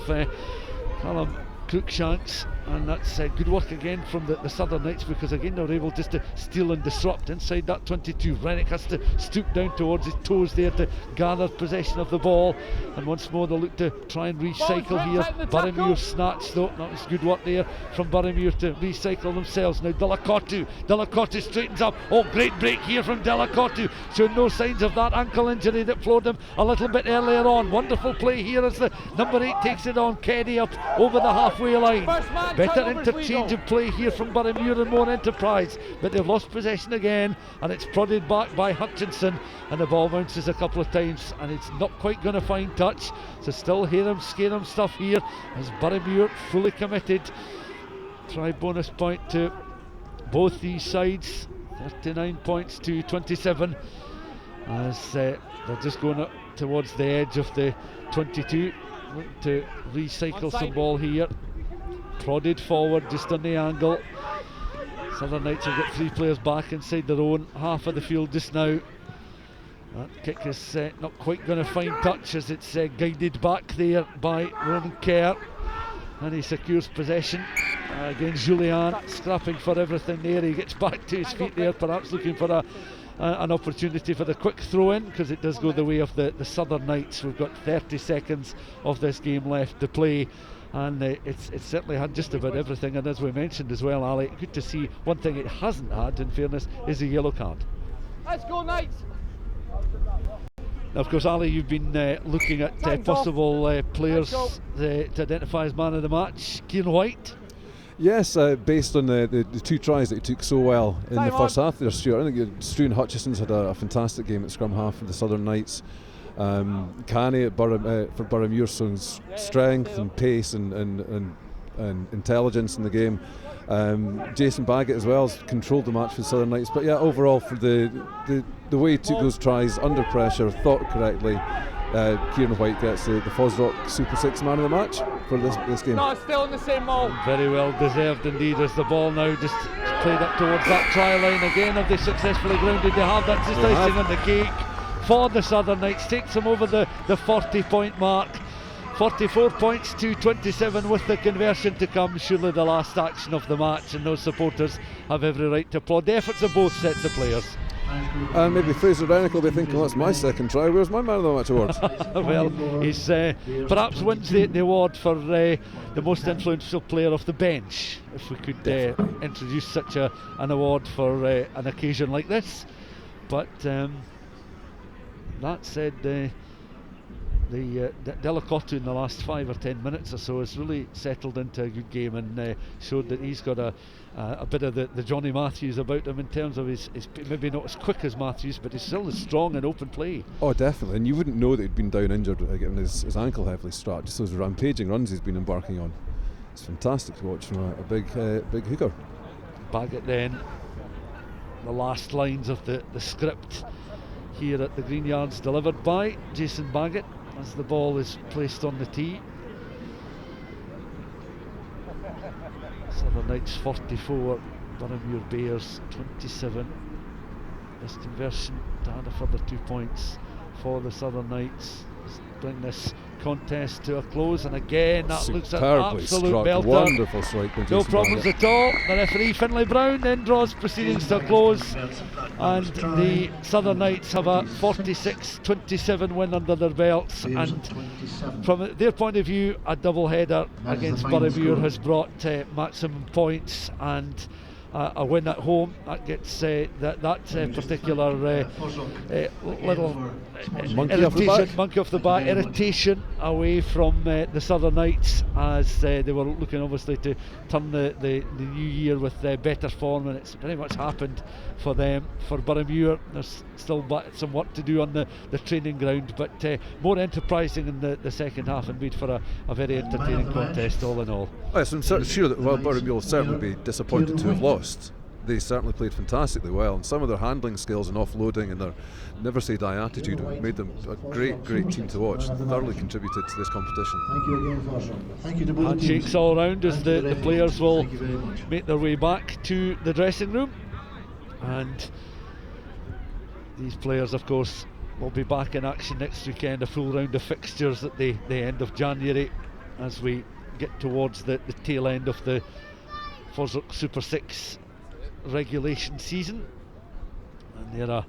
Callum Cruikshanks, and that's good work again from the Southern Knights, because again they were able just to steal and disrupt inside that 22. Rennick has to stoop down towards his toes there to gather possession of the ball, and once more they'll look to try and recycle here. Boroughmuir snatch though, that was good work there from Boroughmuir to recycle themselves. Now Delacote straightens up. Oh, great break here from Delacote, showing no signs of that ankle injury that floored him a little bit earlier on. Wonderful play here as the number 8 takes it on. Keddy up over the halfway line. Better interchange of play here from Boroughmuir and more enterprise, but they've lost possession again, and it's prodded back by Hutchinson, and the ball bounces a couple of times and it's not quite going to find touch. So still scare him stuff here as Boroughmuir fully committed. Try bonus point to both these sides, 39 points to 27, as they're just going up towards the edge of the 22, looking to recycle some ball here. Prodded forward just on the angle. Southern Knights have got 3 players back inside their own half of the field just now. That kick is not quite going to find touch as it's guided back there by Ronan Kerr, and he secures possession. Again, Julian scrapping for everything there. He gets back to his feet there, perhaps looking for an opportunity for the quick throw in, because it does go the way of the Southern Knights. We've got 30 seconds of this game left to play, and it's certainly had just about everything. And as we mentioned as well, Ali, good to see. One thing it hasn't had, in fairness, is a yellow card. Let's go, Knights. Now, of course, Ali, you've been looking at possible players to identify as man of the match. Kieran White. Yes, based on the 2 tries that he took so well in the first half there, Stuart. I think Struan Hutchison's had a fantastic game at scrum half for the Southern Knights. Canny for Boroughmuir showing strength and pace and intelligence in the game. Jason Baggett as well has controlled the match for the Southern Knights. But yeah, overall for the way he took those tries under pressure, thought correctly, Kieran White gets the FOSROC Super6 man of the match for this game. No, still in the same mould. Very well deserved indeed, as the ball now just played up towards that try line again. Have they successfully grounded? They have. That's just icing on the cake for the Southern Knights. Takes them over the 40-point mark. 44 points to 27 with the conversion to come. Surely the last action of the match, and those supporters have every right to applaud the efforts of both sets of players. And maybe Fraser Rennick will be thinking, that's my second try, where's my man of the match award? Well, he's perhaps wins the award for the most influential player off the bench, if we could introduce such an award for an occasion like this. But that said, the Delacote in the last 5 or 10 minutes or so has really settled into a good game and showed that he's got a bit of the Johnny Matthews about him in terms of his maybe not as quick as Matthews, but he's still as strong in open play. Oh, definitely, and you wouldn't know that he'd been down injured, getting his ankle heavily strapped. Just those rampaging runs he's been embarking on. It's fantastic to watch from a big hooker. Baggett then, the last lines of the script here at the Greenyards, delivered by Jason Baggett as the ball is placed on the tee. Southern Knights 44, Boroughmuir Bears 27. This conversion to add a further 2 points for the Southern Knights. Let's bring this contest to a close, and again that looks an absolute belter. Wonderful strike. No problems at all. The referee Finlay Brown then draws proceedings to a close, and the Southern Knights have a 46-27 win under their belts, and from their point of view a double header against Boroughmuir has brought maximum points and a win at home. That gets that particular little monkey off the back irritation away from the Southern Knights, as they were looking obviously to turn the new year with better form, and it's very much happened for them. For Boroughmuir, there's still some work to do on the training ground, but more enterprising in the second half, and made for a very entertaining contest all in all. Yes, I'm sure that while Boroughmuir will certainly be disappointed to have lost, they certainly played fantastically well, and some of their handling skills and offloading and their never say die attitude made them a great team to watch. Thoroughly contributed to this competition. Thank you again, Farshad. Thank you to both handshakes teams. all round as the players will make their way back to the dressing room, and these players of course will be back in action next weekend. A full round of fixtures at the end of January as we get towards the tail end of the FOSROC Super6 regulation season. And there a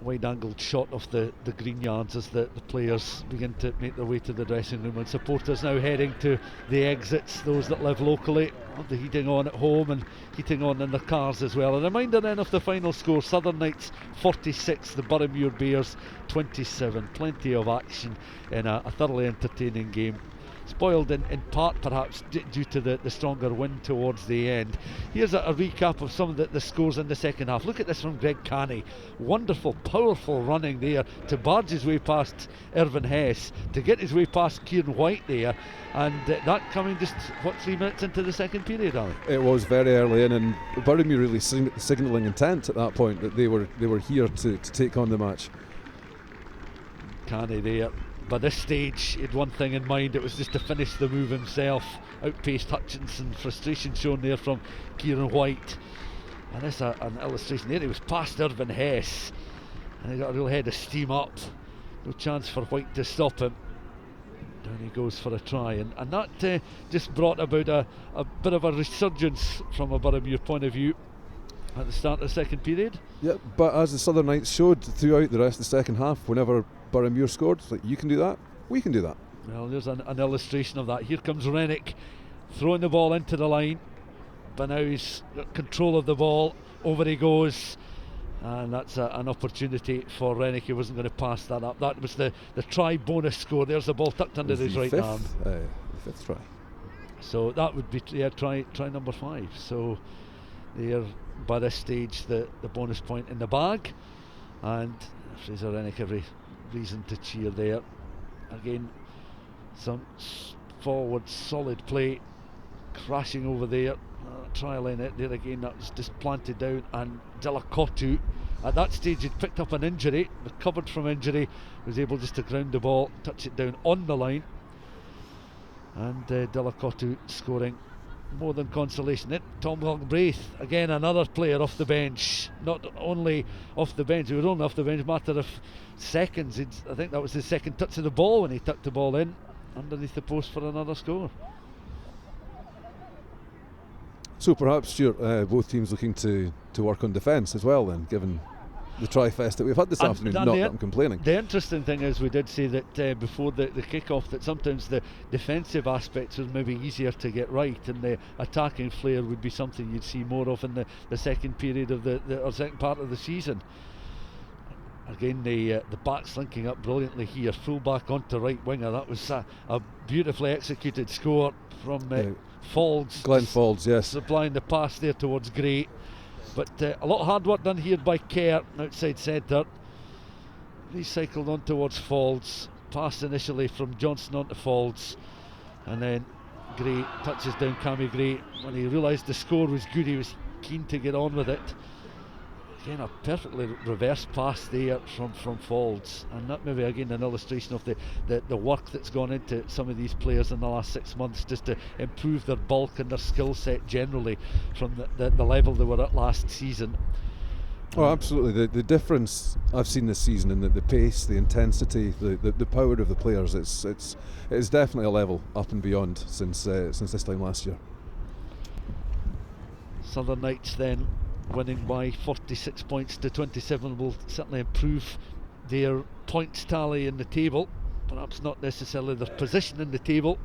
wide-angled shot of the Greenyards as the players begin to make their way to the dressing room, and supporters now heading to the exits. Those that live locally have the heating on at home and heating on in their cars as well. A reminder then of the final score: Southern Knights 46, the Boroughmuir Bears 27. Plenty of action in a thoroughly entertaining game, spoiled in part perhaps due to the stronger wind towards the end. Here's a recap of some of the scores in the second half. Look at this from Greg Canny. Wonderful, powerful running there to barge his way past Irvin Hess, to get his way past Kieran White there, and that coming just 3 minutes into the second period, Ali? It was very early in, and Boroughmuir really signalling intent at that point that they were here to take on the match. Canny there. By this stage, he had one thing in mind: it was just to finish the move himself. Outpaced Hutchinson. Frustration shown there from Kieran White. And this an illustration there. He was past Irvin Hess, and he got a real head of steam up. No chance for White to stop him. Down he goes for a try, and that just brought about a bit of a resurgence from a Boroughmuir point of view at the start of the second period. Yeah, but as the Southern Knights showed throughout the rest of the second half, whenever Boroughmuir scored, it's like, you can do that, we can do that. Well, there's an illustration of that. Here comes Rennick throwing the ball into the line, but now he's got control of the ball. Over he goes, And that's an opportunity for Rennick, who wasn't going to pass that up. That was the try bonus score. There's the ball tucked under his right arm. The fifth try. So that would be try number 5. So there, by this stage, the bonus point in the bag, and Fraser Rennick every reason to cheer there. Again, some forward solid play, crashing over there. Trial in it there again, that was just planted down, and Delacote at that stage had picked up an injury, recovered from injury, was able just to ground the ball, touch it down on the line, and Delacote scoring more than consolation. It Tom Galbraith, again another player off the bench, not only off the bench, he was only off the bench a matter of seconds. I think that was his second touch of the ball when he tucked the ball in underneath the post for another score. So perhaps, Stuart, both teams looking to work on defence as well then, given the tri-fest that we've had this afternoon. Not that I'm complaining. The interesting thing is, we did say that before the kick-off, that sometimes the defensive aspects was maybe easier to get right, and the attacking flair would be something you'd see more of in the second period of or second part of the season. Again, the backs linking up brilliantly here, full back onto right winger. That was a beautifully executed score from Faulds. Glenn Faulds, yes. Supplying the pass there towards Gray. But a lot of hard work done here by Kerr, outside centre. Recycled on towards Faulds. Pass initially from Johnson onto Faulds. And then Gray touches down Cammy Gray. When he realised the score was good, he was keen to get on with it. Again, a perfectly reverse pass there from Faulds, and that maybe again an illustration of the work that's gone into some of these players in the last 6 months, just to improve their bulk and their skill set generally from the level they were at last season. Oh, absolutely. The difference I've seen this season in the pace, the intensity, the power of the players, it's definitely a level up and beyond since this time last year. Southern Knights then winning by 46 points to 27 will certainly improve their points tally in the table, perhaps not necessarily their position in the table.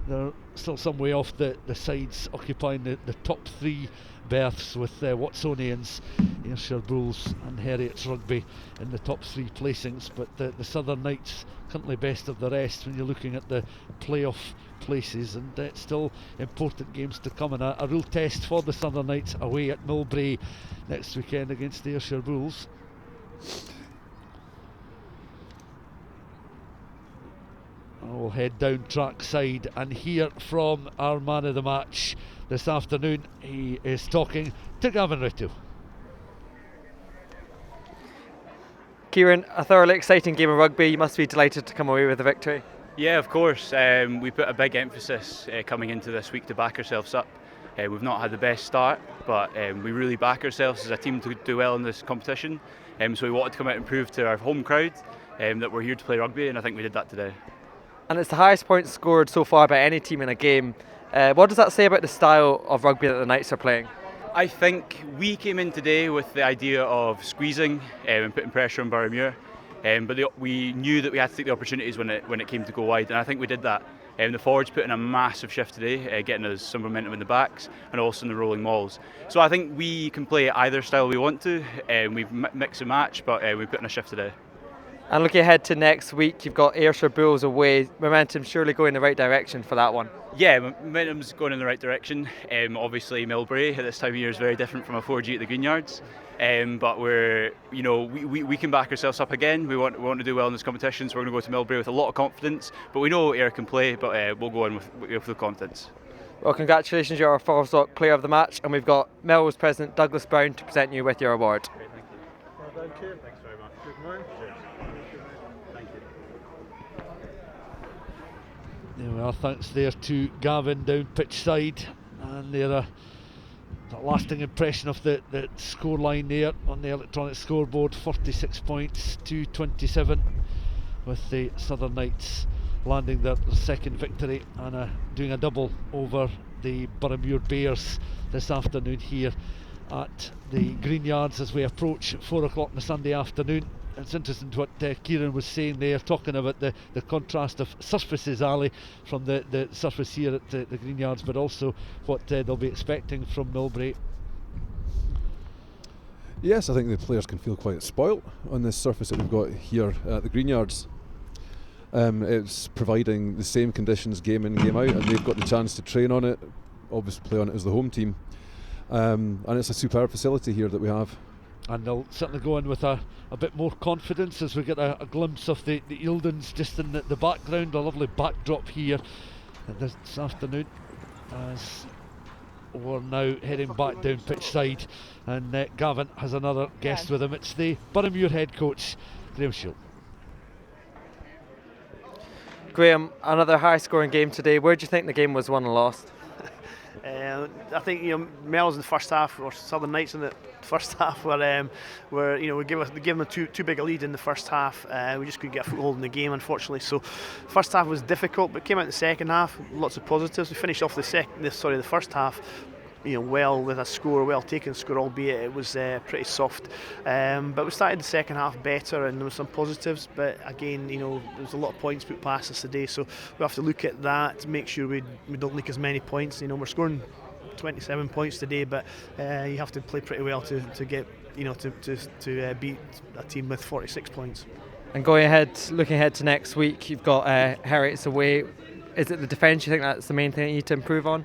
They're still some way off the sides occupying the top 3 berths, with Watsonians, Ayrshire Bulls and Heriot's Rugby in the top 3 placings, but the Southern Knights currently best of the rest when you're looking at the playoff places, and still important games to come, and a real test for the Southern Knights away at Millbrae next weekend against the Ayrshire Bulls. We'll head down track side and hear from our man of the match this afternoon. He is talking to Gavin Rittu. Kieran, a thoroughly exciting game of rugby. You must be delighted to come away with a victory. Yeah, of course. We put a big emphasis coming into this week to back ourselves up. We've not had the best start, but we really back ourselves as a team to do well in this competition. So we wanted to come out and prove to our home crowd that we're here to play rugby, and I think we did that today. And it's the highest points scored so far by any team in a game. What does that say about the style of rugby that the Knights are playing? I think we came in today with the idea of squeezing and putting pressure on Boroughmuir, but we knew that we had to take the opportunities when it came to go wide, and I think we did that. The forwards put in a massive shift today, getting us some momentum in the backs and also in the rolling mauls. So I think we can play either style we want to, we've mix and match, but we put in a shift today. And looking ahead to next week, you've got Ayrshire Bulls away. Momentum surely going in the right direction for that one. Yeah, momentum's going in the right direction. Obviously, Millbrae at this time of year is very different from a 4G at the Greenyards. But we can back ourselves up again. We want to do well in this competition, so we're going to go to Millbrae with a lot of confidence. But we know Ayr can play, but we'll go in with confidence. Well, congratulations, you're our FOSROC Player of the Match, and we've got Melrose President Douglas Brown to present you with your award. Great, thank you. Well done, Keir. Thanks very much. Good morning. Thank you. There we are, thanks there to Gavin down pitch side, and there a lasting impression of the scoreline there on the electronic scoreboard. 46 points to 27, with the Southern Knights landing their second victory and doing a double over the Boroughmuir Bears this afternoon here at the Greenyards as we approach 4 o'clock on a Sunday afternoon. It's interesting what Kieran was saying there, talking about the contrast of surfaces, Ali, from the surface here at the Greenyards, but also what they'll be expecting from Millbrae. Yes, I think the players can feel quite spoilt on this surface that we've got here at the Greenyards. It's providing the same conditions game in, game out, and they've got the chance to train on it, obviously play on it as the home team. And it's a superb facility here that we have. And they'll certainly go in with a bit more confidence as we get a glimpse of the Eildons just in the background, a lovely backdrop here this afternoon as we're now heading back down pitch side, and Gavin has another guest with him. It's the Boroughmuir head coach, Graham Shield. Graham, another high scoring game today. Where do you think the game was won and lost? I think Mel's in the first half, or Southern Knights in the first half, where we gave them too big a lead in the first half. We just couldn't get a foothold in the game, unfortunately. So first half was difficult, but came out in the second half, lots of positives. We finished off the first half, well with a score, well taken score, albeit it was pretty soft. But we started the second half better, and there were some positives. But again, there was a lot of points put past us today, so we have to look at that to make sure we don't leak as many points. We're scoring 27 points today, but you have to play pretty well to get to beat a team with 46 points. And looking ahead to next week, you've got Heriots away. Is it the defence you think that's the main thing you need to improve on?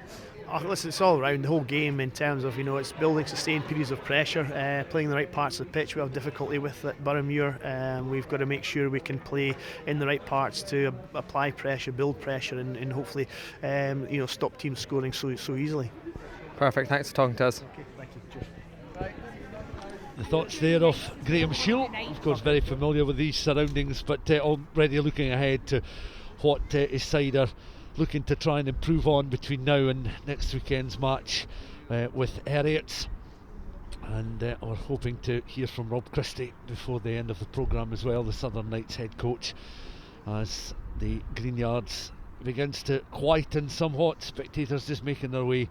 Listen, it's all around the whole game in terms of it's building sustained periods of pressure, playing the right parts of the pitch. We have difficulty with at Boroughmuir. We've got to make sure we can play in the right parts to apply pressure, build pressure, and hopefully stop teams scoring so easily. Perfect. Thanks for talking to us. Okay, thank you. Cheers. The thoughts there of Graham Shield, of course very familiar with these surroundings, but already looking ahead to what his side are looking to try and improve on between now and next weekend's match with Heriots. And we're hoping to hear from Rob Christie before the end of the programme as well, the Southern Knights head coach, as the Greenyards begins to quieten somewhat, spectators just making their way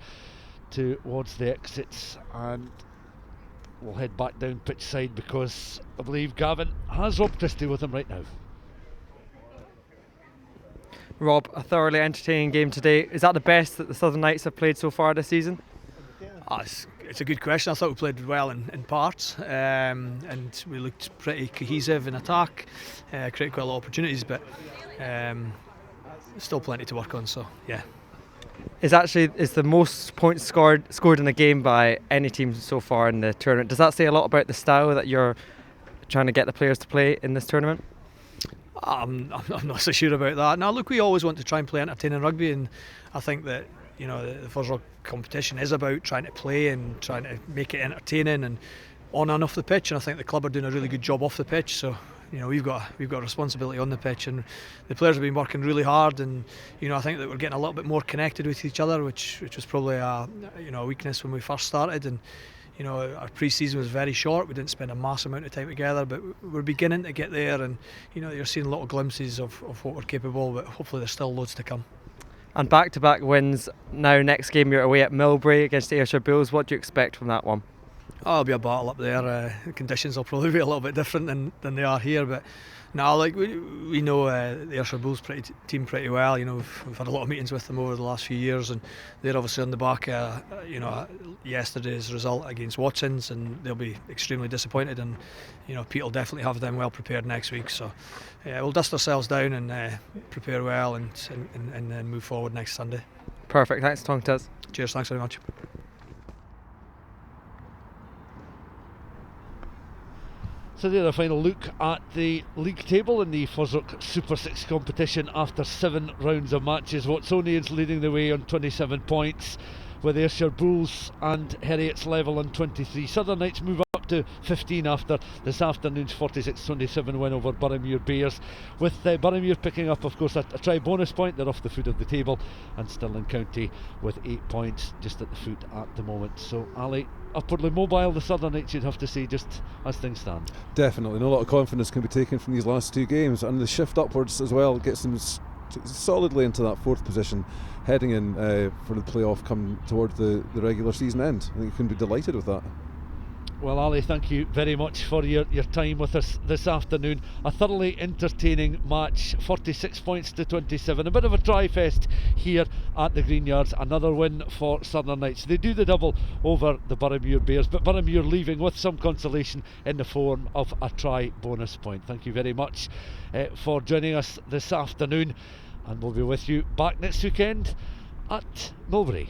towards the exits. And we'll head back down pitch side because I believe Gavin has Rob Christie with him right now. Rob, a thoroughly entertaining game today. Is that the best that the Southern Knights have played so far this season? It's a good question. I thought we played well in parts, and we looked pretty cohesive in attack, created quite a lot of opportunities, but still plenty to work on, so yeah. Is the most points scored in a game by any team so far in the tournament. Does that say a lot about the style that you're trying to get the players to play in this tournament? I'm not so sure about that. Now, look, we always want to try and play entertaining rugby, and I think that the FOSROC competition is about trying to play and trying to make it entertaining and on and off the pitch. And I think the club are doing a really good job off the pitch. So we've got a responsibility on the pitch, and the players have been working really hard. And I think that we're getting a little bit more connected with each other, which was probably a weakness when we first started. And our pre-season was very short. We didn't spend a massive amount of time together, but we're beginning to get there, and you're seeing a lot of glimpses of what we're capable, but hopefully there's still loads to come. And back-to-back wins. Now next game you're away at Millbrae against the Ayrshire Bulls. What do you expect from that one? It'll be a battle up there. The conditions will probably be a little bit different than they are here, but we know the Ayrshire Bulls team pretty well. We've had a lot of meetings with them over the last few years, and they're obviously on the back of yesterday's result against Watsons, and they'll be extremely disappointed. And Pete will definitely have them well prepared next week. So we'll dust ourselves down and prepare well, and then move forward next Sunday. Perfect. Thanks for talking to us. Cheers. Thanks very much. So there's a final look at the league table in the FOSROC Super6 competition after 7 rounds of matches. Watsonians leading the way on 27 points, with Ayrshire Bulls and Heriots level on 23. Southern Knights move up to 15 after this afternoon's 46-27 win over Boroughmuir Bears, with Boroughmuir picking up, of course, a try bonus point. They're off the foot of the table, and Stirling County with 8 points just at the foot at the moment. So Ali, upwardly mobile, the Southern Knights, you'd have to say, just as things stand. Definitely, a lot of confidence can be taken from these last 2 games, and the shift upwards as well gets them solidly into that 4th position, heading in for the playoff come towards the regular season end. I think you can be delighted with that. Well, Ali, thank you very much for your time with us this afternoon. A thoroughly entertaining match, 46 points to 27. A bit of a try-fest here at the Greenyards. Another win for Southern Knights. They do the double over the Boroughmuir Bears, but Boroughmuir leaving with some consolation in the form of a try bonus point. Thank you very much for joining us this afternoon, and we'll be with you back next weekend at Mulberry.